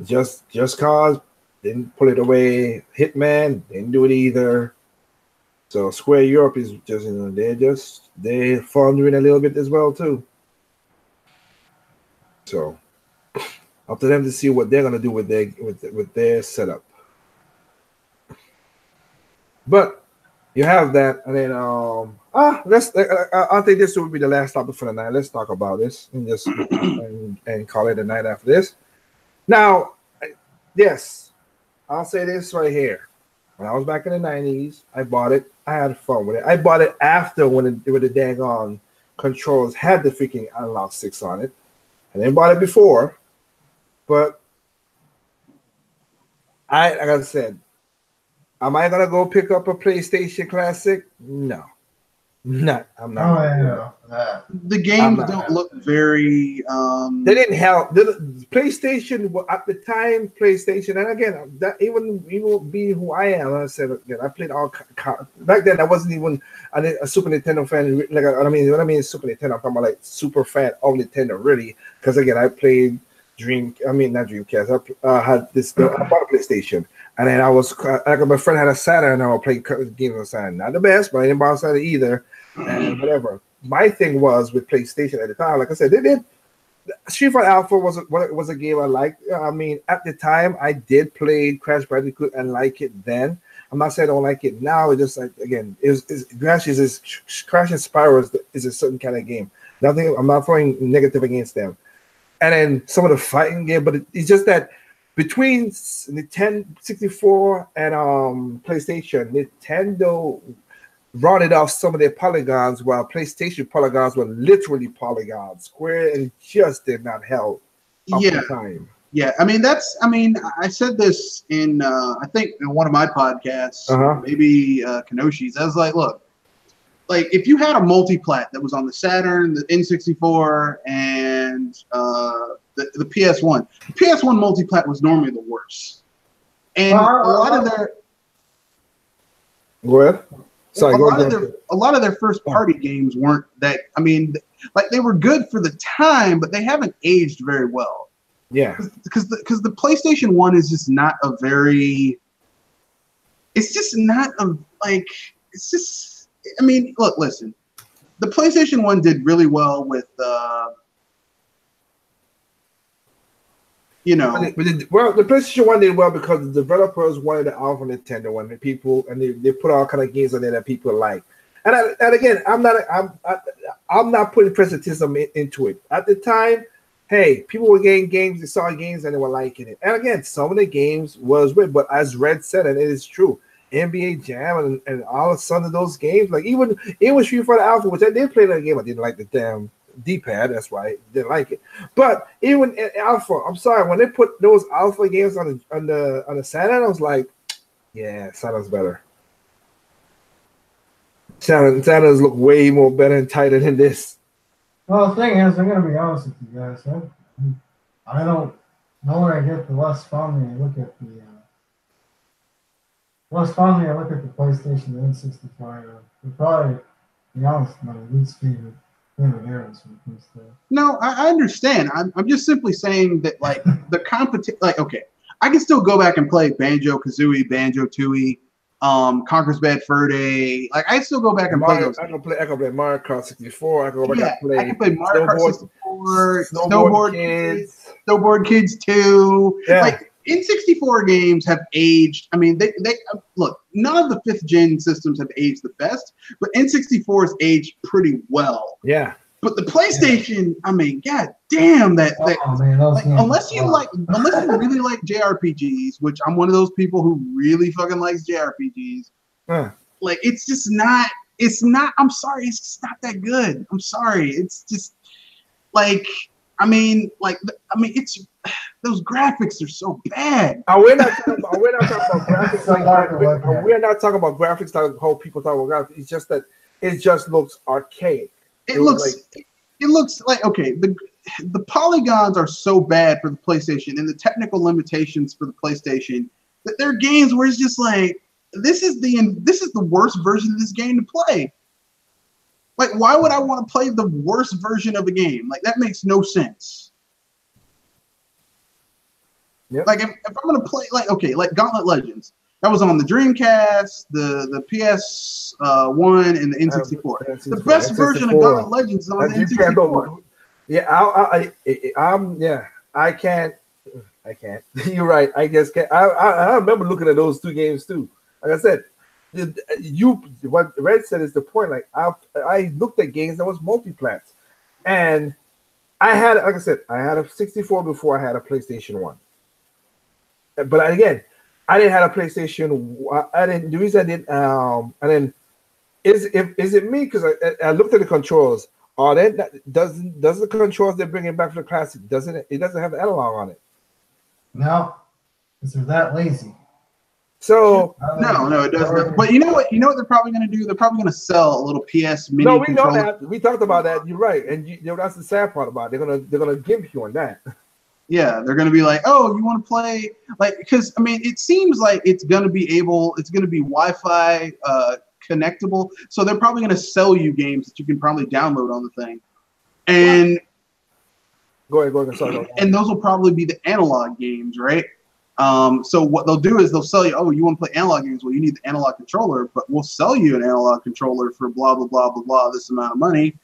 Speaker 1: Just Cause didn't pull it away. Hitman didn't do it either. So Square Europe is just they're floundering a little bit as well too. So up to them to see what they're gonna do with their setup. But you have that, and then I think this will be the last topic for the night. Let's talk about this and just and call it a night after this. Now, yes, I'll say this right here. When I was back in the 90s, I bought it. I had fun with it. I bought it after when the daggone controls had the freaking analog sticks on it. I didn't buy it before, but like I said, am I gonna go pick up a PlayStation Classic? No, I'm not.
Speaker 2: Oh yeah.
Speaker 3: The games don't look very.
Speaker 1: They didn't help. The PlayStation at the time. PlayStation, and again, that even being who I am, I said again, I played all. Back then, I wasn't even a Super Nintendo fan. Like when I mean Super Nintendo, I'm talking about like super fan of Nintendo, really. Because again, I played not Dreamcast. I had this. I bought a PlayStation, and then I was like my friend had a Saturn, and I was playing games on Saturn. Not the best, but I didn't buy a Saturn either, and whatever. My thing was with PlayStation at the time, like I said, they did. Street Fighter Alpha was a game I liked. I mean, at the time, I did play Crash Bandicoot and like it then. I'm not saying I don't like it now. It's just like, again, Crash and Spyro is a certain kind of game. Nothing. I'm not throwing negative against them. And then some of the fighting game, but it's just that between Nintendo 64 and PlayStation, Nintendo rounded off some of their polygons, while PlayStation polygons were literally polygons. Square and just did not help.
Speaker 3: Yeah.
Speaker 1: Time.
Speaker 3: Yeah, I mean I said this in I think in one of my podcasts, maybe Kenoshi's. I was like, look, like if you had a multiplat that was on the Saturn, the N64, and the PS1, the PS1 multiplat was normally the worst, and a lot of their a lot of their first party games weren't that. I mean, like they were good for the time, but they haven't aged very well.
Speaker 1: Yeah,
Speaker 3: because the PlayStation 1 is just not a very. It's just not a like. It's just. I mean, look, listen. The PlayStation 1 did really well with.
Speaker 1: Well, the PlayStation 1 did well because the developers wanted the Alpha Nintendo one, and they put all kind of games on there that people like. And again, I'm not putting presentism into it. At the time, hey, people were getting games, they saw games, and they were liking it. And again, some of the games was weird, but as Red said, and it is true, NBA Jam and all of some of those games, like even Street Fighter Alpha, which I did play that game, I didn't like the damn D-pad, that's why I didn't like it. But even in Alpha, I'm sorry, when they put those Alpha games on the Saturn, I was like, yeah, Saturn's better. Saturn's look way more better and tighter than this.
Speaker 2: Well, the thing is, I'm gonna be honest with you guys. I don't know where I get the less fondly I look at the PlayStation than N64. Probably, to be honest, my least favorite eras when it comes to.
Speaker 3: No, I understand. I'm just simply saying that, like, the competition. Like, okay, I can still go back and play Banjo-Kazooie, Banjo-Tooie, Conker's Bad Fur Day. Like, I still go back and play those.
Speaker 1: I can play Mario Kart 64. I can go back and play.
Speaker 3: I can play Mario Kart 64, Snowboard Kids 2.
Speaker 1: Yeah.
Speaker 3: Like, N64 games have aged. I mean, they look. None of the 5th gen systems have aged the best, but N64's aged pretty well.
Speaker 1: Yeah.
Speaker 3: But the PlayStation, I mean, god damn that. Unless you really like JRPGs, which I'm one of those people who really fucking likes JRPGs. Like, it's just not. It's not. I'm sorry. It's just not that good. I'm sorry. It's just like. It's those graphics are so bad.
Speaker 1: We're not talking about graphics we're not talking about graphics like how people talk about graphics. It's just that it just looks archaic.
Speaker 3: It looks like okay. The polygons are so bad for the PlayStation and the technical limitations for the PlayStation that there are games where it's just like this is the worst version of this game to play. Like, why would I want to play the worst version of a game? Like, that makes no sense.
Speaker 1: Yep.
Speaker 3: Like, if I'm going to play, like, okay, like Gauntlet Legends. That was on the Dreamcast, the PS1, and the N64. The best version of Gauntlet Legends is on the N64.
Speaker 1: Yeah, I can't. You're right. I just can't. I remember looking at those two games, too. Like I said, what Red said is the point. Like I looked at games that was multiplats, and I had, like I said, I had a 64 before I had a PlayStation 1. But again, I didn't have a PlayStation. I didn't. The reason I didn't. And then is it me? Because I looked at the controls. Are they does the controls they're bringing back for the classic? Doesn't it? It doesn't have the analog on it.
Speaker 2: No, because they're that lazy.
Speaker 1: So
Speaker 3: no, it doesn't. But you know what? You know what they're probably going to do? They're probably going to sell a little PS Mini.
Speaker 1: No, we know
Speaker 3: controller.
Speaker 1: that. We talked about that. You're right, and that's the sad part about it. They're gonna gimp you on that.
Speaker 3: Yeah, they're going to be like, oh, you want to play? Like, because, I mean, it seems like it's going to be Wi-Fi connectable. So they're probably going to sell you games that you can probably download on the thing. And
Speaker 1: Go ahead. Sorry.
Speaker 3: And those will probably be the analog games, right? So what they'll do is they'll sell you, oh, you want to play analog games? Well, you need the analog controller, but we'll sell you an analog controller for blah, blah, blah, blah, blah, this amount of money.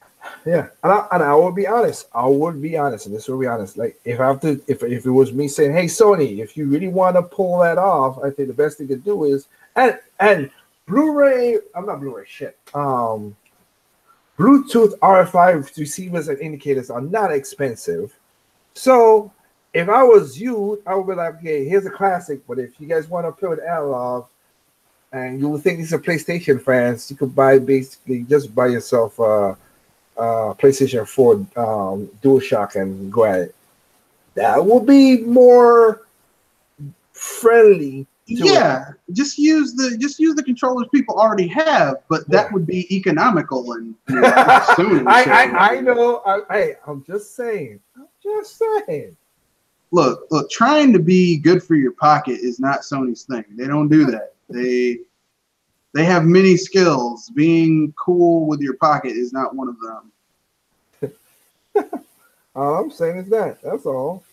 Speaker 1: Yeah, and I will be honest. And this will be honest. Like if it was me saying, "Hey, Sony, if you really want to pull that off, I think the best thing to do is and Blu-ray. I'm not Blu-ray shit. Bluetooth RFI receivers and indicators are not expensive. So if I was you, I would be like, okay, here's a classic. But if you guys want to play with analog, and you would think these are PlayStation fans, you could buy yourself PlayStation 4 DualShock and go at it. That would be more friendly.
Speaker 3: Just use the controllers people already have, but that would be economical and soon.
Speaker 1: I know. I'm just saying.
Speaker 3: Look, trying to be good for your pocket is not Sony's thing. They don't do that. They have many skills. Being cool with your pocket is not one of them.
Speaker 1: All I'm saying is that. That's all.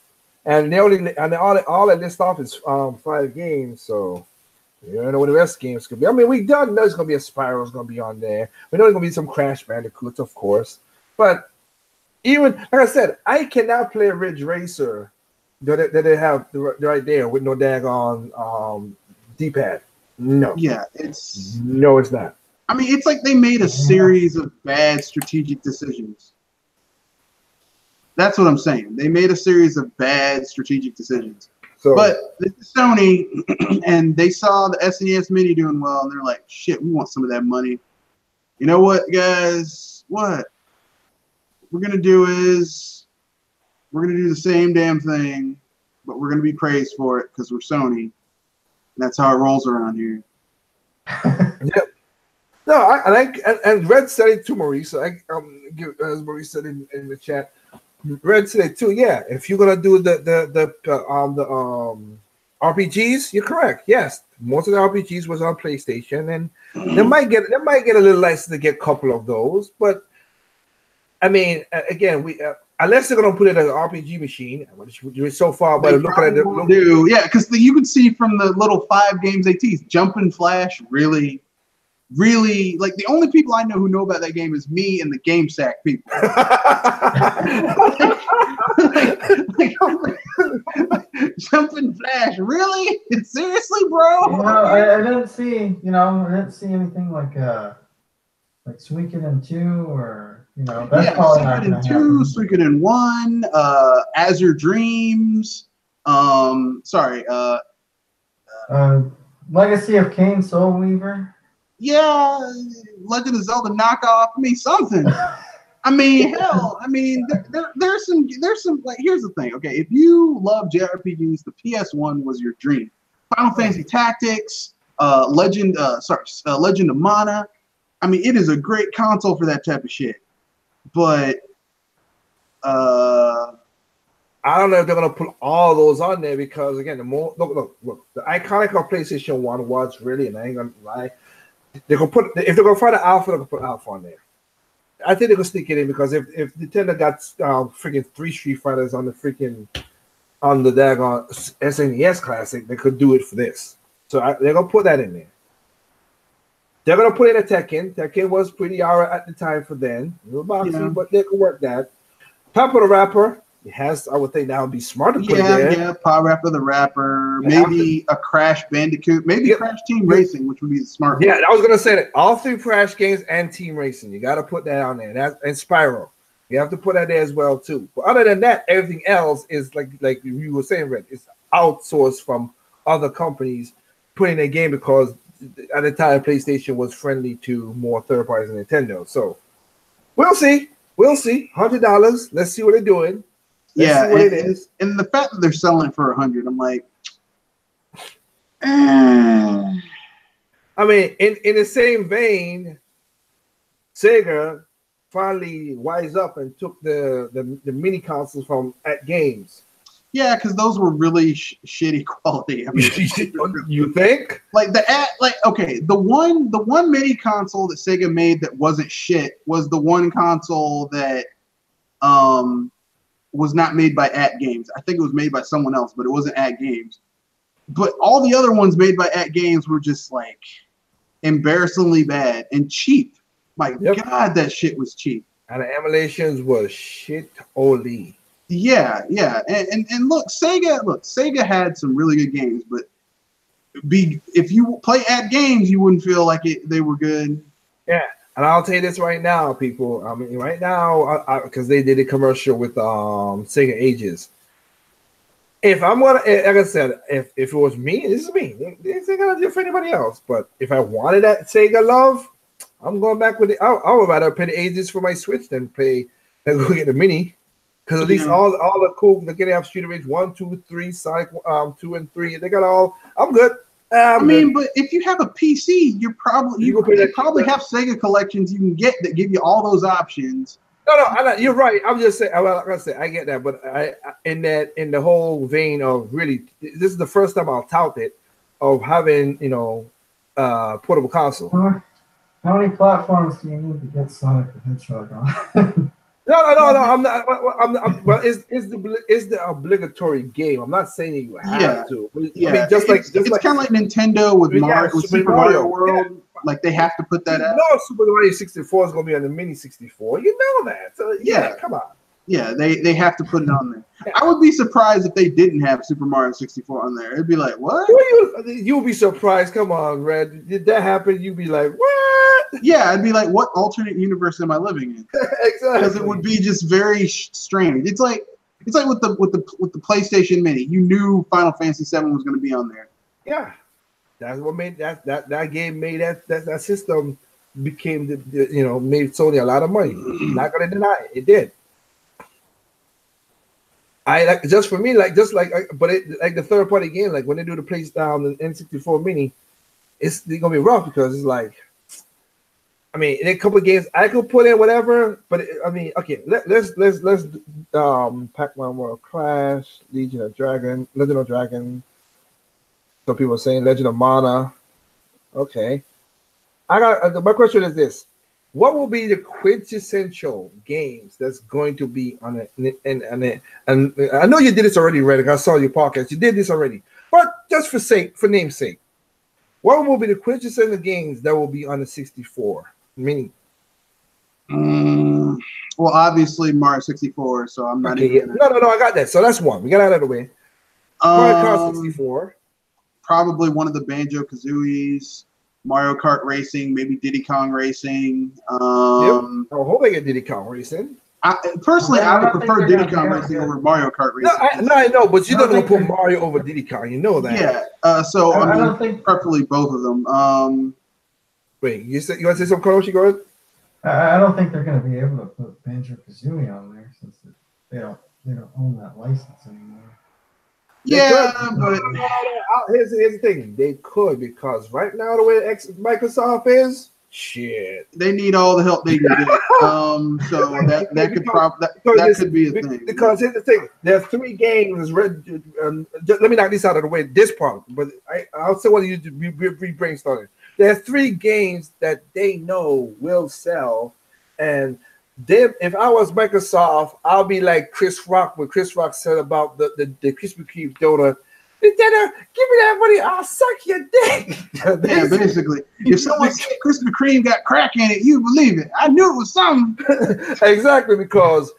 Speaker 1: And all that list off is 5 games. So you don't know what the rest of the games could be. I mean, we don't know there's gonna be a Spyro, it's gonna be on there. We know there's gonna be some Crash Bandicoots, of course. But even like I said, I cannot play Ridge Racer that they have right there with no daggone D-pad. No.
Speaker 3: Yeah,
Speaker 1: it's not.
Speaker 3: I mean, it's like they made a series of bad strategic decisions. That's what I'm saying. They made a series of bad strategic decisions.
Speaker 1: So,
Speaker 3: but this is Sony, and they saw the SNES Mini doing well, and they're like, shit, we want some of that money. You know what, guys? What we're going to do is we're going to do the same damn thing, but we're going to be praised for it because we're Sony. That's how it rolls around here.
Speaker 1: Yep. No, I like, and Red said it too, Maurice. So as Maurice said in the chat, Red said it too. Yeah, if you're gonna do the RPGs, you're correct. Yes, most of the RPGs was on PlayStation, and they might get a little license to get a couple of those. But I mean, again, we. Unless they're gonna put it as an RPG machine, which we're doing so far, but looking at it,
Speaker 3: yeah, because you can see from the little 5 games they teased, Jumpin' Flash really, like the only people I know who know about that game is me and the Game Sack people. Jumpin' Flash, really? Seriously, bro?
Speaker 2: I didn't see, anything like Suikoden 2 or. That's probably not going to happen.
Speaker 3: Suikoden 1, Azure Dreams.
Speaker 2: Legacy of Kain, Soul Weaver.
Speaker 3: Yeah, Legend of Zelda knockoff. I mean, something. I mean, hell. I mean, there's some. Like, here's the thing. Okay, if you love JRPGs, the PS1 was your dream. Final Fantasy Tactics, Legend of Mana. I mean, it is a great console for that type of shit. But
Speaker 1: I don't know if they're gonna put all those on there because again, look, the iconic of PlayStation 1 was really, and I ain't gonna lie, they're gonna put if they're gonna find an Alpha, they're gonna put Alpha on there. I think they're gonna sneak it in because if Nintendo got freaking 3 Street Fighters on the daggone SNES Classic, they could do it for this. So they're gonna put that in there. They're gonna put in a Tekken. Tekken was pretty alright at the time for then. A little boxy, but they could work that. Papa the Rapper, it has. I would think that would be smart to put there.
Speaker 3: Yeah, Papa Rapper the Rapper. Maybe a Crash Bandicoot. Maybe Crash Team Racing, which would be the smart.
Speaker 1: Yeah, I was gonna say that all 3 Crash games and Team Racing. You got to put that on there. And Spyro, you have to put that there as well too. But other than that, everything else is like you were saying, Red. It's outsourced from other companies put in a game because at the time PlayStation was friendly to more third parties than Nintendo. So we'll see. $100. Let's see what they're doing. Let's see what it is.
Speaker 3: And the fact that they're selling it for $100, I'm like, eh.
Speaker 1: I mean, in the same vein, Sega finally wised up and took the mini consoles from At Games.
Speaker 3: Yeah, because those were really shitty quality. I mean,
Speaker 1: you think?
Speaker 3: The one mini console that Sega made that wasn't shit was the one console that was not made by At Games. I think it was made by someone else, but it wasn't At Games. But all the other ones made by At Games were just like embarrassingly bad and cheap. My God, that shit was cheap.
Speaker 1: And the emulations was shit only.
Speaker 3: Yeah. And look, Sega had some really good games, but if you play At Games, you wouldn't feel like they were good.
Speaker 1: Yeah. And I'll tell you this right now, people. I mean, right now, because they did a commercial with Sega Ages. If I'm gonna, like I said, if it was me, this is me. This ain't gonna do it for anybody else. But if I wanted that Sega love, I'm going back with it. I would rather play the Ages for my Switch than go get the Mini, because at least all the cool. They're gonna have Street Rage 1, 2, 3, Sonic 2 and 3. They got all. I'm good.
Speaker 3: I mean, but if you have a PC, you probably have Sega collections you can get that give you all those options.
Speaker 1: No, you're right. I'm just saying. Like I said, I get that, but in the whole vein of really, this is the first time I'll tout it of having portable console.
Speaker 2: How many platforms do you need to get Sonic the Hedgehog on?
Speaker 1: No. I'm not. Well, it's the obligatory game. I'm not saying you have to.
Speaker 3: Yeah.
Speaker 1: I mean, just like
Speaker 3: it's kind of like Nintendo with Super Mario World. Yeah. Like they have to put that out.
Speaker 1: No, Super Mario 64 is going to be on the Mini 64. You know that. So come on.
Speaker 3: Yeah, they have to put it on there. Yeah. I would be surprised if they didn't have Super Mario 64 on there. It'd be like, what?
Speaker 1: You'll be surprised. Come on, Red. Did that happen? You'd be like, what?
Speaker 3: Yeah, I'd be like, what alternate universe am I living in?
Speaker 1: Exactly.
Speaker 3: Because it would be just very strange. It's like with the PlayStation Mini. You knew Final Fantasy VII was going to be on there.
Speaker 1: Yeah, that's what made that game made that system became made Sony a lot of money. Not going to deny it. It did. But the third party game, like when they do the PlayStation the N64 Mini, it's gonna be rough because it's like, I mean, in a couple of games I could put in whatever, but okay, let's Pac-Man World Clash, Legend of Dragon. Some people are saying Legend of Mana. Okay, my question is this. What will be the quintessential games that's going to be on it? And I know you did this already, Reddick. I saw your podcast. You did this already. But just for name's sake, what will be the quintessential games that will be on the 64 Mini?
Speaker 3: Well, obviously Mario 64, so I'm not even...
Speaker 1: No, I got that. So that's one. We got out of the way. Mario Kart 64.
Speaker 3: Probably one of the Banjo-Kazooies. Mario Kart Racing, maybe Diddy Kong Racing.
Speaker 1: I hope I get Diddy Kong Racing.
Speaker 3: I would prefer Diddy Kong Racing over Mario Kart Racing.
Speaker 1: No, I know, but you're not going to put Mario over Diddy Kong. You know that.
Speaker 3: Yeah. So I don't think preferably both of them.
Speaker 1: Wait, you want to say something, Carlos? You go ahead.
Speaker 2: I don't think they're going to be able to put Banjo-Kazooie on there since they don't own that license anymore.
Speaker 3: Yeah, but
Speaker 1: here's the thing. They could, because right now the way Microsoft is, shit.
Speaker 3: They need all the help they can get. So that could be a thing.
Speaker 1: Because here's the thing. There's 3 games. Let me knock this out of the way. This part, but I'll say what you be brainstorming. There's 3 games that they know will sell, and if I was Microsoft, I'll be like Chris Rock, when Chris Rock said about the Krispy Kreme donut. Give me that money, I'll suck your dick.
Speaker 3: Yeah, basically. If someone said Krispy Kreme got crack in it, you believe it. I knew it was something.
Speaker 1: Exactly, because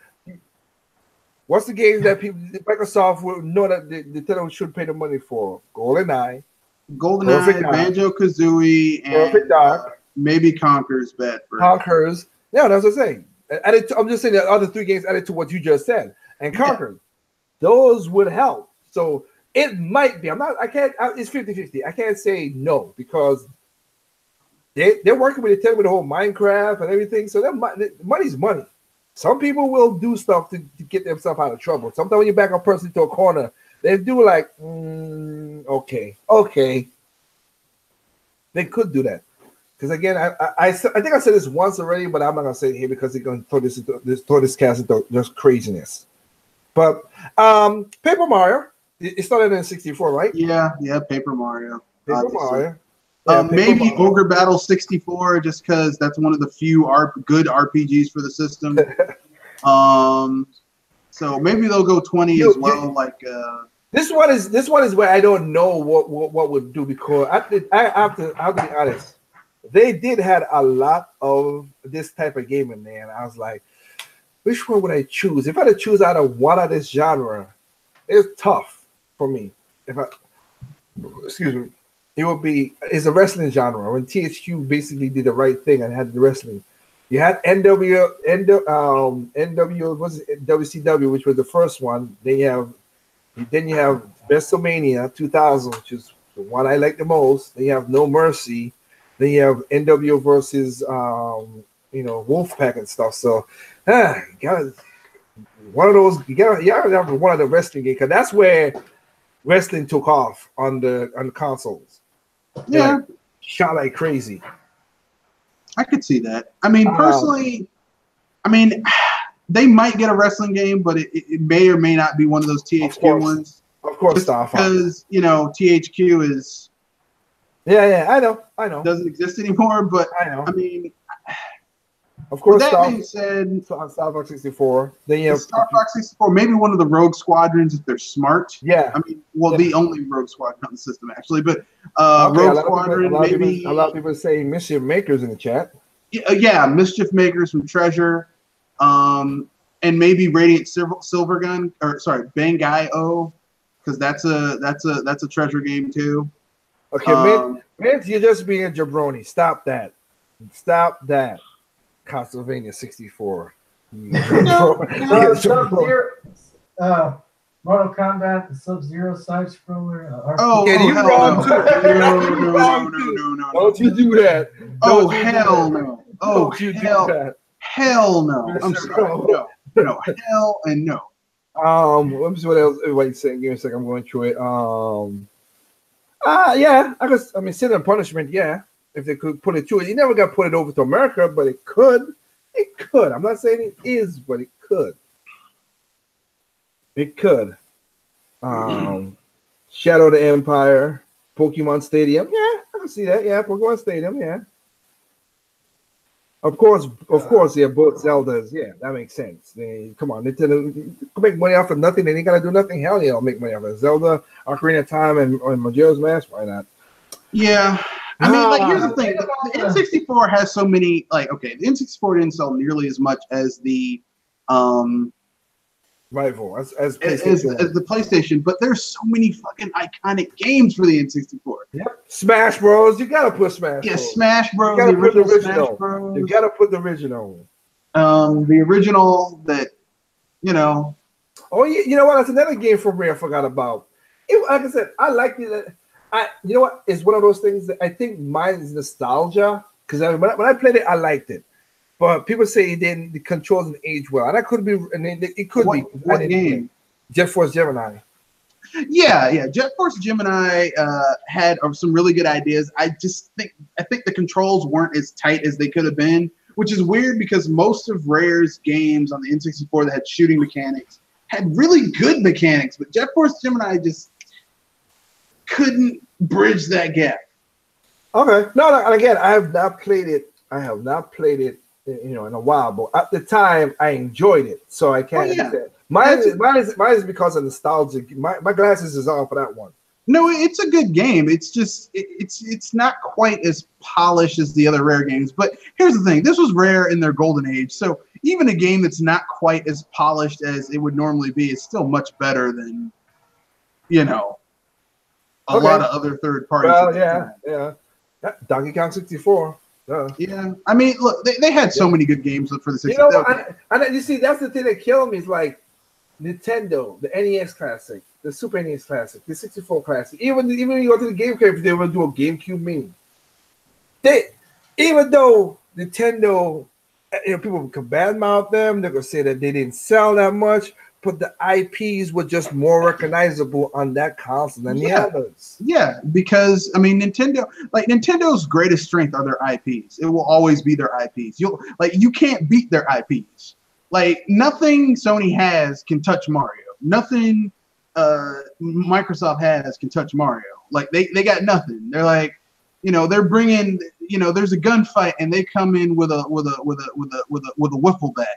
Speaker 1: what's the games that Microsoft will know that they tell them should pay the money for? GoldenEye,
Speaker 3: Banjo-Kazooie, and maybe Conker's Bad Fur.
Speaker 1: Conker's. Yeah, that's what I'm saying. I'm just saying the other 3 games added to what you just said. And Conker's. Those would help. So It might be. I can't. It's 50-50. I can't say no because they're working with the whole Minecraft and everything. So money's money. Some people will do stuff to get themselves out of trouble. Sometimes when you back a person into a corner, they do like, okay. They could do that. Because again, I think I said this once already, but I'm not gonna say it here because it's gonna throw this cast into just craziness. But Paper Mario, it started in 64, right?
Speaker 3: Yeah, Paper Mario.
Speaker 1: Paper Mario.
Speaker 3: Maybe
Speaker 1: Mario.
Speaker 3: Ogre Battle 64, just because that's one of the few good RPGs for the system. So maybe they'll go 20 as well.
Speaker 1: This one is where I don't know what would do because I have to be honest. They did had a lot of this type of game in there, and I was like, which one would I choose? If I had to choose out of one of this genre, it's tough for me. Excuse me, it's a wrestling genre. When THQ basically did the right thing and had the wrestling, you had NW WCW, which was the first one. Then you have WrestleMania 2000, which is the one I like the most. Then you have No Mercy. Then you have NWO versus Wolfpack and stuff. So you gotta have one of the wrestling games because that's where wrestling took off on the consoles.
Speaker 3: Yeah,
Speaker 1: shot like crazy.
Speaker 3: I could see that. I mean, personally, they might get a wrestling game, but it may or may not be one of those THQ ones.
Speaker 1: Of course,
Speaker 3: because THQ is.
Speaker 1: Yeah, I know.
Speaker 3: Doesn't exist anymore, but
Speaker 1: I know.
Speaker 3: I mean,
Speaker 1: of course.
Speaker 3: That being said,
Speaker 1: Star Fox 64. Then you have
Speaker 3: Star Fox 64. Maybe one of the Rogue Squadrons if they're smart.
Speaker 1: Yeah.
Speaker 3: The only Rogue Squadron on the system actually, but Rogue Squadron. Maybe
Speaker 1: a lot of people say Mischief Makers in the chat.
Speaker 3: Yeah, Mischief Makers from Treasure, and maybe Radiant Silvergun Bangai-O, because that's a Treasure game too.
Speaker 1: Okay, man, you're just being a jabroni. Stop that. Castlevania 64.
Speaker 2: Mortal Kombat, the Sub-Zero side scroller.
Speaker 1: You're wrong too. No. Don't you do that.
Speaker 3: Hell no. Hell no. I'm sorry. No. Hell and no.
Speaker 1: Let me see what else everybody's saying. Give me a second. I'm going through it. Yeah, Sin and Punishment, yeah. If they could put it to it. It never got put it over to America, but it could. It could. I'm not saying it is, but it could. It could. Shadow of the Empire, Pokemon Stadium. Yeah, I can see that. Yeah, Pokemon Stadium, yeah. Of course, yeah, both Zeldas. Yeah, that makes sense. Come on, Nintendo make money off of nothing. They ain't gotta do nothing. Hell yeah, I'll make money off of Zelda, Ocarina of Time, and Majora's Mask. Why not?
Speaker 3: Yeah. I mean, here's the thing. The N64 has so many, the N64 didn't sell nearly as much as the
Speaker 1: rival, as
Speaker 3: the PlayStation, but there's so many fucking iconic games for the N64.
Speaker 1: Yep. Smash Bros. You gotta put Smash Bros.
Speaker 3: Yeah, Smash Bros.
Speaker 1: You gotta put the original.
Speaker 3: Smash Bros.
Speaker 1: You gotta put the original.
Speaker 3: The original that,
Speaker 1: Oh, you know what? That's another game from Rare I forgot about. Like I said, I like it. You know what? It's one of those things that I think mine is nostalgia because when I played it, I liked it. But people say the controls didn't age well, and that could be. And it could be.
Speaker 3: What game?
Speaker 1: Jet Force Gemini.
Speaker 3: Yeah. Jet Force Gemini had some really good ideas. I think the controls weren't as tight as they could have been, which is weird because most of Rare's games on the N64 that had shooting mechanics had really good mechanics, but Jet Force Gemini just couldn't bridge that gap. Okay.
Speaker 1: No, and again, I have not played it, in a while, but at the time I enjoyed it, so I can't. Mine is because of nostalgia. My glasses is on for that one.
Speaker 3: No, it's a good game. It's just it's not quite as polished as the other Rare games. But here's the thing: this was Rare in their golden age, so even a game that's not quite as polished as it would normally be is still much better than, a lot of other third parties.
Speaker 1: Well, yeah. Donkey Kong 64.
Speaker 3: Yeah, I mean, look, they had so many good games for the 64.
Speaker 1: And you see, that's the thing that killed me is like Nintendo, the NES Classic. the Super NES Classic, the 64 Classic, even when you go to the GameCube, if they will do a GameCube mini. Even though Nintendo, people can badmouth them, they're gonna say that they didn't sell that much, but the IPs were just more recognizable on that console than the others.
Speaker 3: Yeah, because I mean, Nintendo's greatest strength are their IPs. It will always be their IPs. You can't beat their IPs. Like nothing Sony has can touch Mario. Nothing Microsoft has can touch Mario. Like they got nothing. They're like, they're bringing, there's a gunfight and they come in with a wiffle bat.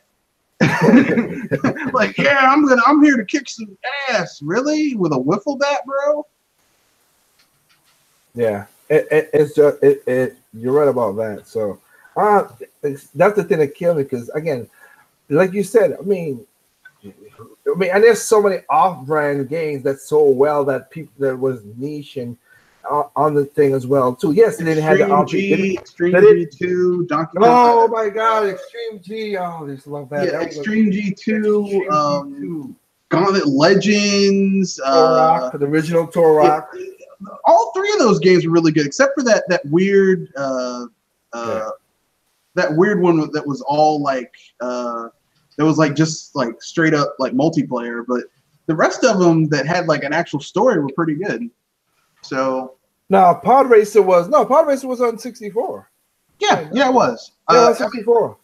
Speaker 3: Like, yeah, I'm here to kick some ass. Really, with a wiffle bat, bro?
Speaker 1: Yeah, it's just you're right about that. So, that's the thing that killed me because again, like you said, I mean, and there's so many off-brand games that sold well that was niche and on the thing as well too. Yes, they didn't have the
Speaker 3: Extreme G2, Donkey Kong.
Speaker 1: Oh my God, Extreme G! Oh, I just love that.
Speaker 3: Yeah,
Speaker 1: that
Speaker 3: Extreme G2, Gauntlet Legends,
Speaker 1: the original Turok.
Speaker 3: All three of those games were really good, except for that weird that weird one that was all like that was like just like straight up like multiplayer, but the rest of them that had like an actual story were pretty good. So
Speaker 1: Pod Racer was on 64.
Speaker 3: Yeah, it was.
Speaker 1: Yeah, 64.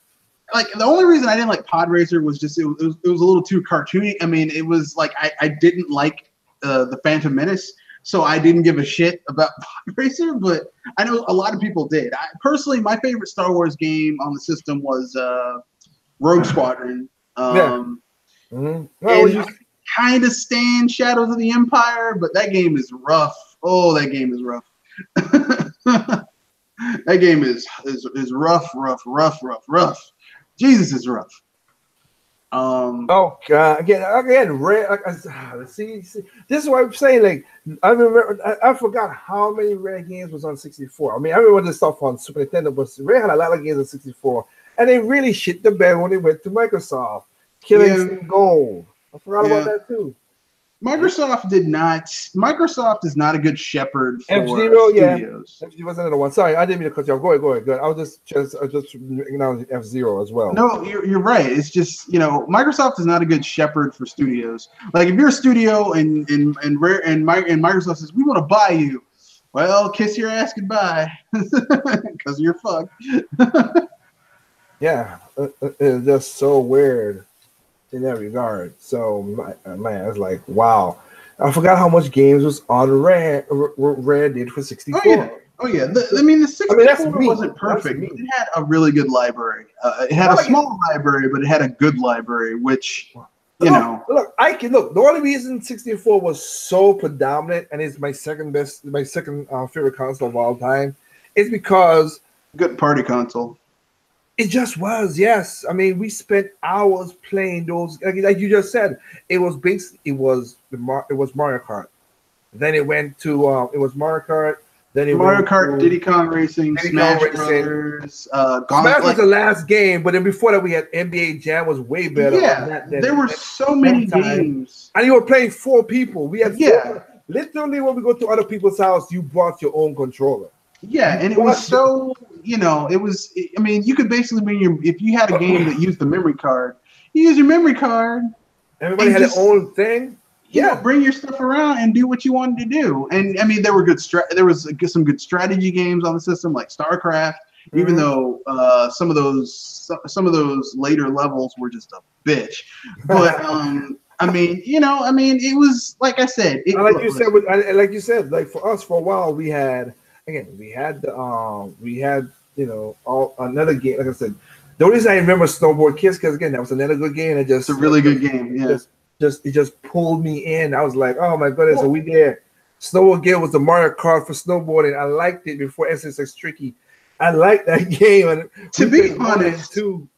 Speaker 3: Like the only reason I didn't like Pod Racer was just it was a little too cartoony. I mean, it was like I didn't like the Phantom Menace, so I didn't give a shit about Pod Racer. But I know a lot of people did. Personally, my favorite Star Wars game on the system was Rogue Squadron.
Speaker 1: Mm-hmm.
Speaker 3: I kind of stand Shadows of the Empire, but that game is rough. Oh, that game is rough. That game is rough. Jesus is rough.
Speaker 1: Oh God! Again, Rare. Like, see, this is why I'm saying. Like, I remember, I forgot how many Rare games was on 64. I mean, I remember the stuff on Super Nintendo, but Rare had a lot of games on 64, and they really shit the bed when they went to Microsoft. Killing Gold. I forgot about that too.
Speaker 3: Microsoft is not a good shepherd for
Speaker 1: F-Zero,
Speaker 3: studios.
Speaker 1: F-Zero was another one. Sorry, I didn't mean to cut you off. Go ahead. I was just acknowledging F-Zero as well.
Speaker 3: No, you're right. It's just, Microsoft is not a good shepherd for studios. Like if you're a studio and Microsoft says, we want to buy you. Well, kiss your ass goodbye. Because you're fucked.
Speaker 1: Yeah. It's just so weird in that regard. So man, it's like, wow. I forgot how much games was on Rare did for 64.
Speaker 3: Oh yeah. The 64 wasn't perfect. It had a really good library. It had a small library, but it had a good library, which Look, the only reason 64 was so predominant and is my second favorite console of all time is because good party console. It just was, yes. I mean, we spent hours playing those. Like you just said, it was Mario Kart. Then it went to it was Mario Kart. Then it Mario Kart, Diddy Kong Racing, Smash Brothers. Smash was the last game, but then before that we had NBA Jam was way better. Yeah, there were so many games, and you were playing 4 people. We had literally when we go to other people's house, you brought your own controller. Yeah, and it was so, it was, I mean, you could basically bring if you had a game that used the memory card, you use your memory card. Everybody had their own thing. Yeah, bring your stuff around and do what you wanted to do. And I mean, there was some good strategy games on the system, like StarCraft. Even though some of those later levels were just a bitch, but I mean, it was like I said. Like you said, like for us for a while, we had another game. Like I said, the only reason I remember Snowboard Kids because again, that was another good game. It's a really good game. Yeah. It just pulled me in. I was like, oh my goodness, are we there? Snowboard Kids was the Mario Kart for snowboarding. I liked it before SSX Tricky. I liked that game. And to be honest, too,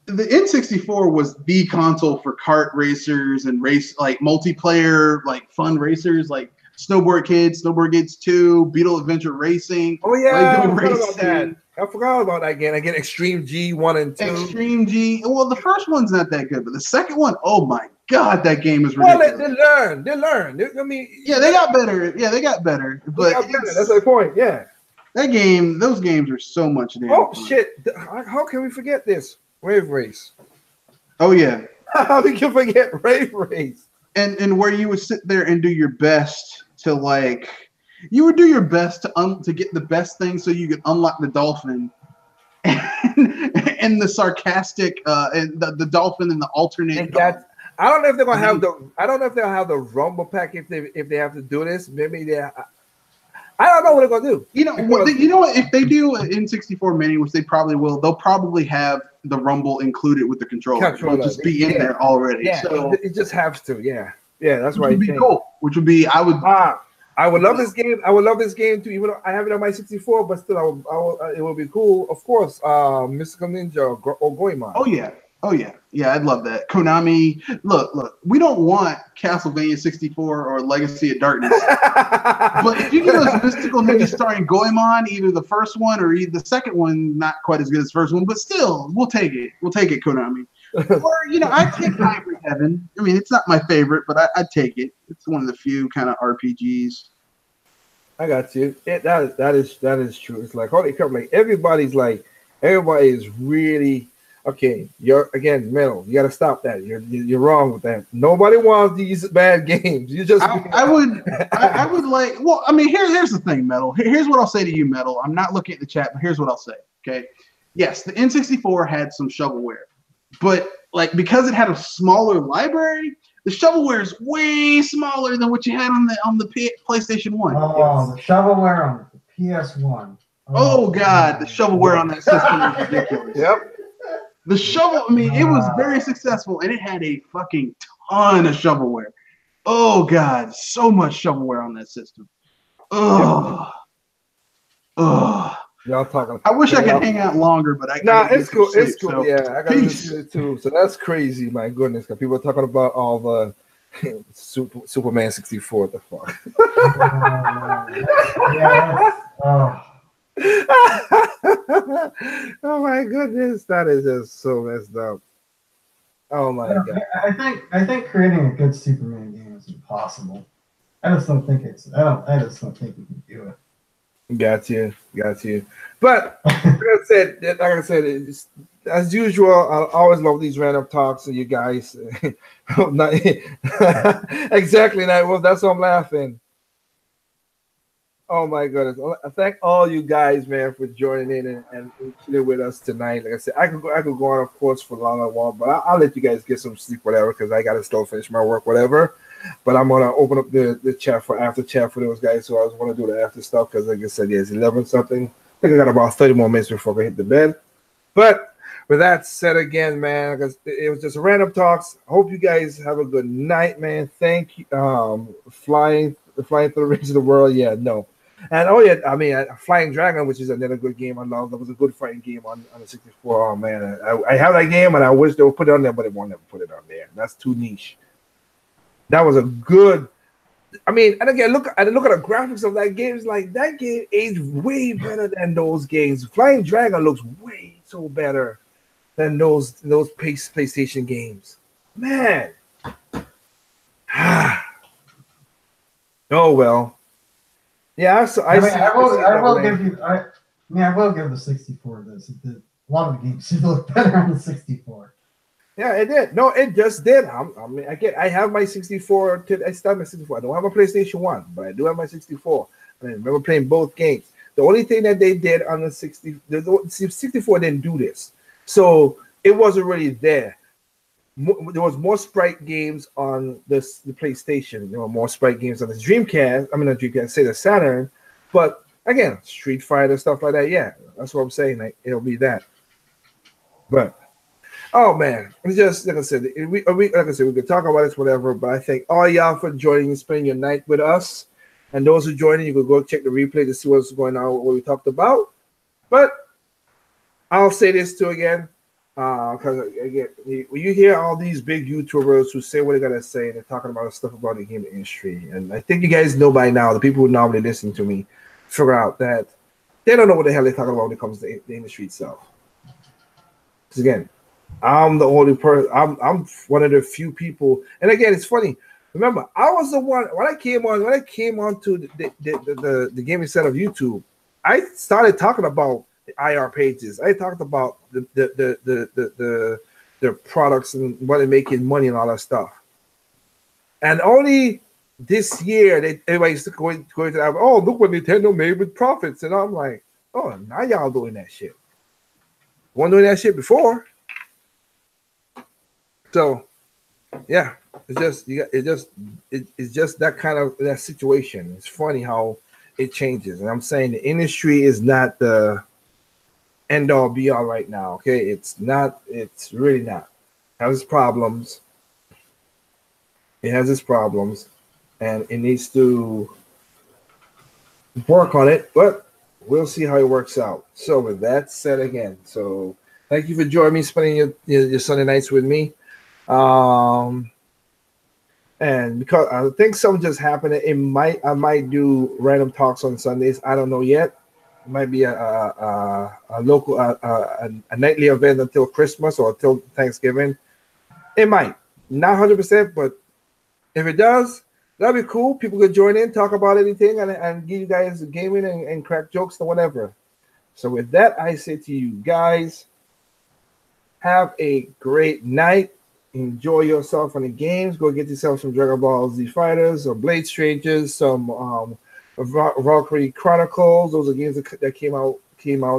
Speaker 3: the N64 was the console for kart racers and multiplayer, fun racers, like Snowboard Kids 2, Beetle Adventure Racing. Oh yeah, I forgot about that again. Extreme G 1 and 2. Extreme G. Well, the first one's not that good, but the second one, oh my God, that game is
Speaker 1: Well,
Speaker 3: ridiculous.
Speaker 1: they learn. I mean,
Speaker 3: Yeah, they got better. Yeah, they got better. But
Speaker 1: that's the point. Yeah.
Speaker 3: those games are so much damn
Speaker 1: Oh
Speaker 3: fun.
Speaker 1: shit! How can we forget this Wave Race?
Speaker 3: Oh yeah.
Speaker 1: How we can forget Wave Race?
Speaker 3: And where you would sit there and do your best to like, you would do your best to get the best thing so you could unlock the dolphin, and the sarcastic and the dolphin and the alternate.
Speaker 1: I don't know if they're gonna have the. I don't know if they'll have the Rumble pack if they have to do this. Maybe they. I don't know what they're gonna do.
Speaker 3: You know what? If they do an N64 Mini, which they probably will, they'll probably have the Rumble included with the controller. It'll just be in there already.
Speaker 1: Yeah,
Speaker 3: so
Speaker 1: it just has to. Yeah, that's why.
Speaker 3: Which would be cool. Which would be I would love this game. I would love this game too, even though I have it on my 64. But still, it would be cool. Of course, Mystical Ninja or Goemon. Oh yeah. I'd love that. Konami, look. We don't want Castlevania 64 or Legacy of Darkness, but if you give us Mystical Ninja starring Goemon, either the first one or the second one, not quite as good as the first one, but still, we'll take it. We'll take it, Konami. Or I'd take Hybrid Heaven. I mean, it's not my favorite, but I'd take it. It's one of the few kind of RPGs.
Speaker 1: I got you. That is true. It's like holy crap! Like everybody is really. Okay, you're again metal. You got to stop that. You're wrong with that. Nobody wants these bad games. You just.
Speaker 3: I would like. Well, I mean, here's the thing, Metal. Here's what I'll say to you, Metal. I'm not looking at the chat, but here's what I'll say. Okay, yes, the N64 had some shovelware, but like because it had a smaller library, the shovelware is way smaller than what you had on the PlayStation 1.
Speaker 2: Oh, the shovelware on the PS1.
Speaker 3: Oh God, the shovelware on that system is ridiculous.
Speaker 1: Yep.
Speaker 3: The shovel, I mean, it was very successful, and it had a fucking ton of shovelware. Oh, God, so much shovelware on that system. Oh.
Speaker 1: Y'all talking.
Speaker 3: I wish I could hang out longer, but
Speaker 1: it's cool.
Speaker 3: Sleep,
Speaker 1: It's cool.
Speaker 3: so.
Speaker 1: Yeah, I got to it too. So that's crazy. My goodness, because people are talking about all the Superman 64. The fuck. Oh my goodness, that is just so messed up. Oh my god.
Speaker 2: I think creating a good Superman game is impossible. I just don't think I just don't think you can do it.
Speaker 1: Got you. But like I said, it's, as usual, I always love these random talks of you guys. Exactly, Nightwolf. That's why I'm laughing. Oh my goodness! I thank all you guys, man, for joining in and chilling with us tonight. Like I said, I could go on, of course, for a longer while, but I'll let you guys get some sleep, whatever, because I gotta still finish my work, whatever. But I'm gonna open up the chat for after chat for those guys who I was gonna do the after stuff because, like I said, it's 11 something. I think I got about 30 more minutes before I hit the bed. But with that said, again, man, because it was just random talks. I hope you guys have a good night, man. Thank you. Flying through the rings of the world. Yeah, no. And I mean, Flying Dragon, which is another good game I love. That was a good fighting game on the 64. Oh man, I have that game, and I wish they would put it on there, but they won't never put it on there. That's too niche. That was a good. I mean, and again, look at the graphics of that game. It's like that game aged way better than those games. Flying Dragon looks way so better than those PlayStation games. Man. Oh well. Yeah, I
Speaker 2: will give the 64 this. A lot of the games should look better on the 64.
Speaker 1: Yeah, it did. No, it just did. I have my 64. I still have my 64. I don't have a PlayStation 1, but I do have my 64. I remember playing both games. The only thing that they did on the 64 didn't do this, so it wasn't really there. There was more sprite games on the PlayStation. There were more sprite games on the Dreamcast. I mean, not Dreamcast, say the Saturn. But again, Street Fighter, stuff like that. Yeah, that's what I'm saying. Like, it'll be that. But oh man, it's just like I said. We could talk about this, whatever. But I thank all y'all for joining and spending your night with us. And those who joined, you could go check the replay to see what's going on, what we talked about. But I'll say this too again. Because again, when you hear all these big YouTubers who say what they gotta say, and they're talking about stuff about the gaming industry, and I think you guys know by now, the people who normally listen to me figure out that they don't know what the hell they're talking about when it comes to the industry itself. Because again, I'm the only person. I'm one of the few people. And again, it's funny. Remember, I was the one when I came on to the gaming set of YouTube. I started talking about the IR pages. I talked about the products and what they're making money and all that stuff. And only this year, everybody's going to have, oh, look what Nintendo made with profits. And I'm like, oh, now y'all doing that shit. Weren't doing that shit before. So, yeah, it's just that kind of that situation. It's funny how it changes. And I'm saying the industry is not the end all be all right now. Okay, it's not. It's really not. It has its problems. It has its problems, and it needs to work on it. But we'll see how it works out. So with that said, again, so thank you for joining me, spending your Sunday nights with me. And because I think something just happened, I might do random talks on Sundays. I don't know yet. It might be a local a nightly event until Christmas or until Thanksgiving. It might, not 100%, but if it does, that'd be cool. People could join in, talk about anything, and give you guys gaming and crack jokes or whatever. So with that, I say to you guys, have a great night. Enjoy yourself on the games. Go get yourself some Dragon Ball Z Fighters or Blade Strangers, some Valkyrie Chronicles. Those are games that came out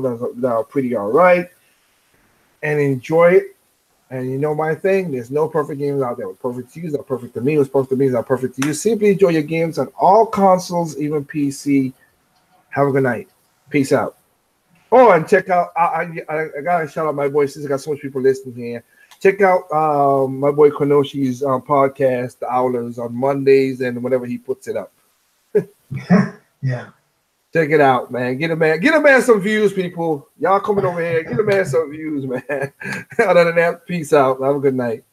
Speaker 1: that are pretty all right. And enjoy it. And you know my thing, there's no perfect games out there. What's perfect to you is not perfect to me. What's perfect to me is not perfect to you. Simply enjoy your games on all consoles, even PC. Have a good night. Peace out. Oh, and check out, I gotta shout out my boy, since I got so much people listening here. Check out my boy Konoshi's podcast, The Owlers, on Mondays and whenever he puts it up.
Speaker 2: Yeah.
Speaker 1: Check it out, man. Get a man some views, people. Y'all coming over here. Get a man some views, man. Other than that, peace out. Have a good night.